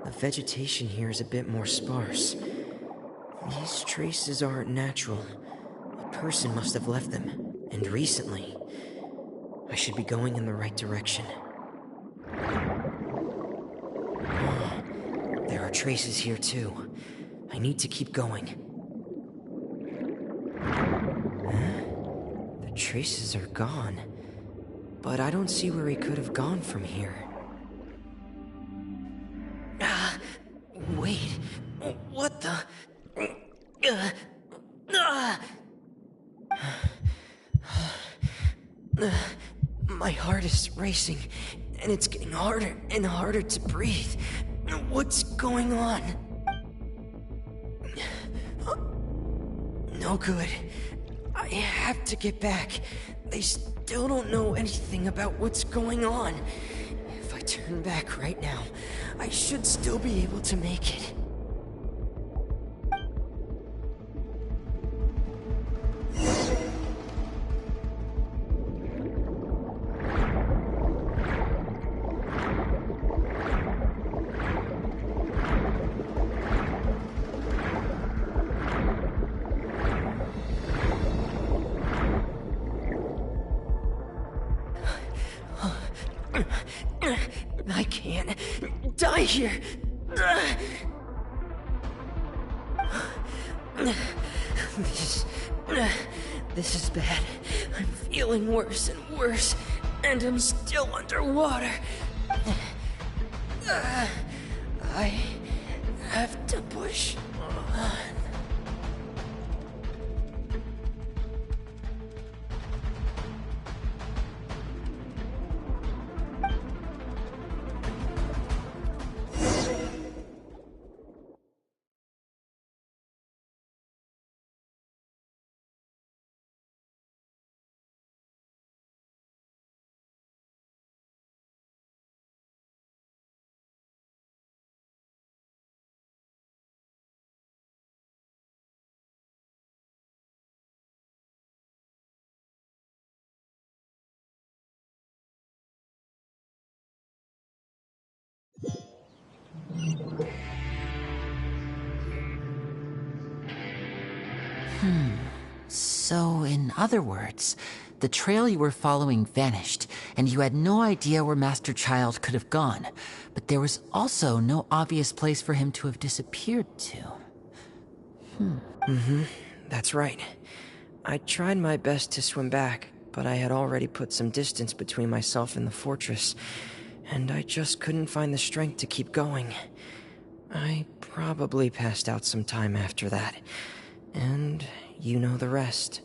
The vegetation here is a bit more sparse. These traces aren't natural. A person must have left them, and recently. I should be going in the right direction. There are traces here too. I need to keep going. Huh? The traces are gone, but I don't see where he could have gone from here. Wait, what the? My heart is racing, and it's getting harder and harder to breathe. What's going on? No good. I have to get back. They still don't know anything about what's going on. If I turn back right now, I should still be able to make it. I can't die here. This is bad. I'm feeling worse and worse, and I'm still underwater. I have to push on. So, in other words, the trail you were following vanished, and you had no idea where Master Child could have gone, but there was also no obvious place for him to have disappeared to. That's right. I tried my best to swim back, but I had already put some distance between myself and the fortress, and I just couldn't find the strength to keep going. I probably passed out some time after that, and you know the rest.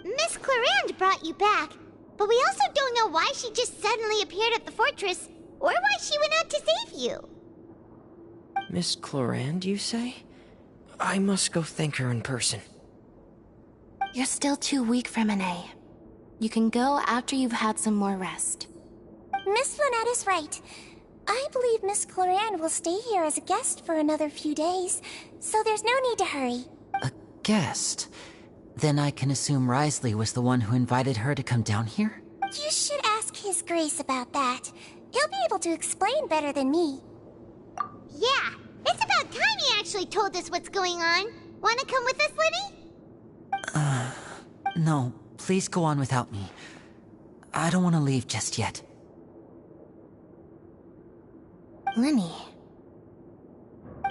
Miss Clarande brought you back, but we also don't know why she just suddenly appeared at the fortress, or why she went out to save you. Miss Clarande, you say? I must go thank her in person. You're still too weak for Monet. You can go after you've had some more rest. Miss Lynette is right. I believe Miss Cloran will stay here as a guest for another few days, so there's no need to hurry. A guest? Then I can assume Risley was the one who invited her to come down here? You should ask His Grace about that. He'll be able to explain better than me. Yeah, it's about time he actually told us what's going on. Wanna come with us, Lenny? No, please go on without me. I don't want to leave just yet. Lenny.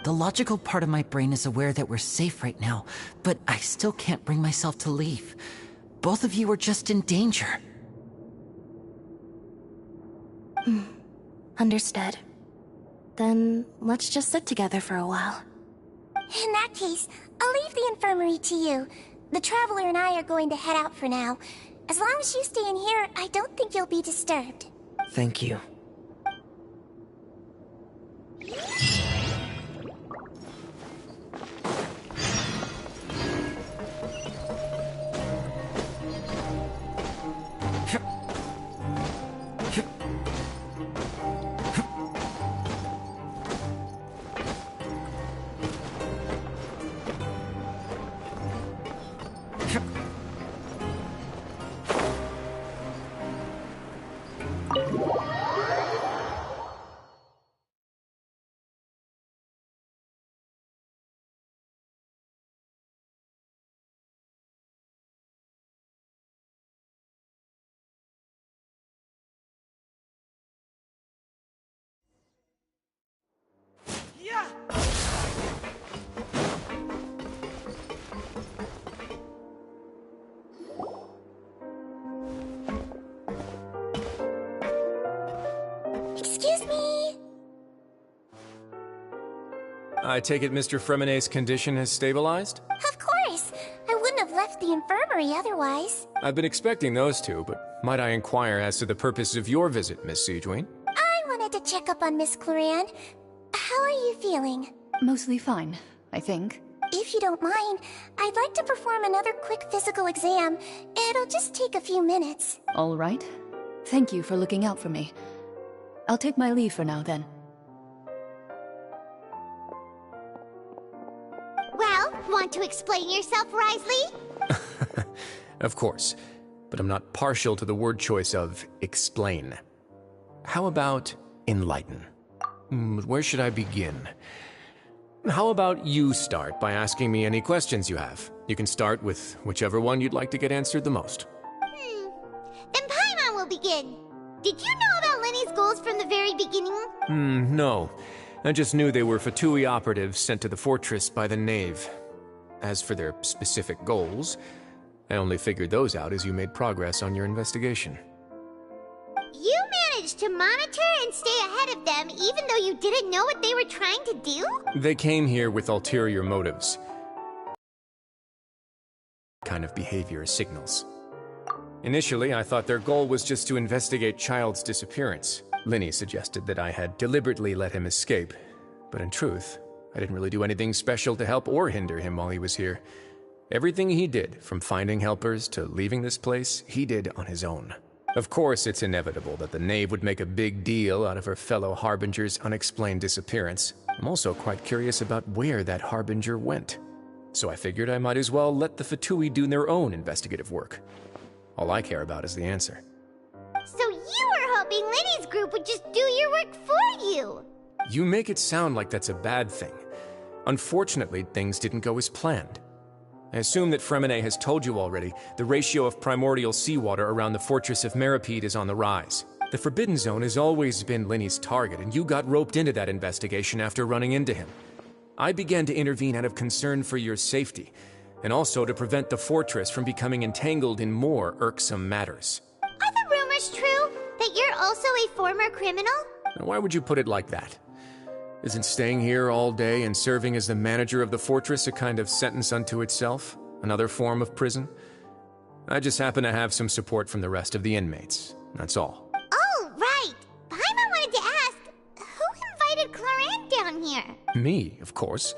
The logical part of my brain is aware that we're safe right now, but I still can't bring myself to leave. Both of you are just in danger. Understood. Then let's just sit together for a while. In that case, I'll leave the infirmary to you. The Traveler and I are going to head out for now. As long as you stay in here, I don't think you'll be disturbed. Thank you. Excuse me! I take it Mr. Fremonet's condition has stabilized? Of course! I wouldn't have left the infirmary otherwise. I've been expecting those two, but might I inquire as to the purpose of your visit, Miss Siegeween? I wanted to check up on Miss Cloran. How are you feeling? Mostly fine, I think. If you don't mind, I'd like to perform another quick physical exam. It'll just take a few minutes. All right. Thank you for looking out for me. I'll take my leave for now, then. Well, want to explain yourself, Risley? Of course, but I'm not partial to the word choice of explain. How about enlighten? Where should I begin? How about you start by asking me any questions you have? You can start with whichever one you'd like to get answered the most. Then Paimon will begin. Did you know about Lenny's goals from the very beginning? No. I just knew they were Fatui operatives sent to the fortress by the Knave. As for their specific goals, I only figured those out as you made progress on your investigation. You managed to monitor and stay ahead of them even though you didn't know what they were trying to do? They came here with ulterior motives. Kind of behavior signals. Initially, I thought their goal was just to investigate Child's disappearance. Linny suggested that I had deliberately let him escape, but in truth, I didn't really do anything special to help or hinder him while he was here. Everything he did, from finding helpers to leaving this place, he did on his own. Of course, it's inevitable that the Knave would make a big deal out of her fellow Harbinger's unexplained disappearance. I'm also quite curious about where that Harbinger went. So I figured I might as well let the Fatui do their own investigative work. All I care about is the answer. So you were hoping Lenny's group would just do your work for you! You make it sound like that's a bad thing. Unfortunately, things didn't go as planned. I assume that Fremonet has told you already, the ratio of primordial seawater around the fortress of Meripede is on the rise. The Forbidden Zone has always been Lenny's target, and you got roped into that investigation after running into him. I began to intervene out of concern for your safety, and also to prevent the fortress from becoming entangled in more irksome matters. Are the rumors true? That you're also a former criminal? Now, why would you put it like that? Isn't staying here all day and serving as the manager of the fortress a kind of sentence unto itself? Another form of prison? I just happen to have some support from the rest of the inmates. That's all. Oh, right! Paimon wanted to ask, who invited Cloran down here? Me, of course.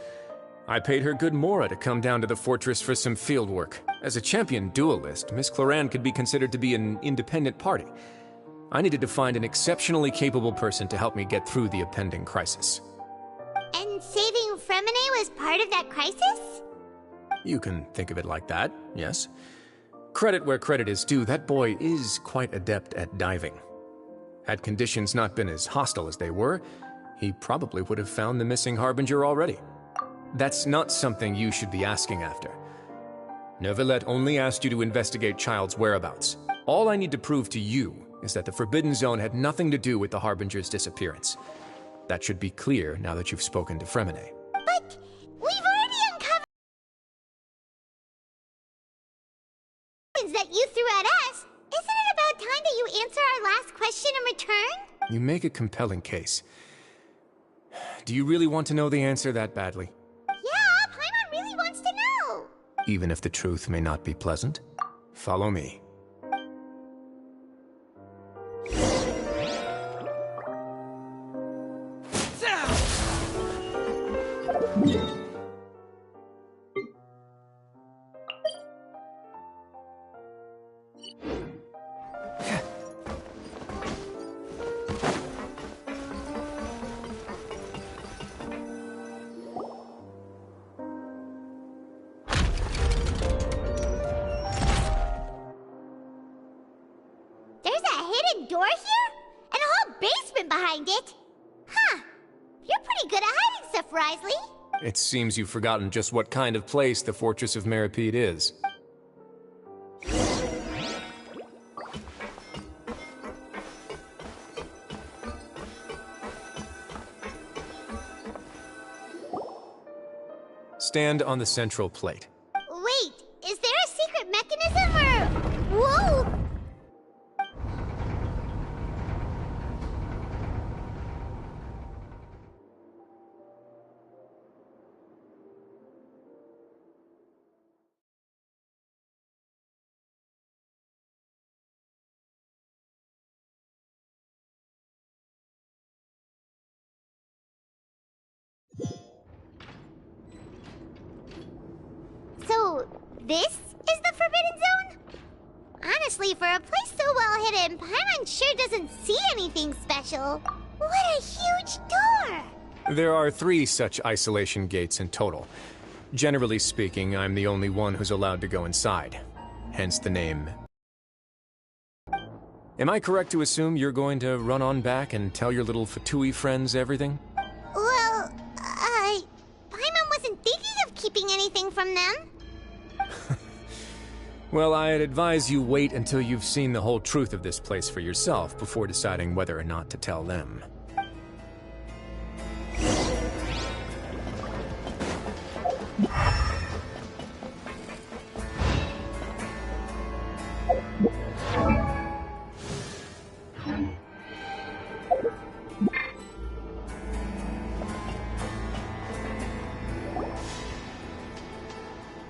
I paid her good mora to come down to the fortress for some field work. As a champion duelist, Miss Cloran could be considered to be an independent party. I needed to find an exceptionally capable person to help me get through the impending crisis. And saving Fremine was part of that crisis? You can think of it like that, yes. Credit where credit is due, that boy is quite adept at diving. Had conditions not been as hostile as they were, he probably would have found the missing Harbinger already. That's not something you should be asking after. Neuvillette only asked you to investigate Child's whereabouts. All I need to prove to you is that the Forbidden Zone had nothing to do with the Harbinger's disappearance. That should be clear now that you've spoken to Fremine. But we've already uncovered that you threw at us. Isn't it about time that you answer our last question in return? You make a compelling case. Do you really want to know the answer that badly? Yeah, Paimon really wants to know. Even if the truth may not be pleasant? Follow me. There's a hidden door here? And a whole basement behind it? Huh. You're pretty good at hiding stuff, Risley. It seems you've forgotten just what kind of place the Fortress of Meripede is. Stand on the central plate. Wait, is there a secret mechanism or... Whoa! So, this is the Forbidden Zone? Honestly, for a place so well hidden, Paimon sure doesn't see anything special. What a huge door! There are 3 such isolation gates in total. Generally speaking, I'm the only one who's allowed to go inside. Hence the name. Am I correct to assume you're going to run on back and tell your little Fatui friends everything? Well, Paimon wasn't thinking of keeping anything from them. Well, I'd advise you wait until you've seen the whole truth of this place for yourself before deciding whether or not to tell them.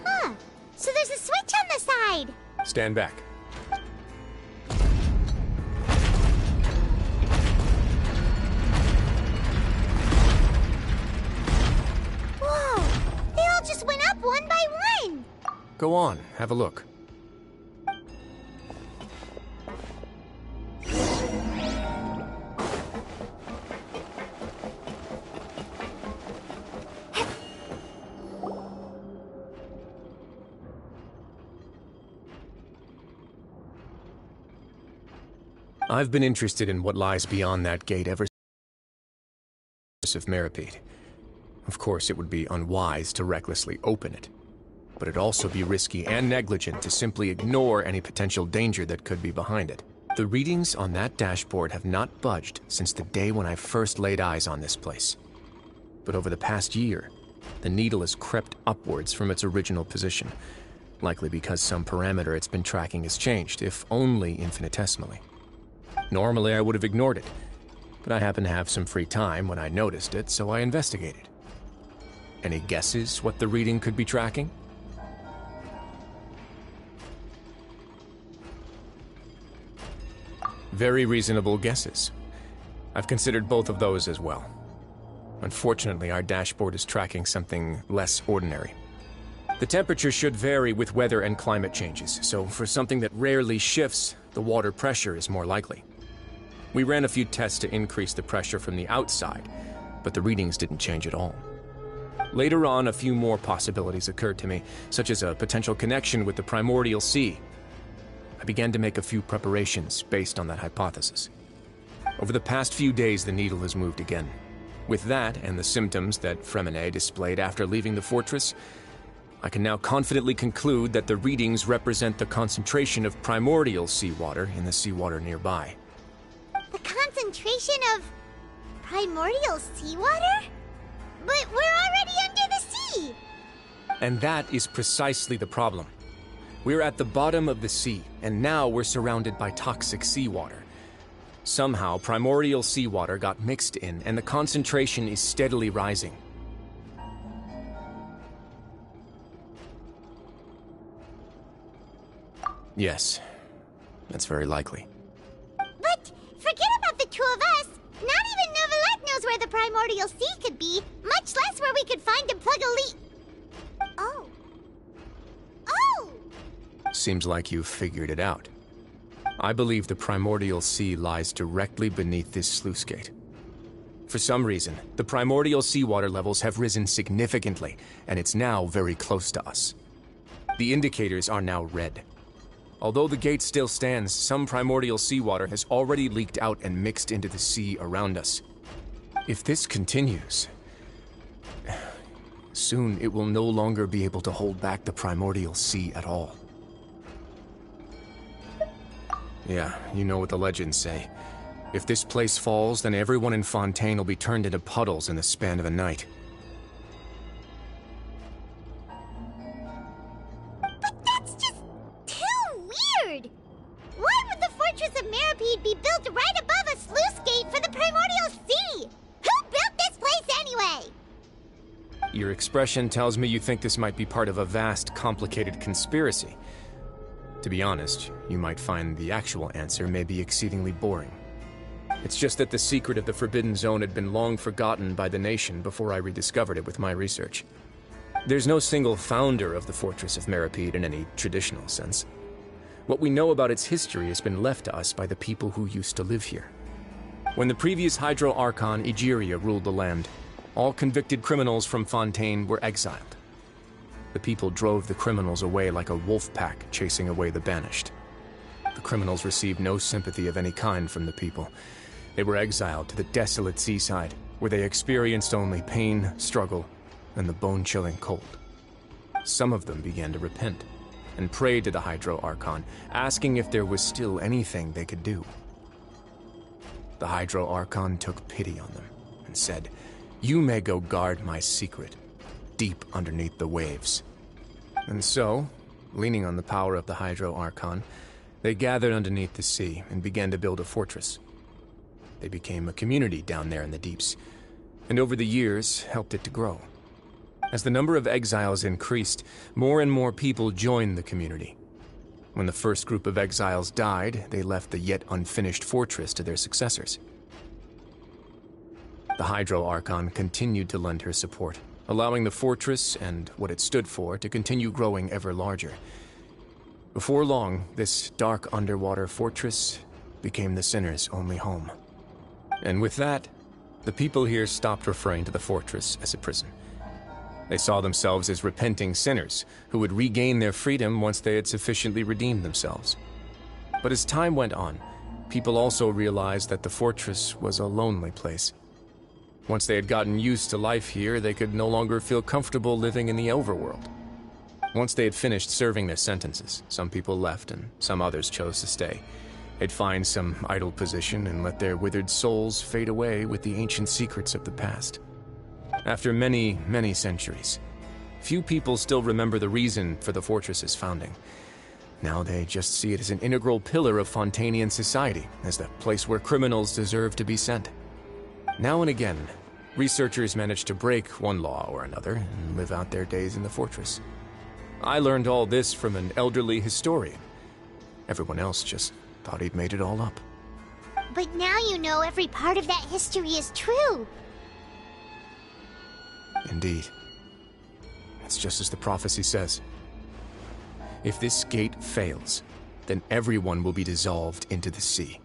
Huh. So there's a switch on the side. Stand back. Whoa! They all just went up one by one. Go on, have a look. I've been interested in what lies beyond that gate ever since of Meripede. Of course, it would be unwise to recklessly open it, but it'd also be risky and negligent to simply ignore any potential danger that could be behind it. The readings on that dashboard have not budged since the day when I first laid eyes on this place. But over the past year, the needle has crept upwards from its original position, likely because some parameter it's been tracking has changed, if only infinitesimally. Normally, I would have ignored it, but I happened to have some free time when I noticed it, so I investigated. Any guesses what the reading could be tracking? Very reasonable guesses. I've considered both of those as well. Unfortunately, our dashboard is tracking something less ordinary. The temperature should vary with weather and climate changes, so for something that rarely shifts, the water pressure is more likely. We ran a few tests to increase the pressure from the outside, but the readings didn't change at all. Later on, a few more possibilities occurred to me, such as a potential connection with the primordial sea. I began to make a few preparations based on that hypothesis. Over the past few days, the needle has moved again. With that, and the symptoms that Fremine displayed after leaving the fortress, I can now confidently conclude that the readings represent the concentration of primordial seawater in the seawater nearby. The concentration of primordial seawater? But we're already under the sea! And that is precisely the problem. We're at the bottom of the sea, and now we're surrounded by toxic seawater. Somehow, primordial seawater got mixed in, and the concentration is steadily rising. Yes, that's very likely. But forget about the two of us! Not even Novelette knows where the primordial sea could be, much less where we could find and plug a leak. Oh. Oh! Seems like you've figured it out. I believe the primordial sea lies directly beneath this sluice gate. For some reason, the primordial seawater levels have risen significantly, and it's now very close to us. The indicators are now red. Although the gate still stands, some primordial seawater has already leaked out and mixed into the sea around us. If this continues, soon it will no longer be able to hold back the primordial sea at all. Yeah, you know what the legends say. If this place falls, then everyone in Fontaine will be turned into puddles in the span of a night. But that's just too weird! Why would the Fortress of Meripede be built right above a sluice gate for the primordial sea? Who built this place anyway? Your expression tells me you think this might be part of a vast, complicated conspiracy. To be honest, you might find the actual answer may be exceedingly boring. It's just that the secret of the Forbidden Zone had been long forgotten by the nation before I rediscovered it with my research. There's no single founder of the Fortress of Meripede in any traditional sense. What we know about its history has been left to us by the people who used to live here. When the previous Hydro Archon, Egeria, ruled the land, all convicted criminals from Fontaine were exiled. The people drove the criminals away like a wolf pack chasing away the banished. The criminals received no sympathy of any kind from the people. They were exiled to the desolate seaside, where they experienced only pain, struggle, and the bone-chilling cold. Some of them began to repent, and prayed to the Hydro Archon, asking if there was still anything they could do. The Hydro Archon took pity on them, and said, "You may go guard my secret, deep underneath the waves." And so, leaning on the power of the Hydro Archon, they gathered underneath the sea and began to build a fortress. They became a community down there in the deeps, and over the years helped it to grow. As the number of exiles increased, more and more people joined the community. When the first group of exiles died, they left the yet unfinished fortress to their successors. The Hydro Archon continued to lend her support, allowing the fortress and what it stood for to continue growing ever larger. Before long, this dark underwater fortress became the sinner's only home. And with that, the people here stopped referring to the fortress as a prison. They saw themselves as repenting sinners who would regain their freedom once they had sufficiently redeemed themselves. But as time went on, people also realized that the fortress was a lonely place. Once they had gotten used to life here, they could no longer feel comfortable living in the overworld. Once they had finished serving their sentences, some people left and some others chose to stay. They'd find some idle position and let their withered souls fade away with the ancient secrets of the past. After many, many centuries, few people still remember the reason for the fortress's founding. Now they just see it as an integral pillar of Fontainian society, as the place where criminals deserve to be sent. Now and again, researchers manage to break one law or another and live out their days in the fortress. I learned all this from an elderly historian. Everyone else just thought he'd made it all up. But now you know every part of that history is true. Indeed. It's just as the prophecy says. If this gate fails, then everyone will be dissolved into the sea.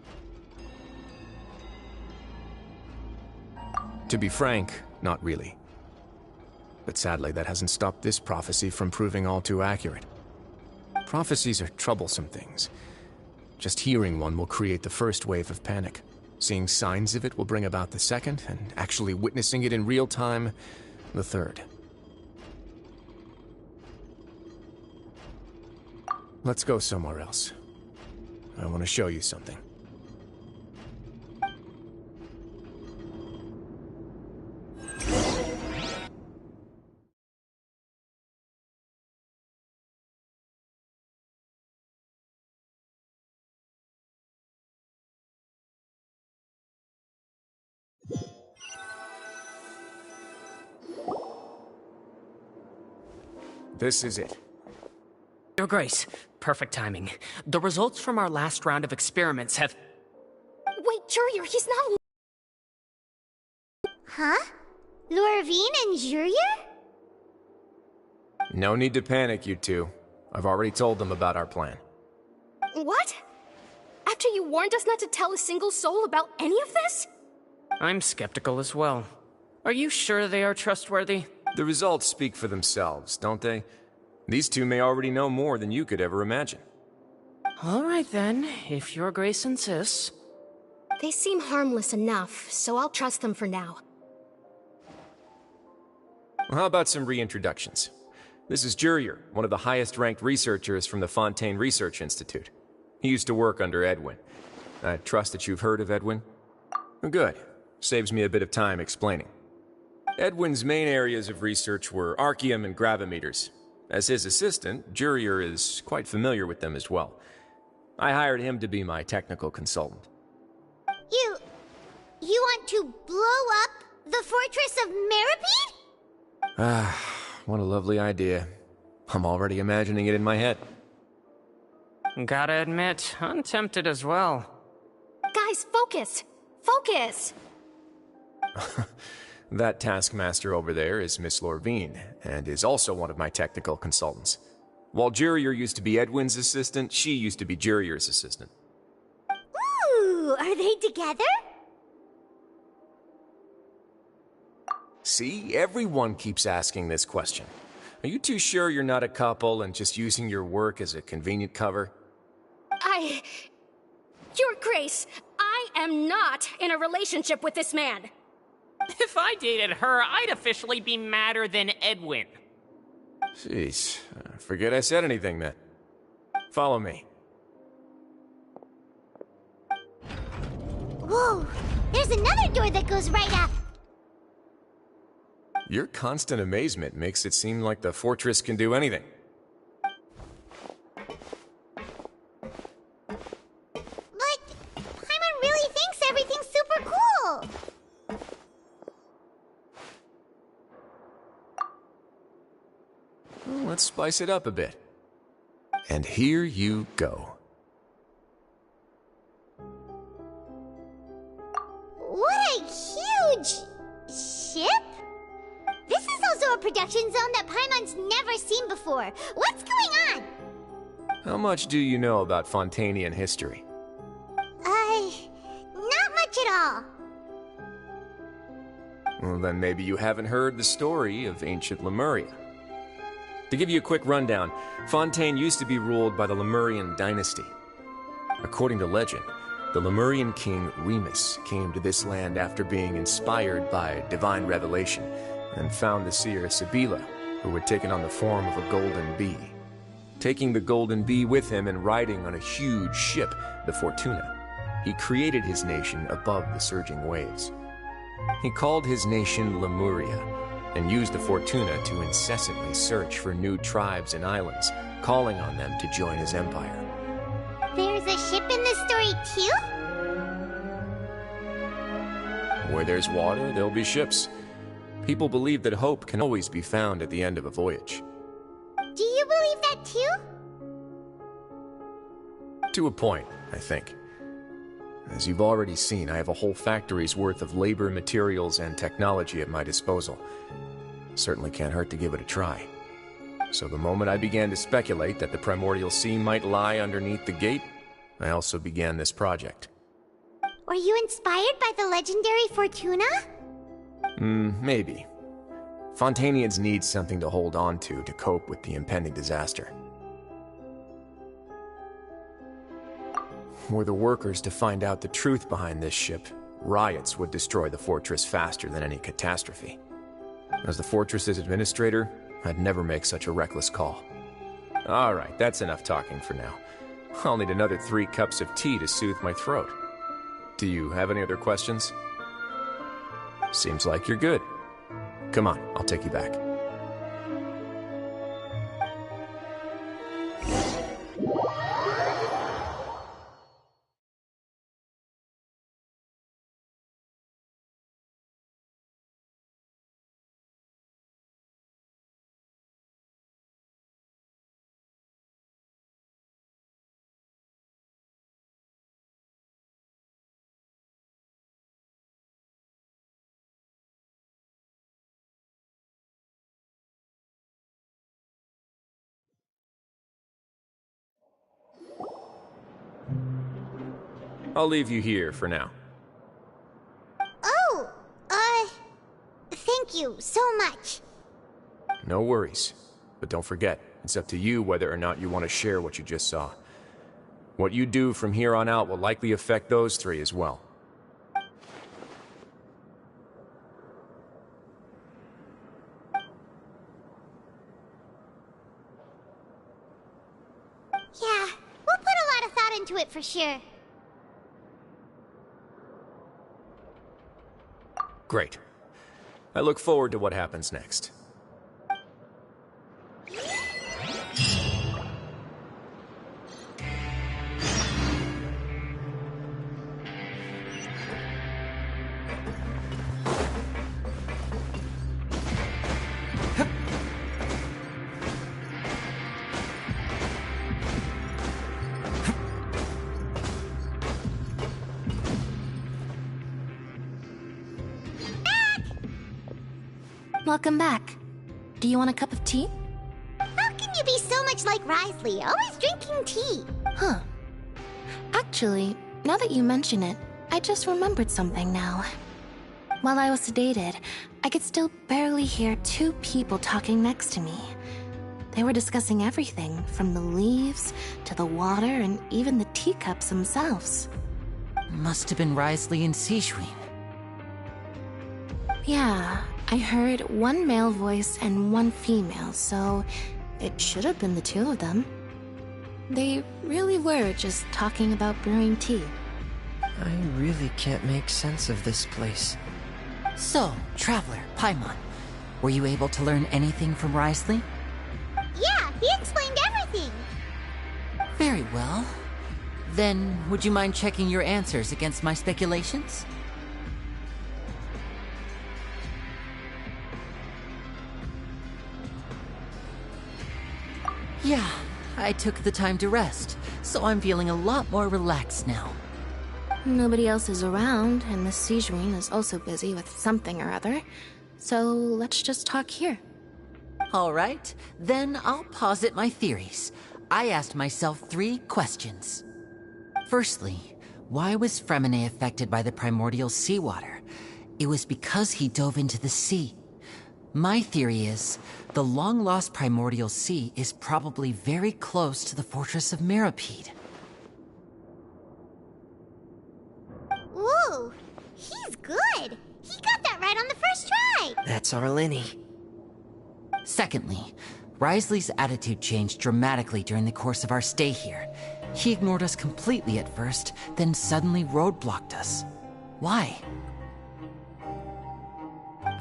To be frank, not really. But sadly, that hasn't stopped this prophecy from proving all too accurate. Prophecies are troublesome things. Just hearing one will create the first wave of panic. Seeing signs of it will bring about the second, and actually witnessing it in real time, the third. Let's go somewhere else. I want to show you something. This is it. Your Grace, perfect timing. The results from our last round of experiments have... Wait, Jurier, he's not... Huh? Lorvine and Jurier? No need to panic, you two. I've already told them about our plan. What? After you warned us not to tell a single soul about any of this? I'm skeptical as well. Are you sure they are trustworthy? The results speak for themselves, don't they? These two may already know more than you could ever imagine. All right then, if Your Grace insists. They seem harmless enough, so I'll trust them for now. Well, how about some reintroductions? This is Jurier, one of the highest-ranked researchers from the Fontaine Research Institute. He used to work under Edwin. I trust that you've heard of Edwin? Good. Saves me a bit of time explaining. Edwin's main areas of research were archaeum and gravimeters. As his assistant, Jurier is quite familiar with them as well. I hired him to be my technical consultant. You want to blow up the fortress of Meripede? Ah, what a lovely idea. I'm already imagining it in my head. Gotta admit, I'm tempted as well. Guys, focus! Focus! That taskmaster over there is Miss Lorvine, and is also one of my technical consultants. While Jurier used to be Edwin's assistant, she used to be Jurier's assistant. Ooh, are they together? See, everyone keeps asking this question. Are you too sure you're not a couple and just using your work as a convenient cover? Your Grace, I am not in a relationship with this man. If I dated her, I'd officially be madder than Edwin. Jeez, forget I said anything then. Follow me. Whoa, there's another door that goes right up. Your constant amazement makes it seem like the fortress can do anything. But Paimon really thinks everything's super cool. Well, let's spice it up a bit. And here you go. What a huge ship! This is also a production zone that Paimon's never seen before. What's going on? How much do you know about Fontainian history? Not much at all. Well, then maybe you haven't heard the story of ancient Lemuria. To give you a quick rundown, Fontaine used to be ruled by the Lemurian dynasty. According to legend, the Lemurian king Remus came to this land after being inspired by divine revelation and found the seer Sibila, who had taken on the form of a golden bee. Taking the golden bee with him and riding on a huge ship, the Fortuna, he created his nation above the surging waves. He called his nation Lemuria, and used the Fortuna to incessantly search for new tribes and islands, calling on them to join his empire. There's a ship in this story too? Where there's water, there'll be ships. People believe that hope can always be found at the end of a voyage. Do you believe that too? To a point, I think. As you've already seen, I have a whole factory's worth of labor, materials, and technology at my disposal. Certainly can't hurt to give it a try. So the moment I began to speculate that the primordial sea might lie underneath the gate, I also began this project. Were you inspired by the legendary Fortuna? Maybe. Fontanians need something to hold on to cope with the impending disaster. Were the workers to find out the truth behind this ship, riots would destroy the fortress faster than any catastrophe. As the fortress's administrator, I'd never make such a reckless call. Alright, that's enough talking for now. I'll need another 3 cups of tea to soothe my throat. Do you have any other questions? Seems like you're good. Come on, I'll take you back. I'll leave you here for now. Oh, thank you so much. No worries. But don't forget, it's up to you whether or not you want to share what you just saw. What you do from here on out will likely affect those 3 as well. Yeah, we'll put a lot of thought into it for sure. Great. I look forward to what happens next. Welcome back. Do you want a cup of tea? How can you be so much like Risley, always drinking tea? Huh. Actually, now that you mention it, I just remembered something now. While I was sedated, I could still barely hear 2 people talking next to me. They were discussing everything, from the leaves to the water and even the teacups themselves. Must have been Risley and Sijwin. Yeah, I heard 1 male voice and 1 female, so it should have been the 2 of them. They really were just talking about brewing tea. I really can't make sense of this place. So, Traveler, Paimon, were you able to learn anything from Risley? Yeah, he explained everything. Very well. Then, would you mind checking your answers against my speculations? Yeah, I took the time to rest, so I'm feeling a lot more relaxed now. Nobody else is around, and Miss Sijwin is also busy with something or other, so let's just talk here. All right, then I'll posit my theories. I asked myself 3 questions. Firstly, why was Fremine affected by the primordial seawater? It was because he dove into the sea. My theory is, the long-lost primordial sea is probably very close to the fortress of Meropide. Whoa, he's good. He got that right on the first try. That's Arlini. Secondly, Risley's attitude changed dramatically during the course of our stay here. He ignored us completely at first, then suddenly roadblocked us. Why?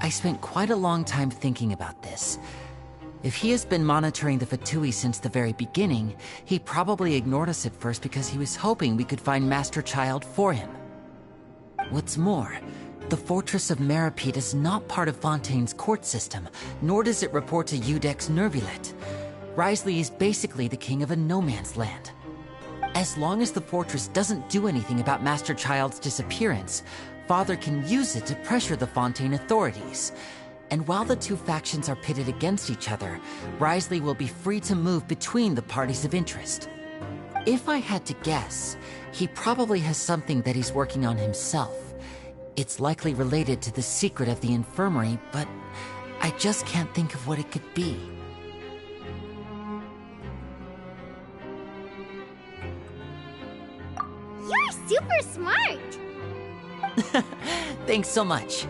I spent quite a long time thinking about this. If he has been monitoring the Fatui since the very beginning, he probably ignored us at first because he was hoping we could find Master Child for him. What's more, the Fortress of Meropide is not part of Fontaine's court system, nor does it report to Udex Nervulet. Risley is basically the king of a no-man's land. As long as the fortress doesn't do anything about Master Child's disappearance, Father can use it to pressure the Fontaine authorities. And while the two factions are pitted against each other, Wriothesley will be free to move between the parties of interest. If I had to guess, he probably has something that he's working on himself. It's likely related to the secret of the infirmary, but I just can't think of what it could be. You're super smart! Thanks so much.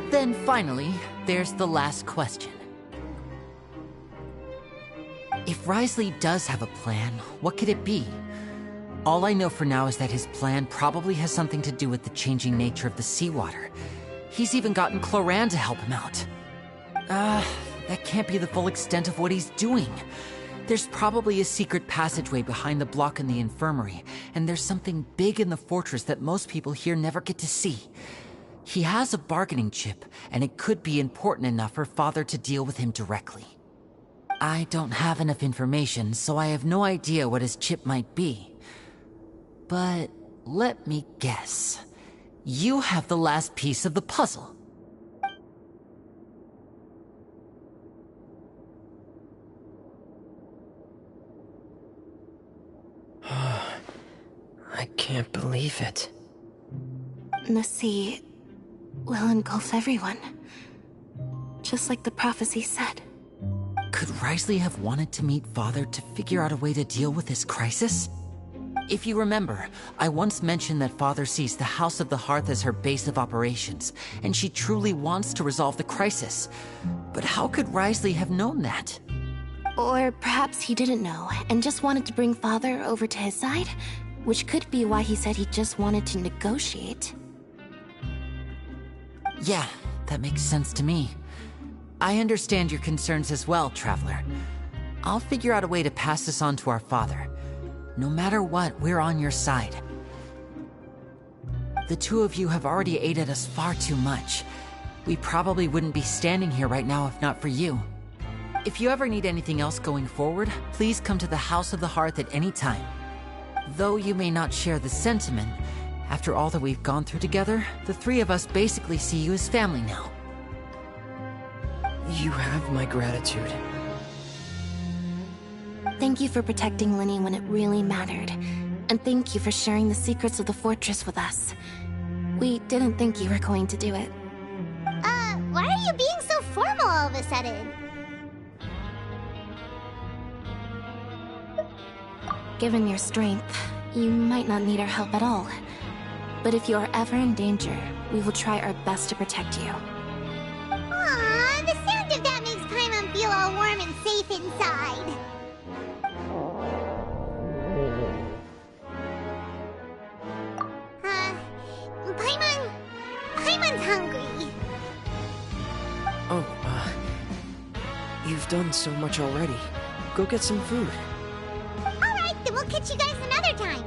Then finally, there's the last question. If Wriothesley does have a plan, what could it be? All I know for now is that his plan probably has something to do with the changing nature of the seawater. He's even gotten Cloran to help him out. That can't be the full extent of what he's doing. There's probably a secret passageway behind the block in the infirmary, and there's something big in the fortress that most people here never get to see. He has a bargaining chip, and it could be important enough for Father to deal with him directly. I don't have enough information, so I have no idea what his chip might be. But let me guess. You have the last piece of the puzzle. I can't believe it. The sea will engulf everyone. Just like the prophecy said. Could Wriothesley have wanted to meet Father to figure out a way to deal with this crisis? If you remember, I once mentioned that Father sees the House of the Hearth as her base of operations, and she truly wants to resolve the crisis. But how could Wriothesley have known that? Or perhaps he didn't know, and just wanted to bring Father over to his side? Which could be why he said he just wanted to negotiate. Yeah, that makes sense to me. I understand your concerns as well, Traveler. I'll figure out a way to pass this on to our father. No matter what, we're on your side. The two of you have already aided us far too much. We probably wouldn't be standing here right now if not for you. If you ever need anything else going forward, please come to the House of the Hearth at any time. Though you may not share the sentiment, after all that we've gone through together, the three of us basically see you as family now. You have my gratitude. Thank you for protecting Linny when it really mattered. And thank you for sharing the secrets of the fortress with us. We didn't think you were going to do it. Why are you being so formal all of a sudden? Given your strength, you might not need our help at all. But if you are ever in danger, we will try our best to protect you. Aww, the sound of that makes Paimon feel all warm and safe inside. Paimon's hungry. Oh, you've done so much already. Go get some food. Alright, then we'll catch you guys another time.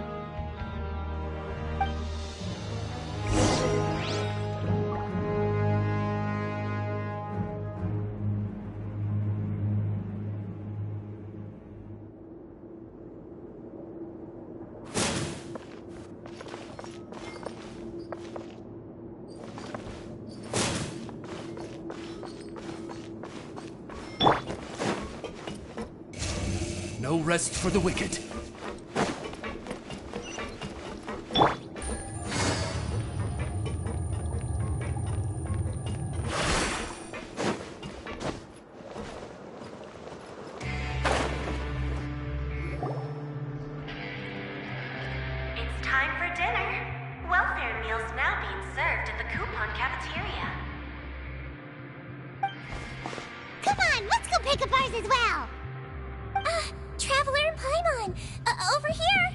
No rest for the wicked. It's time for dinner. Welfare meals now being served at the coupon cafeteria. Come on, let's go pick up ours as well. Traveler and Paimon, over here.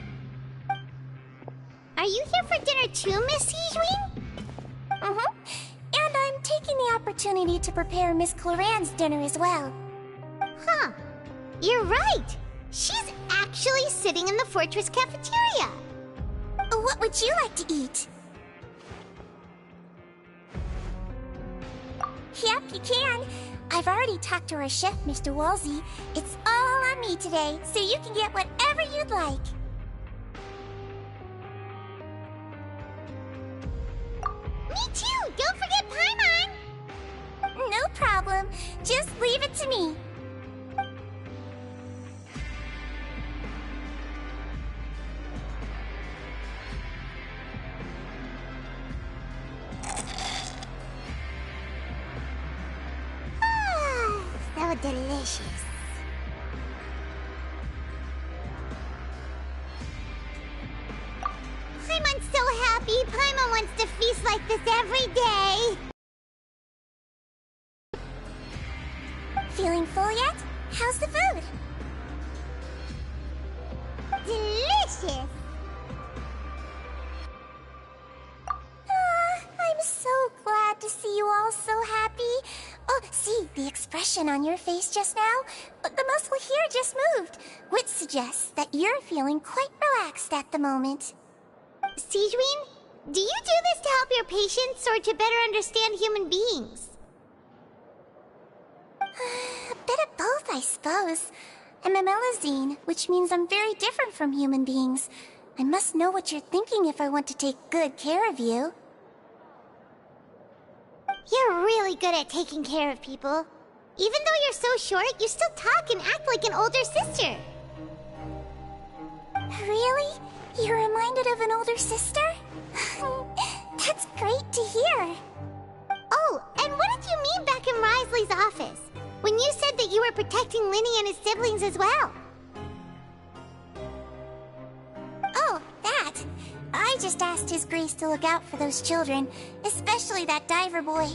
Are you here for dinner too, Miss Sijween? And I'm taking the opportunity to prepare Miss Cloran's dinner as well. Huh. You're right. She's actually sitting in the fortress cafeteria. What would you like to eat? Yep, you can. I've already talked to our chef, Mr. Wolsey. It's all on me today, so you can get whatever you'd like. Me too! Don't forget Paimon! No problem. Just leave it to me. So delicious. Paimon's so happy. Paimon wants to feast like this every day. Feeling full yet? How's the food? Delicious. I'm so glad to see you all so happy. Oh, see, the expression on your face just now? The muscle here just moved, which suggests that you're feeling quite relaxed at the moment. Sigewinne, do you do this to help your patients or to better understand human beings? A bit of both, I suppose. I'm a Melazine, which means I'm very different from human beings. I must know what you're thinking if I want to take good care of you. You're really good at taking care of people. Even though you're so short, you still talk and act like an older sister. Really? You're reminded of an older sister? That's great to hear. Oh, and what did you mean back in Risley's office? When you said that you were protecting Linny and his siblings as well. Oh, that. I just asked His Grace to look out for those children, especially that diver boy.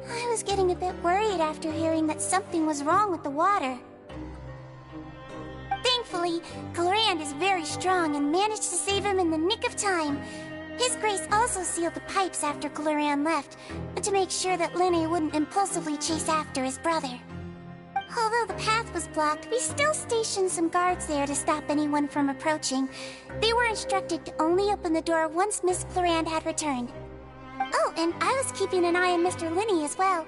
I was getting a bit worried after hearing that something was wrong with the water. Thankfully, Glorand is very strong and managed to save him in the nick of time. His Grace also sealed the pipes after Glorand left, to make sure that Linny wouldn't impulsively chase after his brother. Although the path was blocked, we still stationed some guards there to stop anyone from approaching. They were instructed to only open the door once Miss Glorand had returned. Oh, and I was keeping an eye on Mr. Linny as well.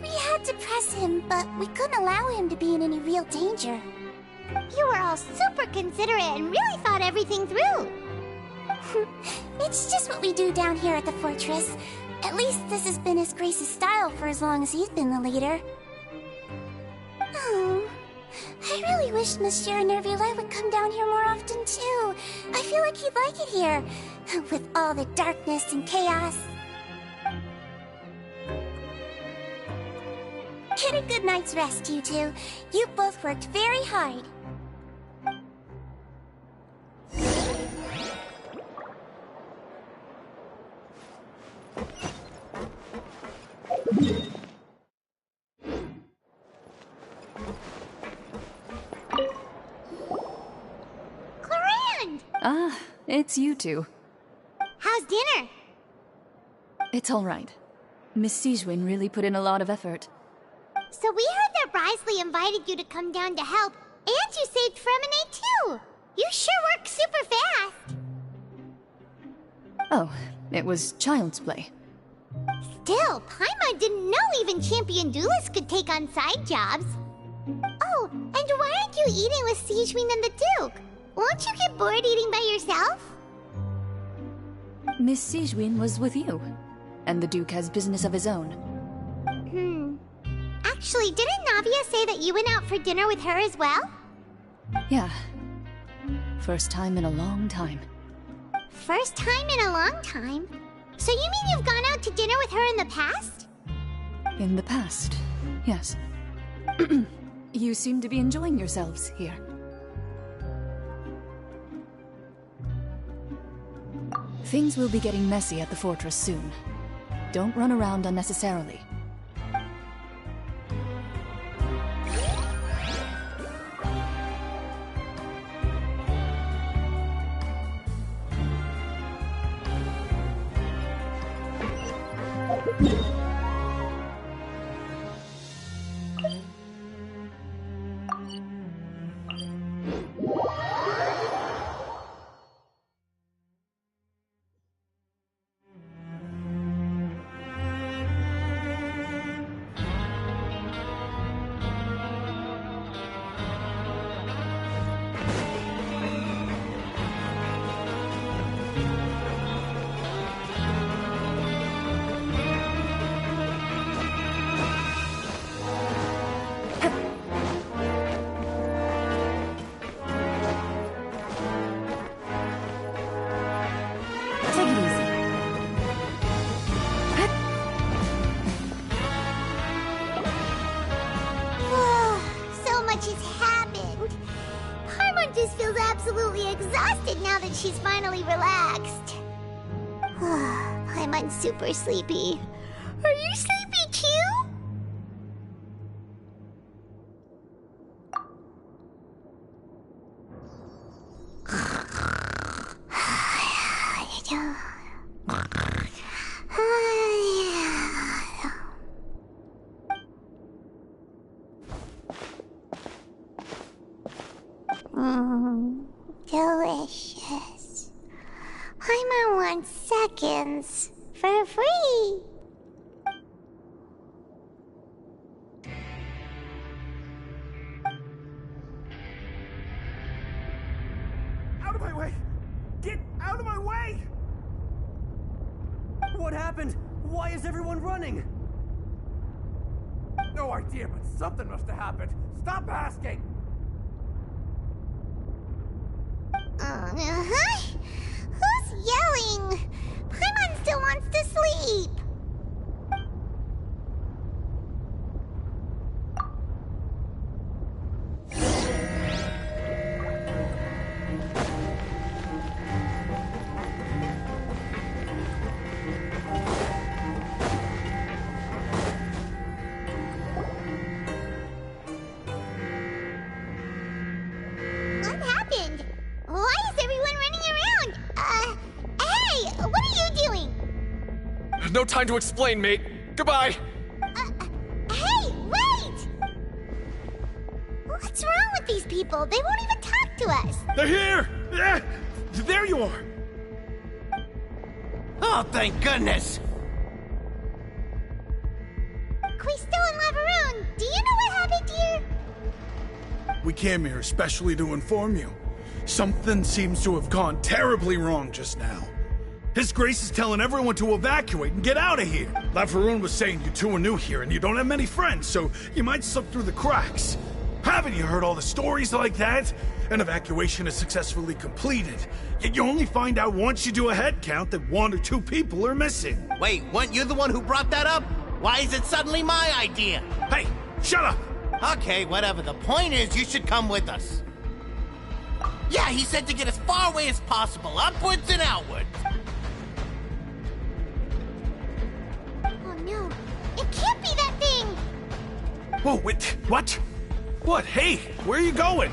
We had to press him, but we couldn't allow him to be in any real danger. You were all super considerate and really thought everything through. It's just what we do down here at the fortress. At least this has been His Grace's style for as long as he's been the leader. Oh, I really wish Monsieur Nervule would come down here more often too. I feel like he'd like it here, with all the darkness and chaos. Get a good night's rest, you two. You both worked very hard. Glorand! Ah, it's you two. How's dinner? It's all right. Miss Sigewinne really put in a lot of effort. So we heard that Risley invited you to come down to help, and you saved Fremine too! You sure work super fast! Oh, it was child's play. Still, Paimon didn't know even champion duelists could take on side jobs. Oh, and why aren't you eating with Sigewinne and the Duke? Won't you get bored eating by yourself? Miss Sigewinne was with you, and the Duke has business of his own. Actually, didn't Navia say that you went out for dinner with her as well? Yeah. First time in a long time. First time in a long time? So you mean you've gone out to dinner with her in the past? In the past, yes. You seem to be enjoying yourselves here. Things will be getting messy at the fortress soon. Don't run around unnecessarily. she's finally relaxed. I'm super sleepy. Are you sleepy too? Delicious. Paimon wants seconds for free. Out of my way! Get out of my way! What happened? Why is everyone running? No idea, but something must have happened. Stop asking! Who's yelling? Paimon still wants to sleep. What happened? Why is everyone running around? Hey, what are you doing? No time to explain, mate. Goodbye. Hey, wait! What's wrong with these people? They won't even talk to us. They're here! There you are! Oh, thank goodness! Quisto and Laveroon, do you know what happened here? We came here especially to inform you. Something seems to have gone terribly wrong just now. His Grace is telling everyone to evacuate and get out of here. Laveroon was saying you two are new here and you don't have many friends, so you might slip through the cracks. Haven't you heard all the stories like that? An evacuation is successfully completed, yet you only find out once you do a head count that 1 or 2 people are missing. Wait, weren't you the one who brought that up? Why is it suddenly my idea? Hey, shut up! Okay, whatever. The point is, you should come with us. Yeah, he said to get as far away as possible, upwards and outwards. Oh no, it can't be that thing! Whoa, wait, what? What? Hey, where are you going?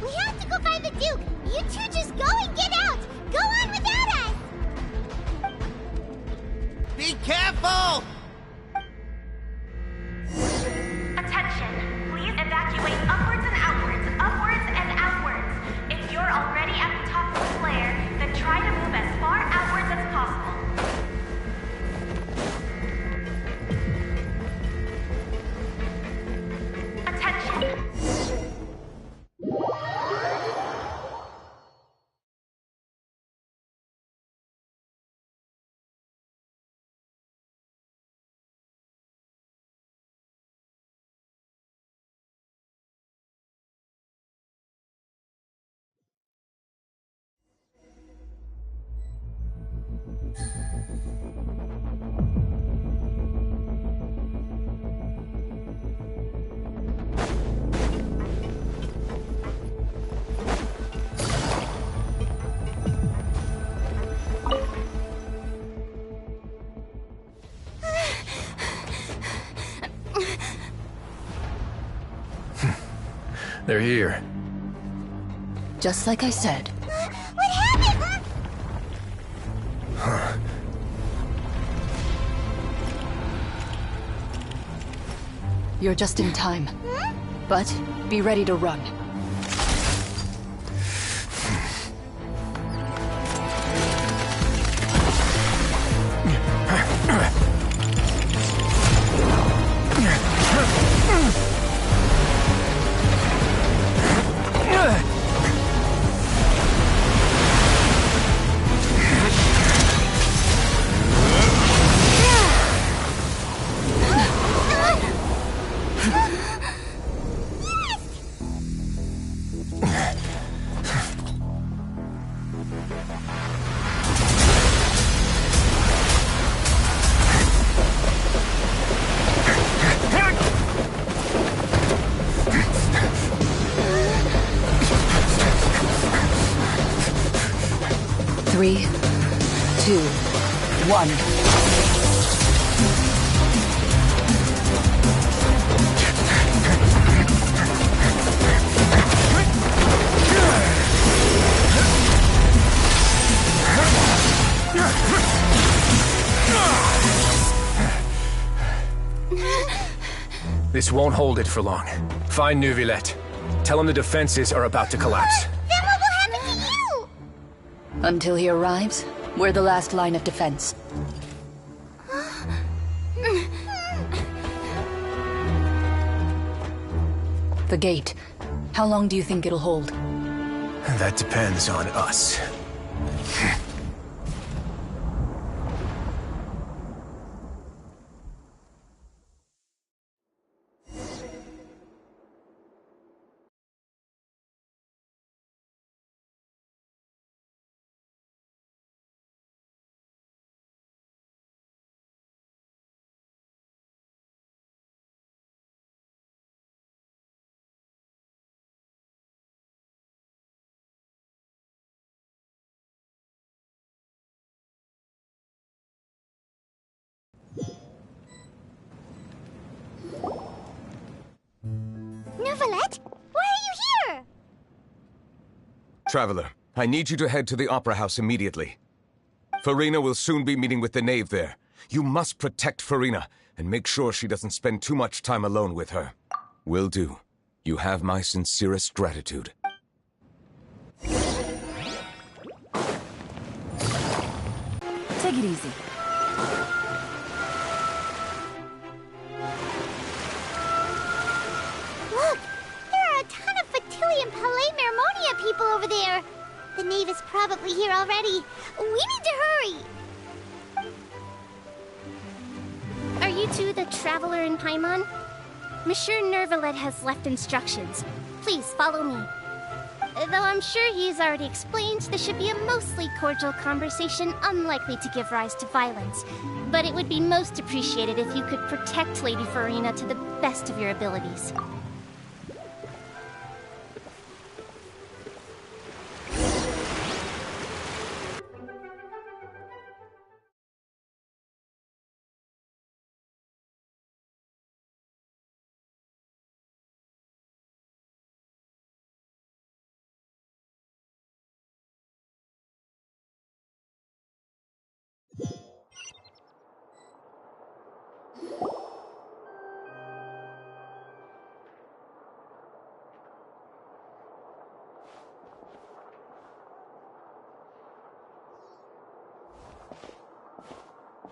We have to go find the Duke! You two just go and get out! Go on without us! Be careful! Attention, please evacuate upwards and outwards, upwards and outwards. If you're already at the top of the flare, then try to move as far outwards as possible. Attention. They're here. Just like I said. What happened? You're just in time. But be ready to run. 3, 2, 1. This won't hold it for long. Find Neuvillette. Tell him the defenses are about to collapse. Then what will happen to you? Until he arrives, we're the last line of defense. The gate. How long do you think it'll hold? That depends on us. Neuvillette? Why are you here? Traveler, I need you to head to the Opera House immediately. Farina will soon be meeting with the knave there. You must protect Farina, and make sure she doesn't spend too much time alone with her. Will do. You have my sincerest gratitude. Take it easy. Look! There are a ton of Fatili and Palais Mermonia people over there. The knave is probably here already. We need to hurry. Are you two the Traveler in Paimon? Monsieur Neuvillette has left instructions. Please follow me. Though I'm sure he's already explained, this should be a mostly cordial conversation, unlikely to give rise to violence. But it would be most appreciated if you could protect Lady Farina to the best of your abilities.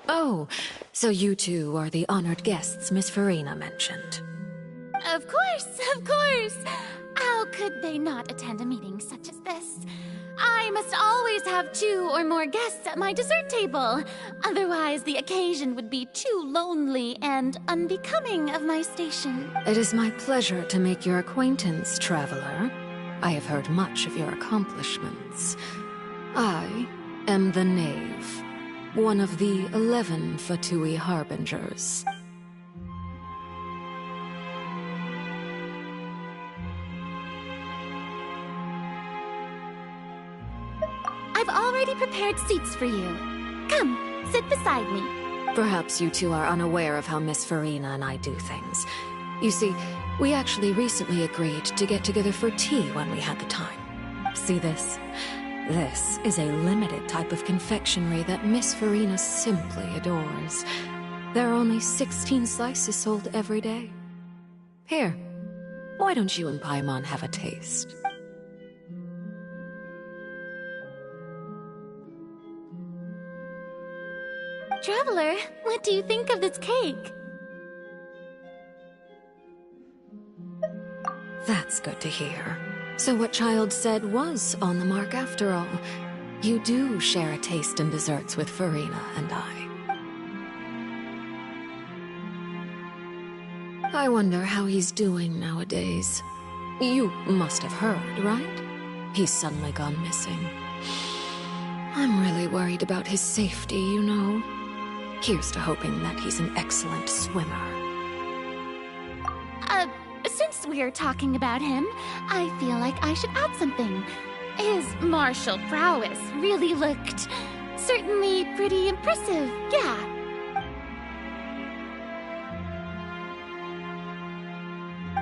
Oh, so you two are the honored guests Miss Farina mentioned. Of course, of course! How could they not attend a meeting such as this? I must always have 2 or more guests at my dessert table. Otherwise, the occasion would be too lonely and unbecoming of my station. It is my pleasure to make your acquaintance, Traveler. I have heard much of your accomplishments. I am the Knave, one of the 11 Fatui Harbingers. I've already prepared seats for you. Come, sit beside me. Perhaps you two are unaware of how Miss Farina and I do things. You see, we actually recently agreed to get together for tea when we had the time. See this? This is a limited type of confectionery that Miss Farina simply adores. There are only 16 slices sold every day. Here, why don't you and Paimon have a taste? Traveler, what do you think of this cake? That's good to hear. So what Child said was on the mark after all. You do share a taste in desserts with Farina and I wonder how he's doing nowadays. You must have heard, right? He's suddenly gone missing. I'm really worried about his safety, you know. Here's to hoping that he's an excellent swimmer. Since we're talking about him, I feel like I should add something. his martial prowess really looked certainly pretty impressive, yeah.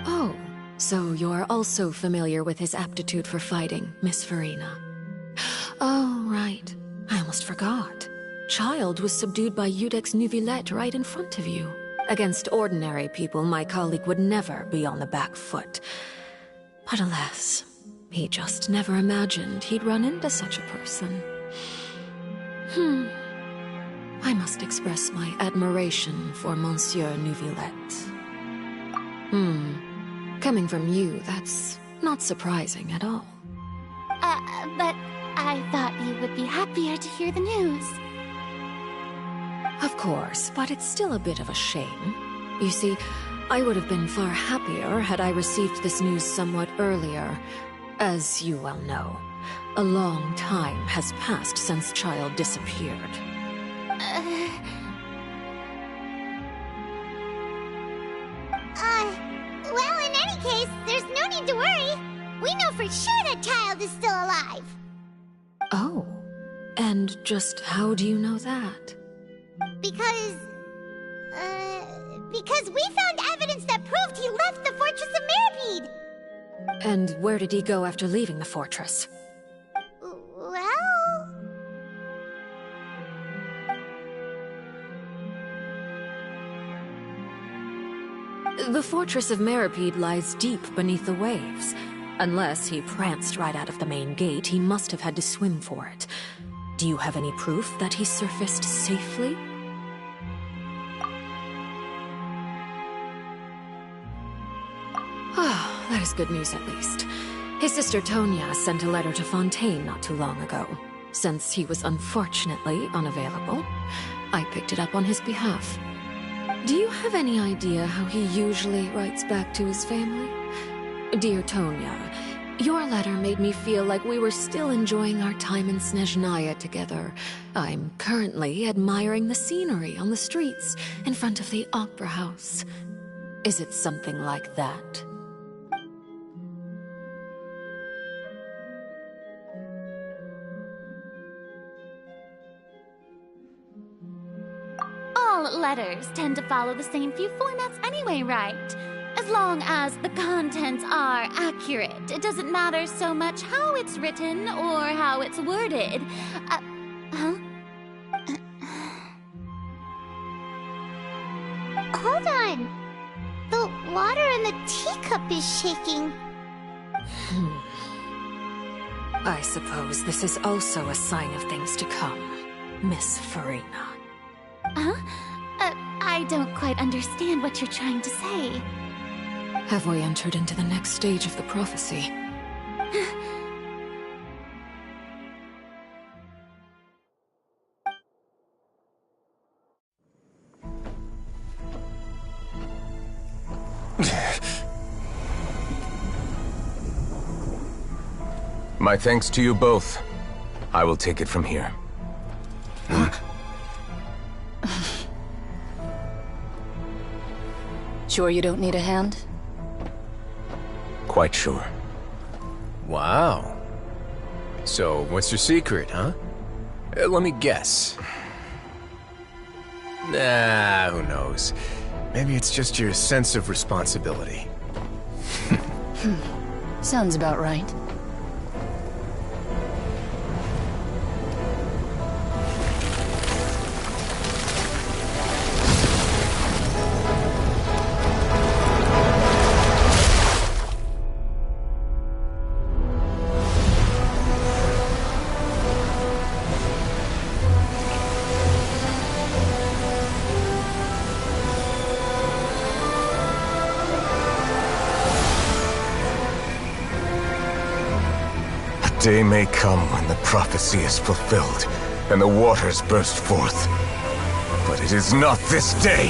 Oh, so you're also familiar with his aptitude for fighting, Miss Farina. Oh, right. I almost forgot. Child was subdued by Udex Nuvillette right in front of you. Against ordinary people, my colleague would never be on the back foot. But alas, he just never imagined he'd run into such a person. I must express my admiration for Monsieur Nuvillette. Coming from you, that's not surprising at all. But I thought you would be happier to hear the news. Of course, but it's still a bit of a shame. You see, I would have been far happier had I received this news somewhat earlier. As you well know, a long time has passed since Child disappeared. Well, in any case, there's no need to worry. We know for sure that Child is still alive. Oh, and just how do you know that? Because we found evidence that proved he left the Fortress of Meripede. And where did he go after leaving the fortress? Well... The Fortress of Meripede lies deep beneath the waves. Unless he pranced right out of the main gate, he must have had to swim for it. Do you have any proof that he surfaced safely? Ah, that is good news at least. His sister Tonya sent a letter to Fontaine not too long ago. Since he was unfortunately unavailable, I picked it up on his behalf. Do you have any idea how he usually writes back to his family? Dear Tonya, your letter made me feel like we were still enjoying our time in Snezhnaya together. I'm currently admiring the scenery on the streets in front of the Opera House. Is it something like that? All letters tend to follow the same few formats anyway, right? As long as the contents are accurate, it doesn't matter so much how it's written or how it's worded. Hold on. The water in the teacup is shaking. I suppose this is also a sign of things to come, Miss Farina. I don't quite understand what you're trying to say. Have we entered into the next stage of the prophecy? My thanks to you both. I will take it from here. Sure you don't need a hand? Quite sure. Wow. So, what's your secret, huh? Let me guess. Nah, who knows? Maybe it's just your sense of responsibility. Sounds about right. Day may come when the prophecy is fulfilled, and the waters burst forth. But it is not this day!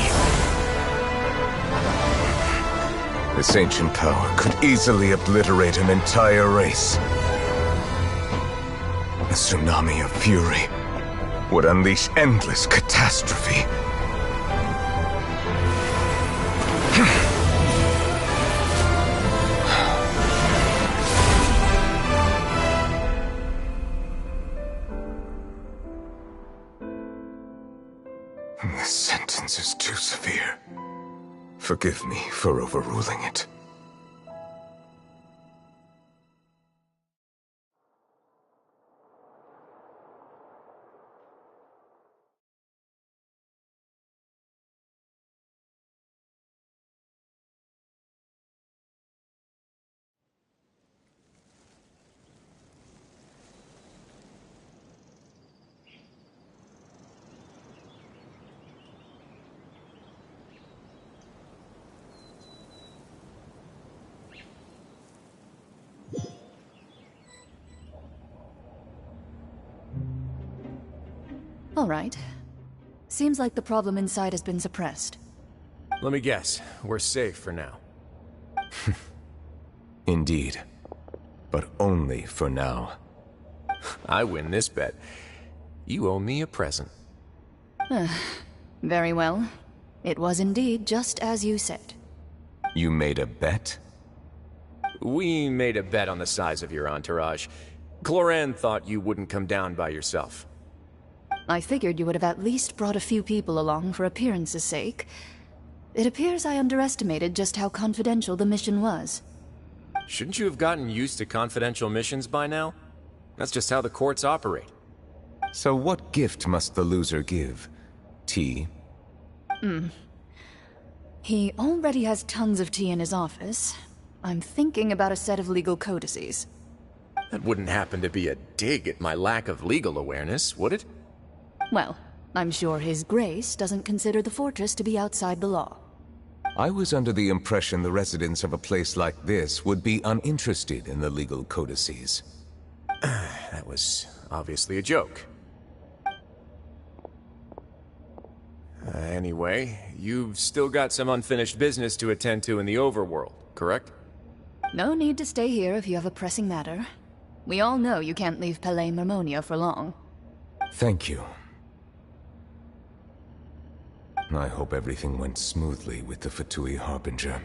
This ancient power could easily obliterate an entire race. A tsunami of fury would unleash endless catastrophe. This sentence is too severe. Forgive me for overruling it. All right. Seems like the problem inside has been suppressed. Let me guess, we're safe for now. Indeed. But only for now. I win this bet. You owe me a present. Very well. It was indeed just as you said. You made a bet? We made a bet on the size of your entourage. Cloran thought you wouldn't come down by yourself. I figured you would have at least brought a few people along for appearance's sake. It appears I underestimated just how confidential the mission was. Shouldn't you have gotten used to confidential missions by now? That's just how the courts operate. So what gift must the loser give? Tea? He already has tons of tea in his office. I'm thinking about a set of legal codices. That wouldn't happen to be a dig at my lack of legal awareness, would it? Well, I'm sure His Grace doesn't consider the fortress to be outside the law. I was under the impression the residents of a place like this would be uninterested in the legal codices. That was obviously a joke. Anyway, you've still got some unfinished business to attend to in the overworld, correct? No need to stay here if you have a pressing matter. We all know you can't leave Palais Mermonia for long. Thank you. I hope everything went smoothly with the Fatui Harbinger.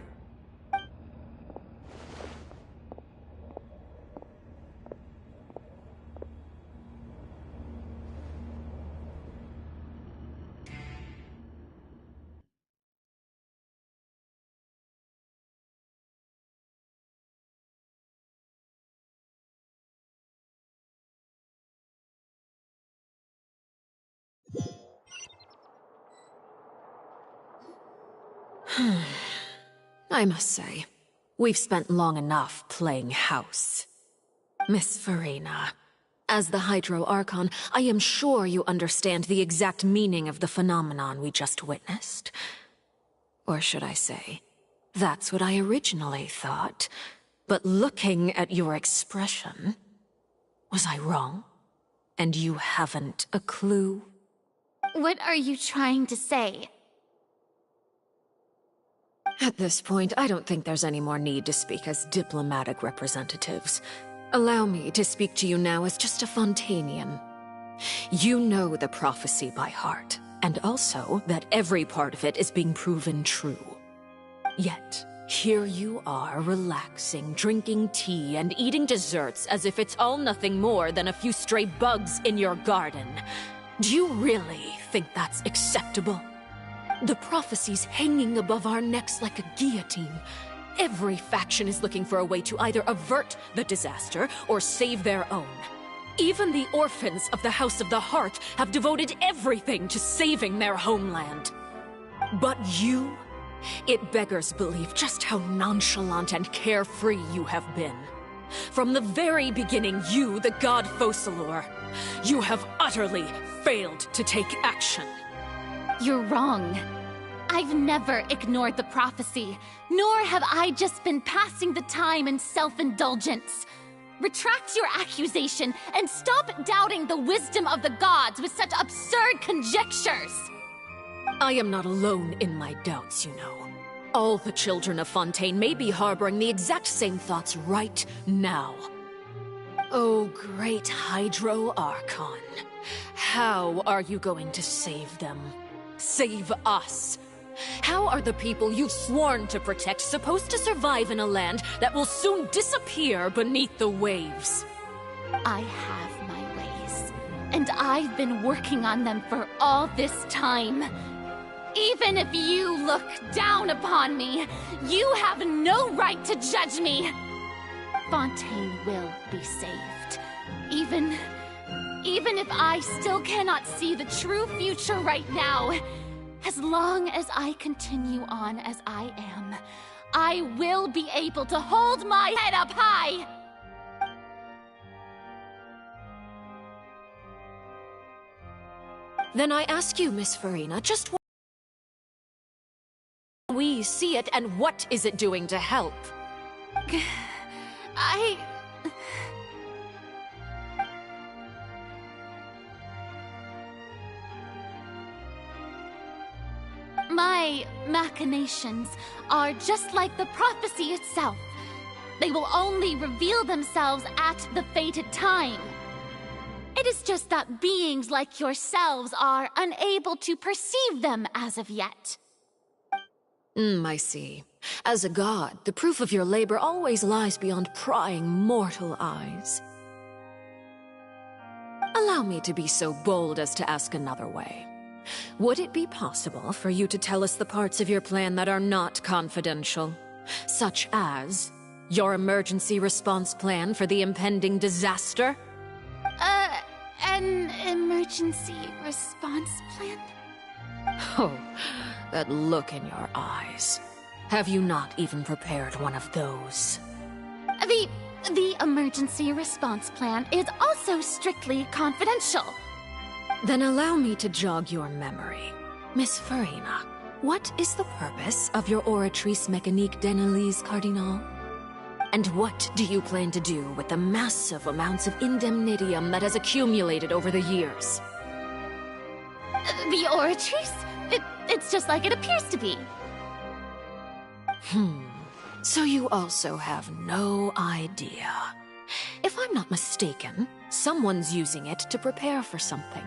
I must say, we've spent long enough playing house. Miss Farina, as the Hydro Archon, I am sure you understand the exact meaning of the phenomenon we just witnessed. Or should I say, that's what I originally thought. But looking at your expression, was I wrong? And you haven't a clue? What are you trying to say? At this point, I don't think there's any more need to speak as diplomatic representatives. Allow me to speak to you now as just a Fontanian. You know the prophecy by heart, and also that every part of it is being proven true. Yet, here you are, relaxing, drinking tea, and eating desserts as if it's all nothing more than a few stray bugs in your garden. Do you really think that's acceptable? The prophecy's hanging above our necks like a guillotine. Every faction is looking for a way to either avert the disaster or save their own. Even the orphans of the House of the Heart have devoted everything to saving their homeland. But you? It beggars belief just how nonchalant and carefree you have been. From the very beginning, you, the god Focalor, you have utterly failed to take action. You're wrong. I've never ignored the prophecy, nor have I just been passing the time in self-indulgence. Retract your accusation and stop doubting the wisdom of the gods with such absurd conjectures. I am not alone in my doubts, you know. All the children of Fontaine may be harboring the exact same thoughts right now. Oh, great Hydro Archon. How are you going to save them? Save us? How are the people you've sworn to protect supposed to survive in a land that will soon disappear beneath the waves? I have my ways. And I've been working on them for all this time. Even if you look down upon me, you have no right to judge me. Fontaine will be saved. Even if I still cannot see the true future right now, as long as I continue on as I am, I will be able to hold my head up high! Then I ask you, Miss Farina, just what we see it and what is it doing to help? My machinations are just like the prophecy itself. They will only reveal themselves at the fated time. It is just that beings like yourselves are unable to perceive them as of yet. I see. As a god, the proof of your labor always lies beyond prying mortal eyes. Allow me to be so bold as to ask another way. Would it be possible for you to tell us the parts of your plan that are not confidential? Such as your emergency response plan for the impending disaster? An emergency response plan? Oh, that look in your eyes. Have you not even prepared one of those? The emergency response plan is also strictly confidential. Then allow me to jog your memory. Miss Farina, what is the purpose of your Oratrice Mécanique d'Analyse Cardinal? And what do you plan to do with the massive amounts of indemnitium that has accumulated over the years? The Oratrice? It's just like it appears to be. So you also have no idea. If I'm not mistaken, someone's using it to prepare for something.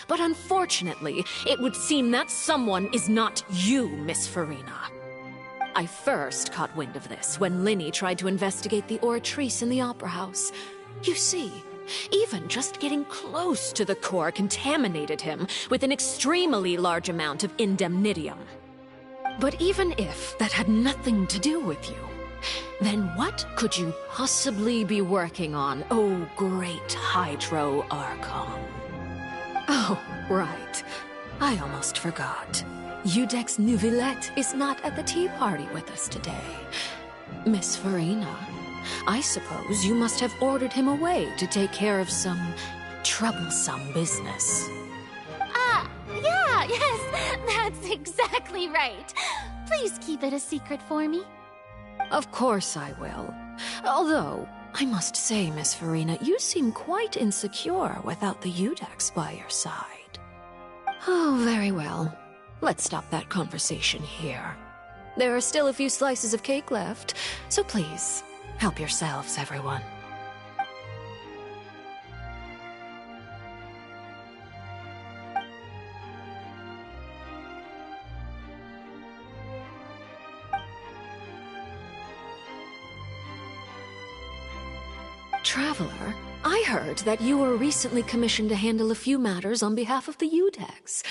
But unfortunately, it would seem that someone is not you, Miss Farina. I first caught wind of this when Linny tried to investigate the Oratrice in the Opera House. You see, even just getting close to the core contaminated him with an extremely large amount of indemnitium. But even if that had nothing to do with you, then what could you possibly be working on, oh great Hydro Archon? Oh, right. I almost forgot. Udex Nouvillette is not at the tea party with us today. Miss Farina, I suppose you must have ordered him away to take care of some troublesome business. Yes, that's exactly right. Please keep it a secret for me. Of course I will. Although, I must say, Miss Farina, you seem quite insecure without the Udex by your side. Oh, very well. Let's stop that conversation here. There are still a few slices of cake left, so please, help yourselves, everyone. Traveler, I heard that you were recently commissioned to handle a few matters on behalf of the Udex.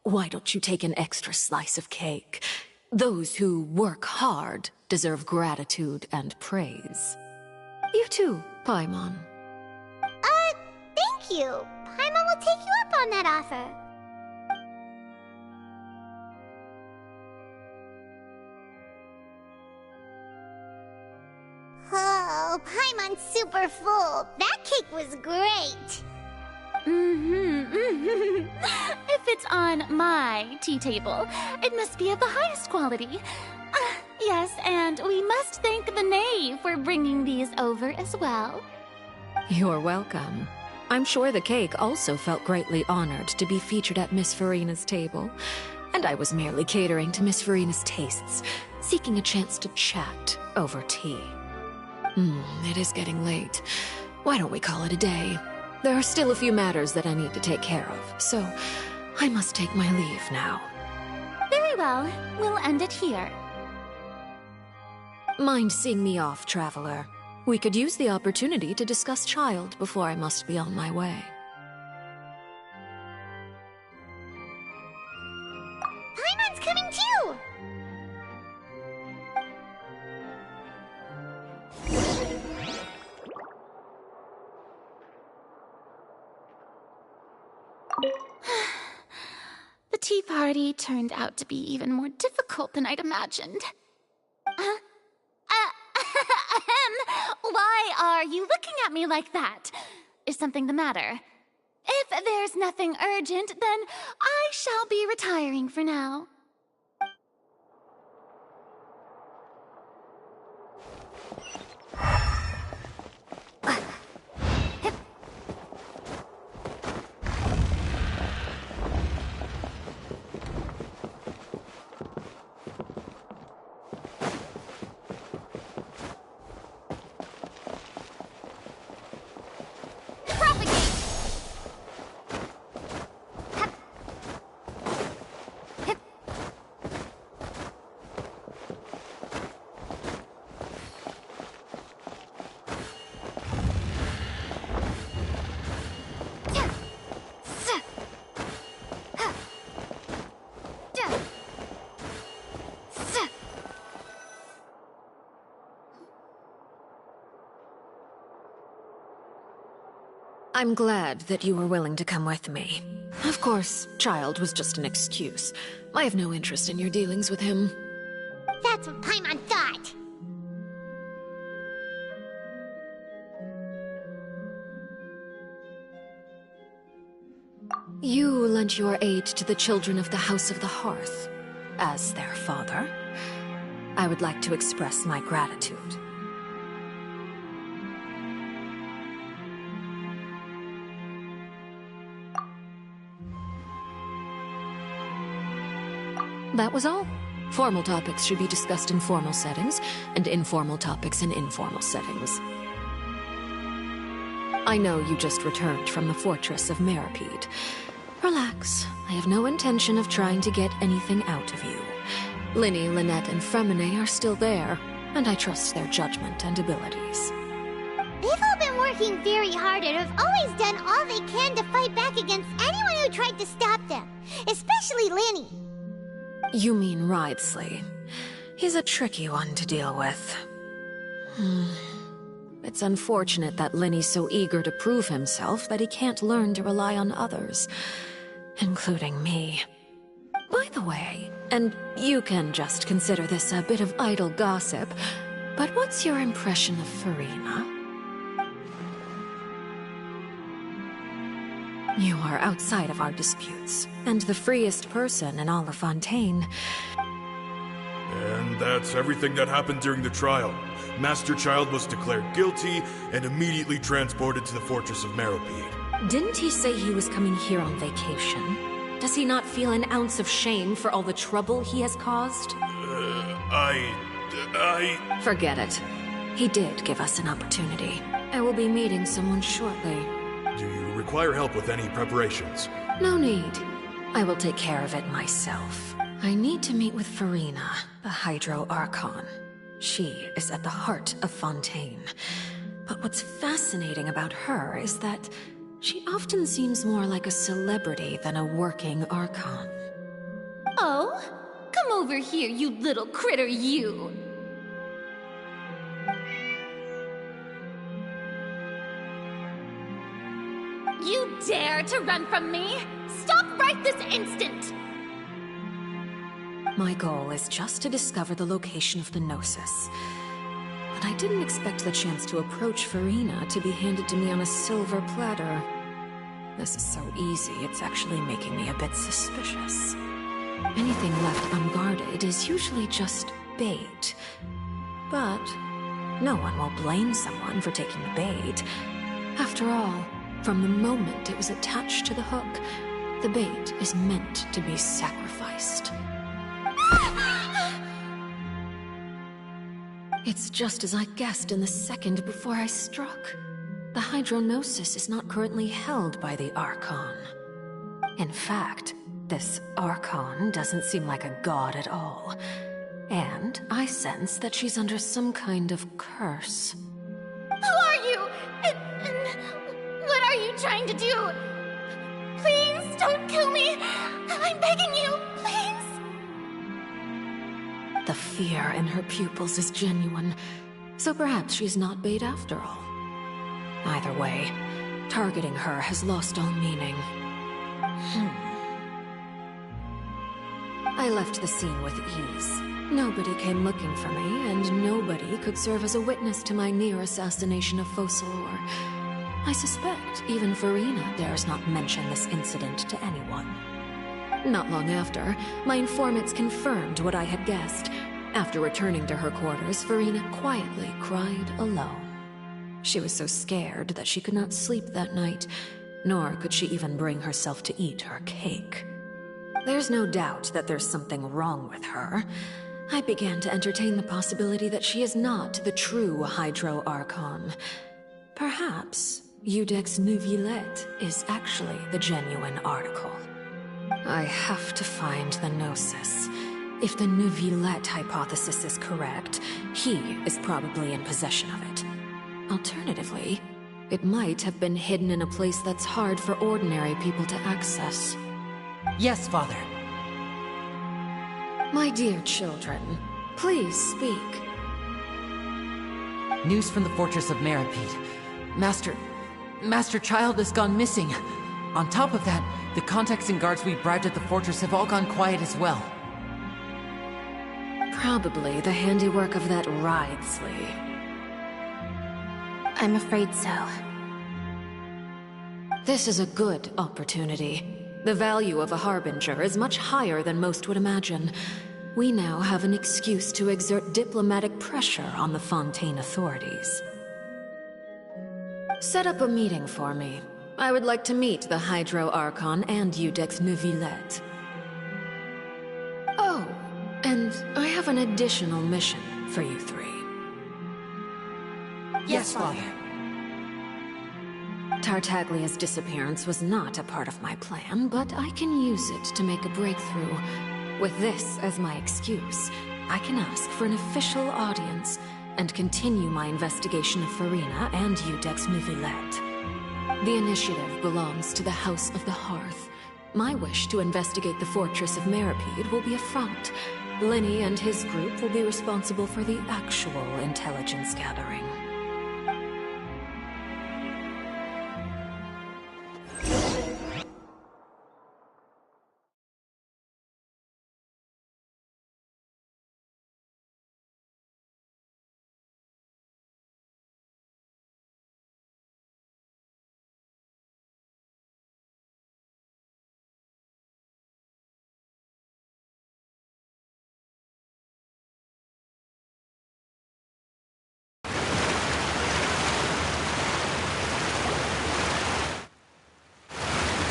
Why don't you take an extra slice of cake? Those who work hard deserve gratitude and praise. You too, Paimon. Thank you. Paimon will take you up on that offer. Oh, Paimon's super full. That cake was great. If it's on my tea table, it must be of the highest quality. Yes, and we must thank the knave for bringing these over as well. You're welcome. I'm sure the cake also felt greatly honored to be featured at Miss Farina's table. And I was merely catering to Miss Farina's tastes, seeking a chance to chat over tea. It is getting late. Why don't we call it a day? There are still a few matters that I need to take care of, so I must take my leave now. Very well. We'll end it here. Mind seeing me off, Traveler? We could use the opportunity to discuss Child before I must be on my way. too! The tea party turned out to be even more difficult than I'd imagined. Why are you looking at me like that? Is something the matter? If there's nothing urgent, then I shall be retiring for now. I'm glad that you were willing to come with me. Of course, Child was just an excuse. I have no interest in your dealings with him. That's what Paimon thought! You lent your aid to the children of the House of the Hearth. As their father, I would like to express my gratitude. That was all. Formal topics should be discussed in formal settings, and informal topics in informal settings. I know you just returned from the fortress of Meripede. Relax. I have no intention of trying to get anything out of you. Linny, Lynette, and Fremine are still there, and I trust their judgment and abilities. They've all been working very hard and have always done all they can to fight back against anyone who tried to stop them. Especially Linny. You mean Wriothesley. He's a tricky one to deal with. It's unfortunate that Linny's so eager to prove himself that he can't learn to rely on others, including me. By the way, and you can just consider this a bit of idle gossip, but what's your impression of Furina? You are outside of our disputes, and the freest person in all of Fontaine. And that's everything that happened during the trial. Master Child was declared guilty and immediately transported to the Fortress of Meripede. Didn't he say he was coming here on vacation? Does he not feel an ounce of shame for all the trouble he has caused? Forget it. He did give us an opportunity. I will be meeting someone shortly. Do you require help with any preparations? No need. I will take care of it myself. I need to meet with Furina, the Hydro Archon. She is at the heart of Fontaine. But what's fascinating about her is that she often seems more like a celebrity than a working Archon. Oh? Come over here, you little critter, you! You dare to run from me? Stop right this instant! My goal is just to discover the location of the Gnosis. But I didn't expect the chance to approach Furina to be handed to me on a silver platter. This is so easy, it's actually making me a bit suspicious. Anything left unguarded is usually just bait. But no one will blame someone for taking the bait. After all, from the moment it was attached to the hook, the bait is meant to be sacrificed. It's just as I guessed in the second before I struck. The Hydronosis is not currently held by the Archon. In fact, this Archon doesn't seem like a god at all. And I sense that she's under some kind of curse. Who are you? And what are you trying to do? Please don't kill me! I'm begging you, please! The fear in her pupils is genuine, so perhaps she's not bait after all. Either way, targeting her has lost all meaning. I left the scene with ease. Nobody came looking for me, and nobody could serve as a witness to my near assassination of Focalor. I suspect even Farina dares not mention this incident to anyone. Not long after, my informants confirmed what I had guessed. After returning to her quarters, Farina quietly cried alone. She was so scared that she could not sleep that night, nor could she even bring herself to eat her cake. There's no doubt that there's something wrong with her. I began to entertain the possibility that she is not the true Hydro Archon. Perhaps Iudex Neuvillette is actually the genuine article. I have to find the Gnosis. If the Neuvillette hypothesis is correct, he is probably in possession of it. Alternatively, it might have been hidden in a place that's hard for ordinary people to access. Yes, Father. My dear children, please speak. News from the Fortress of Meripede. Master Child has gone missing. On top of that, the contacts and guards we bribed at the fortress have all gone quiet as well. Probably the handiwork of that Ridesley. I'm afraid so. This is a good opportunity. The value of a Harbinger is much higher than most would imagine. We now have an excuse to exert diplomatic pressure on the Fontaine authorities. Set up a meeting for me. I would like to meet the Hydro Archon and Iudex Neuvillette. Oh, and I have an additional mission for you three. Yes, Father. Tartaglia's disappearance was not a part of my plan, but I can use it to make a breakthrough. With this as my excuse, I can ask for an official audience and continue my investigation of Farina and Iudex Neuvillette. The initiative belongs to the House of the Hearth. My wish to investigate the Fortress of Meripede will be a front. Lenny and his group will be responsible for the actual intelligence gathering.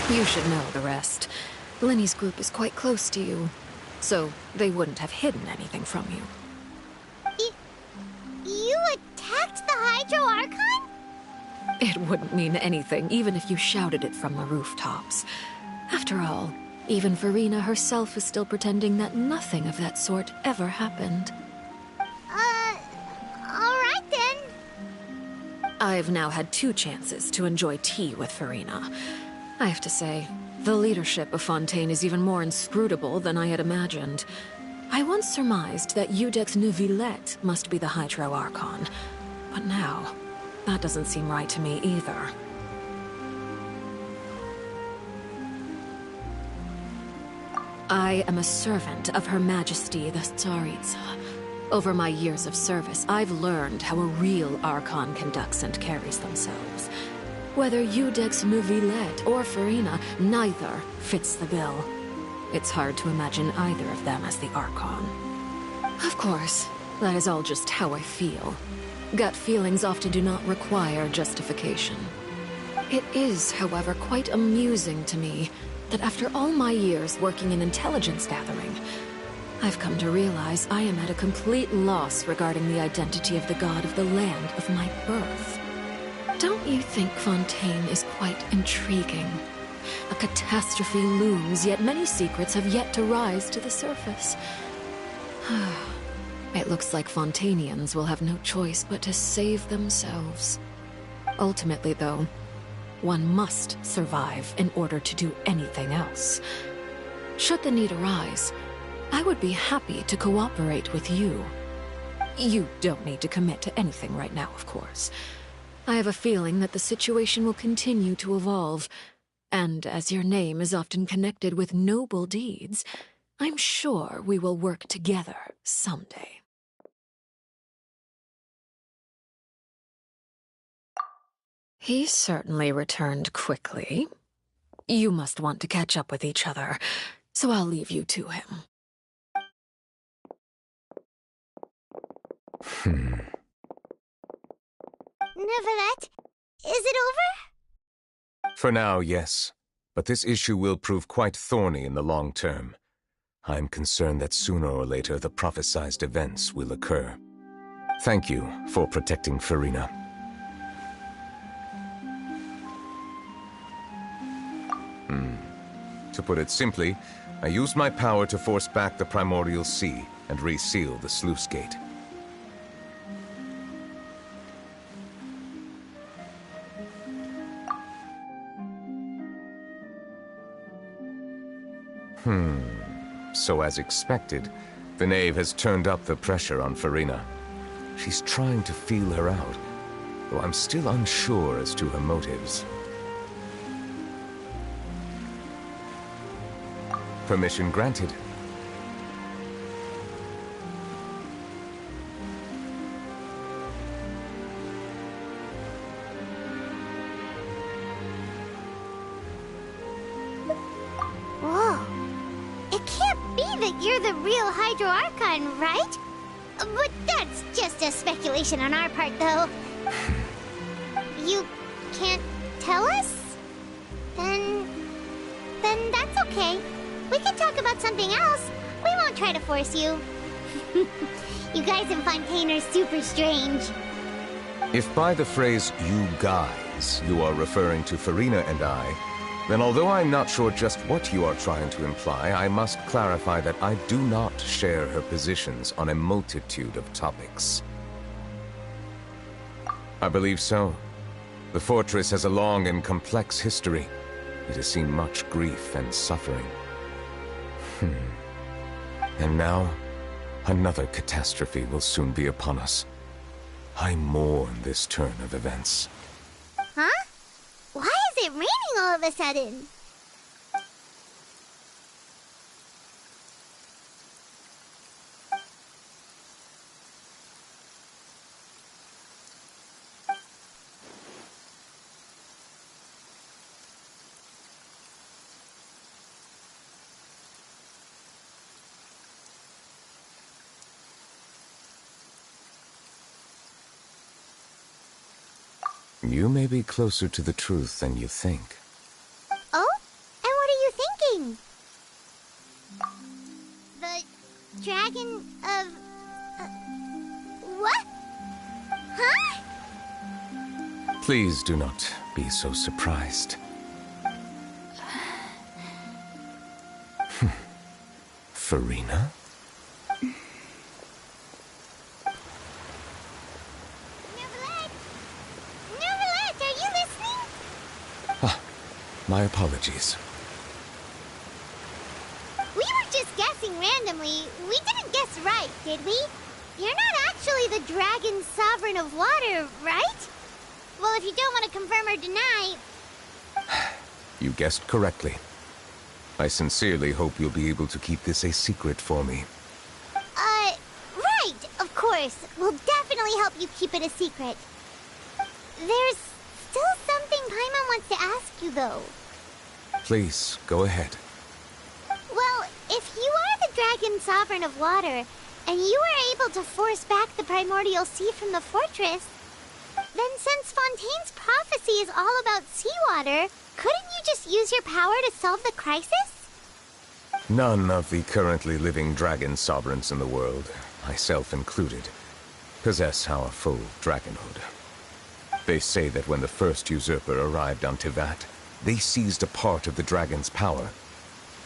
You should know the rest. Lenny's group is quite close to you, so they wouldn't have hidden anything from you. You attacked the Hydro Archon? It wouldn't mean anything, even if you shouted it from the rooftops. After all, even Farina herself is still pretending that nothing of that sort ever happened. Alright then. I've now had 2 chances to enjoy tea with Farina. I have to say, the leadership of Fontaine is even more inscrutable than I had imagined. I once surmised that Iudex Neuvillette must be the Hydro Archon, but now, that doesn't seem right to me either. I am a servant of Her Majesty the Tsaritsa. Over my years of service, I've learned how a real Archon conducts and carries themselves. Whether Iudex Neuvillette or Farina, neither fits the bill. It's hard to imagine either of them as the Archon. Of course, that is all just how I feel. Gut feelings often do not require justification. It is, however, quite amusing to me that after all my years working in intelligence gathering, I've come to realize I am at a complete loss regarding the identity of the god of the land of my birth. Don't you think Fontaine is quite intriguing? A catastrophe looms, yet many secrets have yet to rise to the surface. It looks like Fontainians will have no choice but to save themselves. Ultimately, though, one must survive in order to do anything else. Should the need arise, I would be happy to cooperate with you. You don't need to commit to anything right now, of course. I have a feeling that the situation will continue to evolve, and as your name is often connected with noble deeds, I'm sure we will work together someday. He certainly returned quickly. You must want to catch up with each other, so I'll leave you to him. Neverett, is it over? For now, yes. But this issue will prove quite thorny in the long term. I'm concerned that sooner or later the prophesized events will occur. Thank you for protecting Furina. To put it simply, I used my power to force back the primordial sea and reseal the sluice gate. So as expected, the knave has turned up the pressure on Furina. She's trying to feel her out, though I'm still unsure as to her motives. Permission granted. Whoa. It can't be that you're the real Hydro Archon, right? But that's just a speculation on our part, though. You can't tell us? Then that's okay. We can talk about something else. We won't try to force you. You guys in Fontaine are super strange. If by the phrase, you guys, you are referring to Furina and I, then although I'm not sure just what you are trying to imply, I must clarify that I do not share her positions on a multitude of topics. I believe so. The fortress has a long and complex history. It has seen much grief and suffering. And now, another catastrophe will soon be upon us. I mourn this turn of events. Huh? Why is it raining all of a sudden? You may be closer to the truth than you think. Oh? And what are you thinking? The dragon of... what? Huh? Please do not be so surprised. Furina? My apologies. We were just guessing randomly. We didn't guess right, did we? You're not actually the dragon sovereign of water, right? Well, if you don't want to confirm or deny... You guessed correctly. I sincerely hope you'll be able to keep this a secret for me. Right, of course. We'll definitely help you keep it a secret. There's still something Paimon wants to ask you, though. Please, go ahead. Well, if you are the dragon sovereign of water, and you were able to force back the primordial sea from the fortress, then since Fontaine's prophecy is all about seawater, couldn't you just use your power to solve the crisis? None of the currently living dragon sovereigns in the world, myself included, possess our full dragonhood. They say that when the first usurper arrived on Tivat, they seized a part of the dragon's power.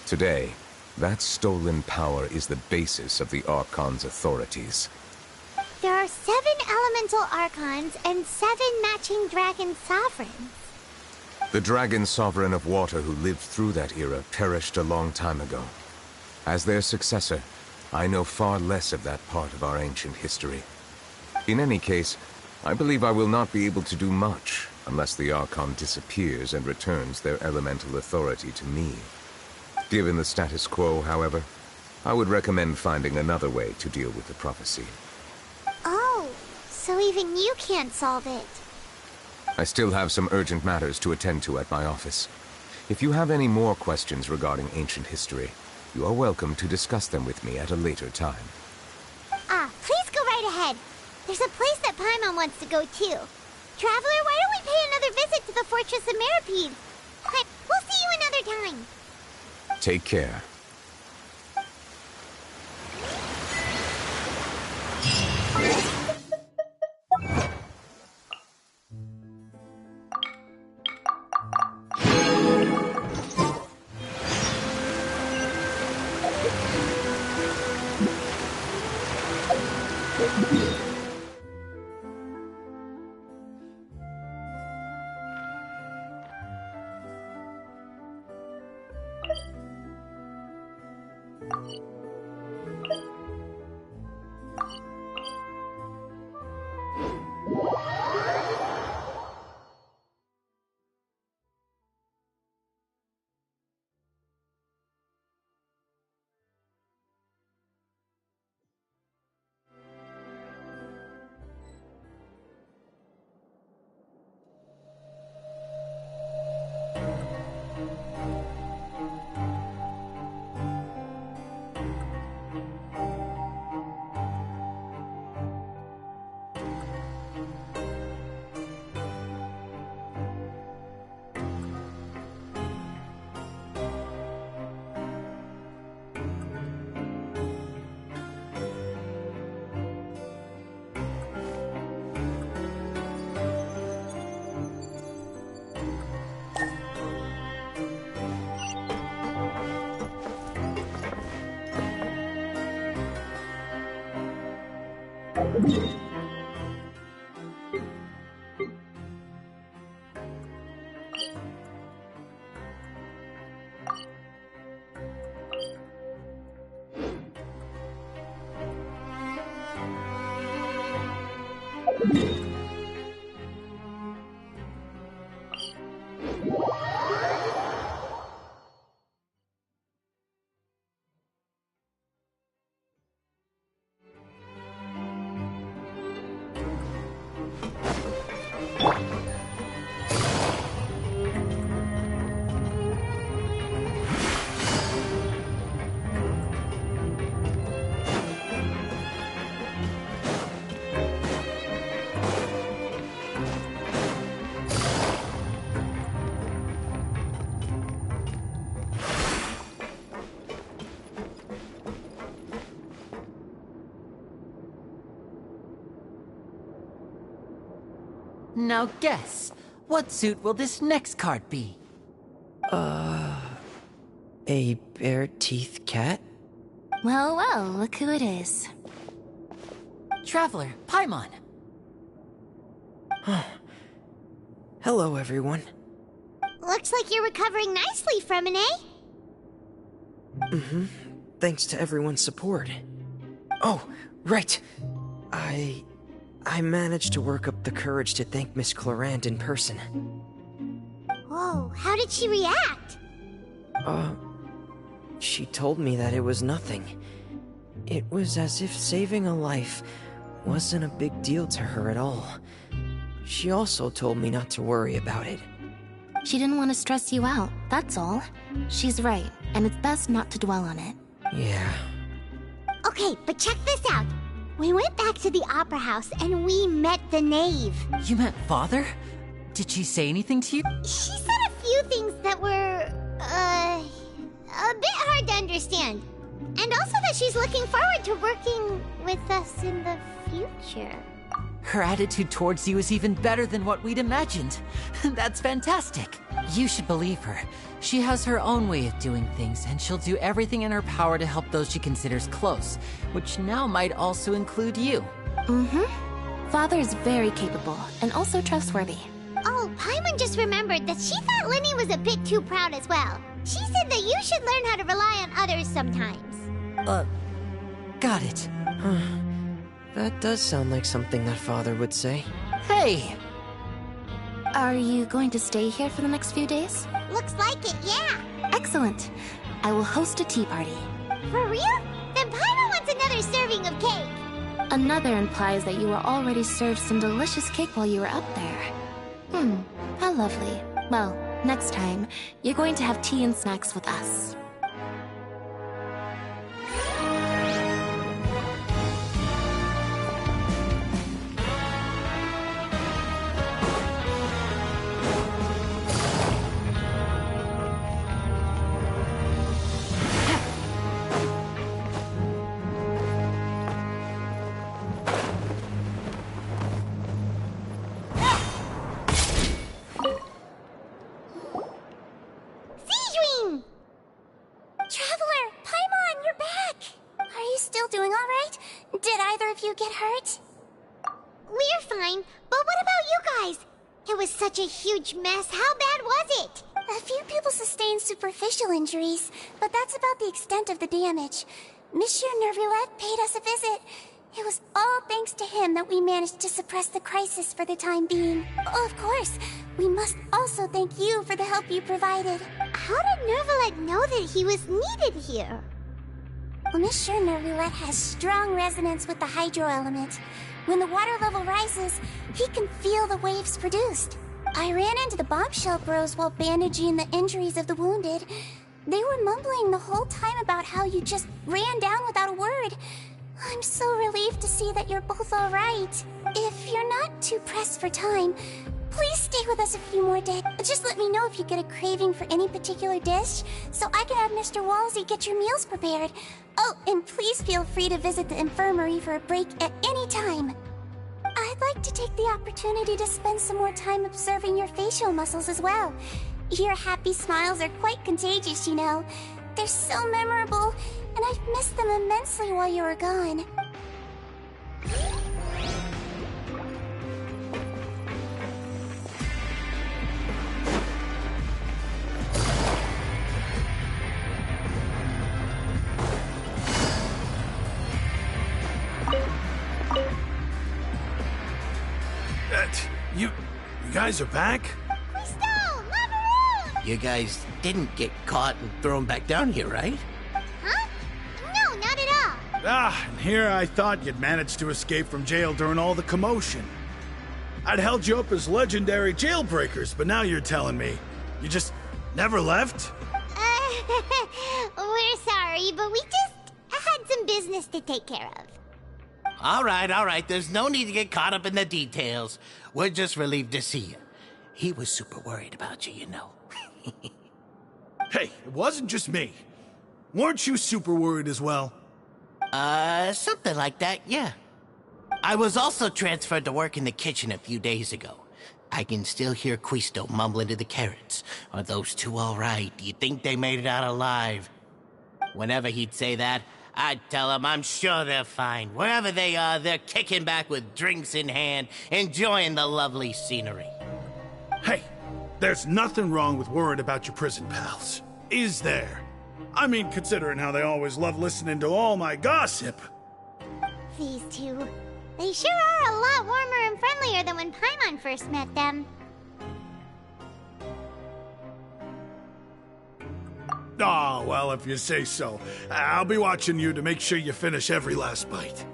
Today, that stolen power is the basis of the Archon's authorities. There are 7 elemental Archons and 7 matching dragon sovereigns. The dragon sovereign of water who lived through that era perished a long time ago. As their successor, I know far less of that part of our ancient history. In any case, I believe I will not be able to do much unless the Archon disappears and returns their elemental authority to me. Given the status quo, however, I would recommend finding another way to deal with the prophecy. Oh, so even you can't solve it. I still have some urgent matters to attend to at my office. If you have any more questions regarding ancient history, you are welcome to discuss them with me at a later time. Please go right ahead. There's a place that Paimon wants to go too. Traveler, why don't we pay another visit to the Fortress of Meropide? We'll see you another time. Take care. Now guess, what suit will this next card be? A bare-teeth cat? Well, well, look who it is. Traveler, Paimon. Hello, everyone. Looks like you're recovering nicely from it, eh? Thanks to everyone's support. Oh, right. I managed to work up the courage to thank Miss Clorant in person. Whoa, how did she react? She told me that it was nothing. It was as if saving a life wasn't a big deal to her at all. She also told me not to worry about it. She didn't want to stress you out, that's all. She's right, and it's best not to dwell on it. Yeah. Okay, but check this out. We went back to the Opera House and we met the Knave. You met Father? Did she say anything to you? She said a few things that were, a bit hard to understand. And also that she's looking forward to working with us in the future. Her attitude towards you is even better than what we'd imagined. That's fantastic. You should believe her. She has her own way of doing things, and she'll do everything in her power to help those she considers close, which now might also include you. Father is very capable, and also trustworthy. Oh, Paimon just remembered that she thought Linny was a bit too proud as well. She said that you should learn how to rely on others sometimes. Got it. That does sound like something that father would say. Hey! Are you going to stay here for the next few days? Looks like it, yeah. Excellent. I will host a tea party. For real? Then Paimon wants another serving of cake. Another implies that you were already served some delicious cake while you were up there. How lovely. Well, next time, you're going to have tea and snacks with us. Traveler, Paimon, you're back! Are you still doing alright? Did either of you get hurt? We're fine, but what about you guys? It was such a huge mess. How bad was it? A few people sustained superficial injuries, but that's about the extent of the damage. Monsieur Nervulette paid us a visit. It was all thanks to him that we managed to suppress the crisis for the time being. Of course, we must also thank you for the help you provided. How did Nervulette know that he was needed here? Well, Monsieur Nervulette has strong resonance with the hydro element. When the water level rises, he can feel the waves produced. I ran into the bombshell bros while bandaging the injuries of the wounded. They were mumbling the whole time about how you just ran down without a word. I'm so relieved to see that you're both alright. If you're not too pressed for time, please stay with us a few more days. Just let me know if you get a craving for any particular dish, so I can have Mr. Walsey get your meals prepared. Oh, and please feel free to visit the infirmary for a break at any time. I'd like to take the opportunity to spend some more time observing your facial muscles as well. Your happy smiles are quite contagious, you know. They're so memorable, and I've missed them immensely while you were gone. You guys are back? You guys didn't get caught and thrown back down here, right? Huh? No, not at all. And here I thought you'd managed to escape from jail during all the commotion. I'd held you up as legendary jailbreakers, but now you're telling me you just never left? We're sorry, but we just had some business to take care of. All right. There's no need to get caught up in the details. We're just relieved to see you. He was super worried about you, you know. Hey, it wasn't just me. Weren't you super worried as well? Something like that, yeah. I was also transferred to work in the kitchen a few days ago. I can still hear Quisto mumbling to the carrots. Are those two all right? Do you think they made it out alive? Whenever he'd say that, I'd tell him I'm sure they're fine. Wherever they are, they're kicking back with drinks in hand, enjoying the lovely scenery. Hey, there's nothing wrong with worrying about your prison pals. Is there? I mean, considering how they always love listening to all my gossip. These two. They sure are a lot warmer and friendlier than when Paimon first met them. Oh, well, if you say so. I'll be watching you to make sure you finish every last bite.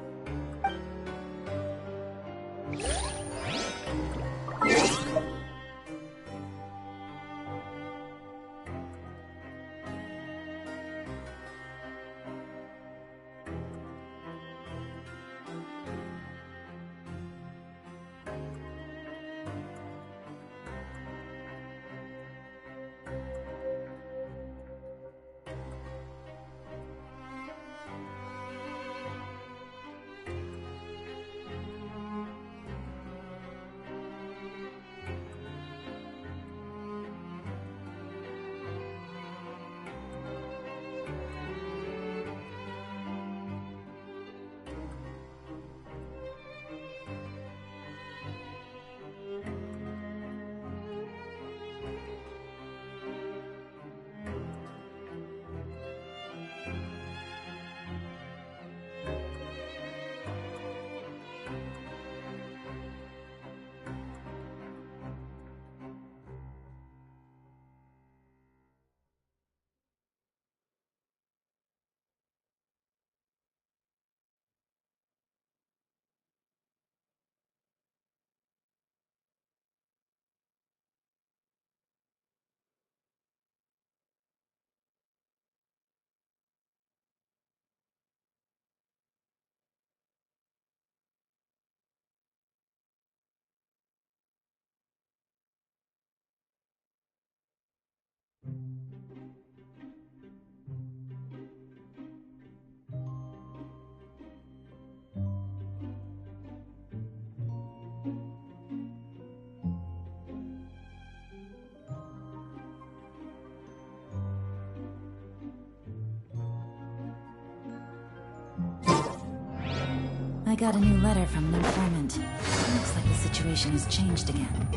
I got a new letter from an informant. Looks like the situation has changed again.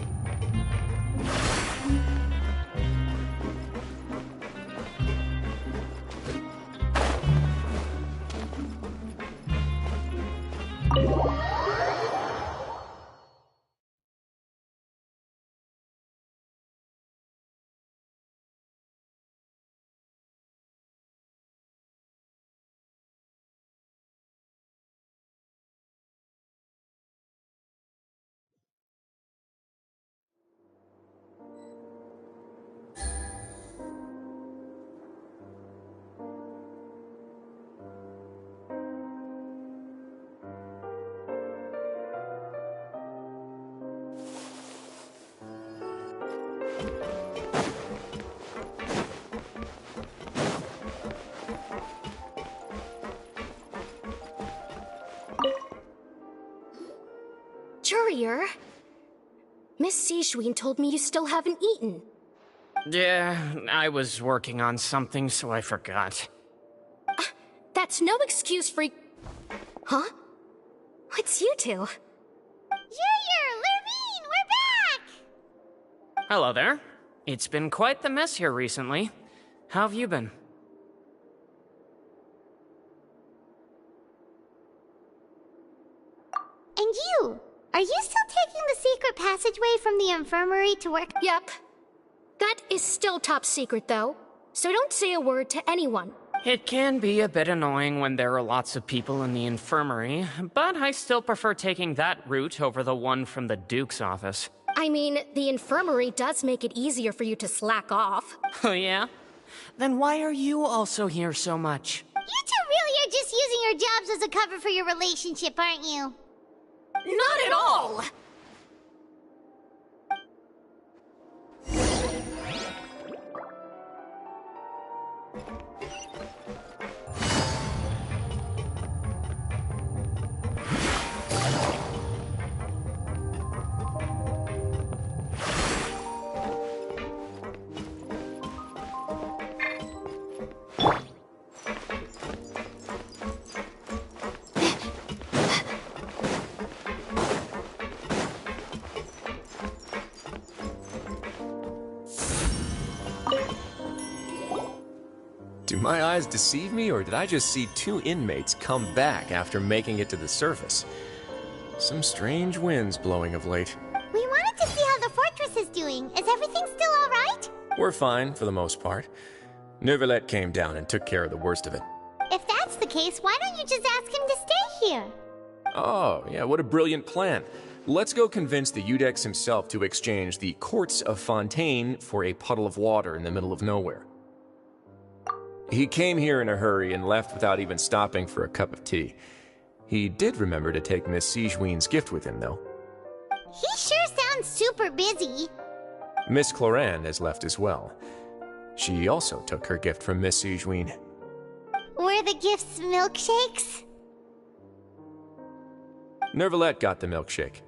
Courier, Miss Sijween told me you still haven't eaten. Yeah, I was working on something, so I forgot. That's no excuse for... Huh? It's you two. Courier, Lurvine, we're back! Hello there. It's been quite the mess here recently. How have you been? And you? Are you still taking the secret passageway from the infirmary to work? Yep. That is still top secret, though. So don't say a word to anyone. It can be a bit annoying when there are lots of people in the infirmary, but I still prefer taking that route over the one from the Duke's office. I mean, the infirmary does make it easier for you to slack off. Oh, yeah? Then why are you also here so much? You two really are just using your jobs as a cover for your relationship, aren't you? Not at all! Do my eyes deceive me, or did I just see two inmates come back after making it to the surface? Some strange winds blowing of late. We wanted to see how the fortress is doing. Is everything still alright? We're fine, for the most part. Neuvillette came down and took care of the worst of it. If that's the case, why don't you just ask him to stay here? Oh, yeah, what a brilliant plan. Let's go convince the Udex himself to exchange the Courts of Fontaine for a puddle of water in the middle of nowhere. He came here in a hurry and left without even stopping for a cup of tea. He did remember to take Miss Sijween's gift with him, though. He sure sounds super busy. Miss Cloran has left as well. She also took her gift from Miss Sijween. Were the gifts milkshakes? Neuvillette got the milkshake.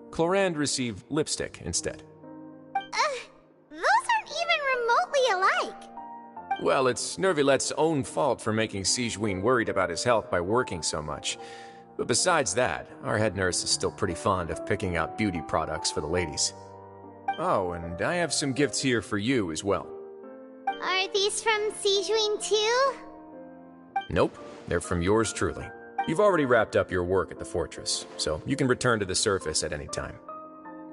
Cloran received lipstick instead. Those aren't even remotely alike. Well, it's Neuvillette's own fault for making Sijween worried about his health by working so much. But besides that, our head nurse is still pretty fond of picking out beauty products for the ladies. Oh, and I have some gifts here for you as well. Are these from Sijween too? Nope, they're from yours truly. You've already wrapped up your work at the fortress, so you can return to the surface at any time.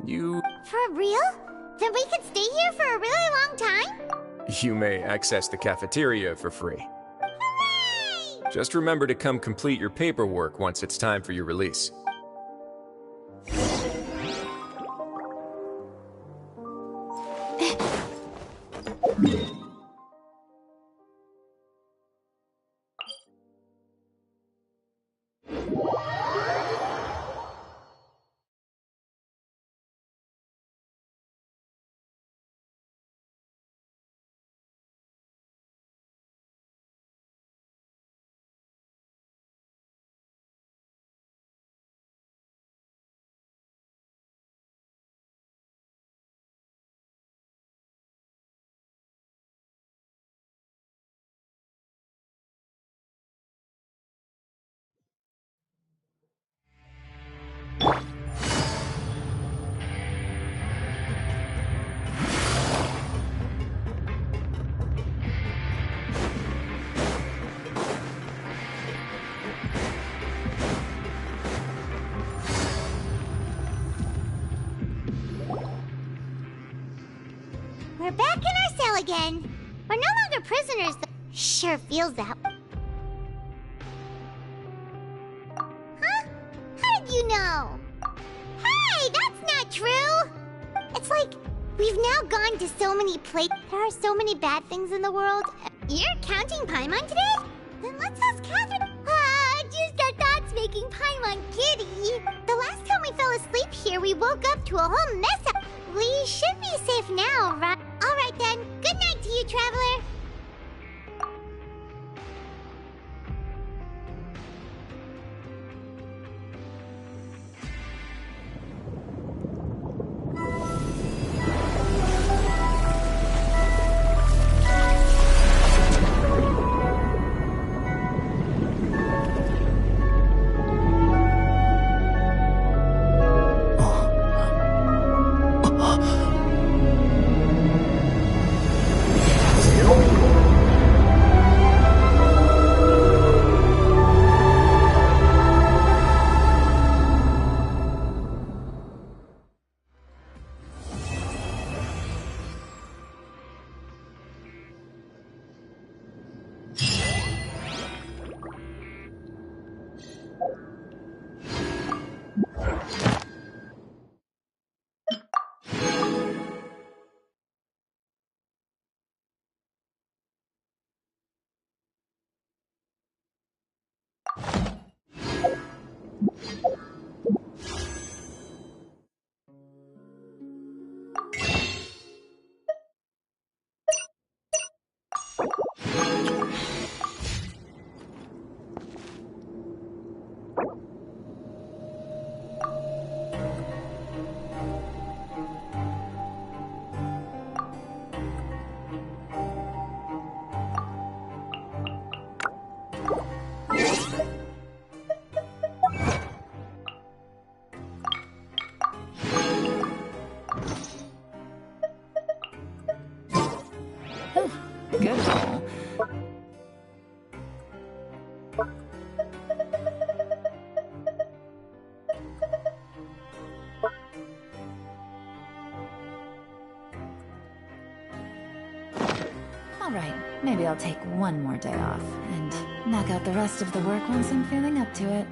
For real? Then we could stay here for a really long time? You may access the cafeteria for free. Hooray! Just remember to come complete your paperwork once it's time for your release. again. We're no longer prisoners, though. Sure feels that way. Huh? How did you know? Hey, that's not true! It's like, we've now gone to so many places. There are so many bad things in the world. You're counting Paimon today? Then let's ask Catherine. Just our thoughts making Paimon giddy. The last time we fell asleep here, we woke up to a whole mess up. We should be safe now, right? Alright then, good night to you, Traveler. Good roll. All right, maybe I'll take one more day off and knock out the rest of the work once I'm feeling up to it.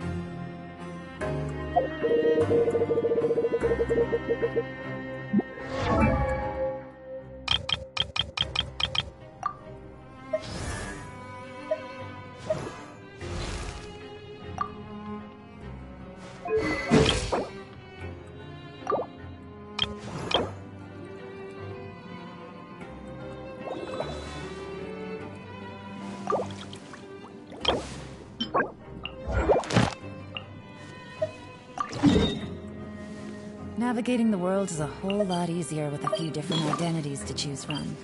Navigating the world is a whole lot easier with a few different identities to choose from.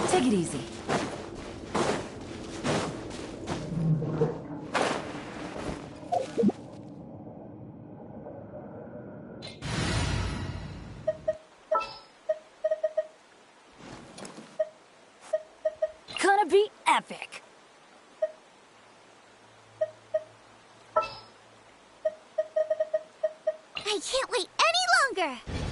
Take it easy. Gonna be epic. I can't wait any longer!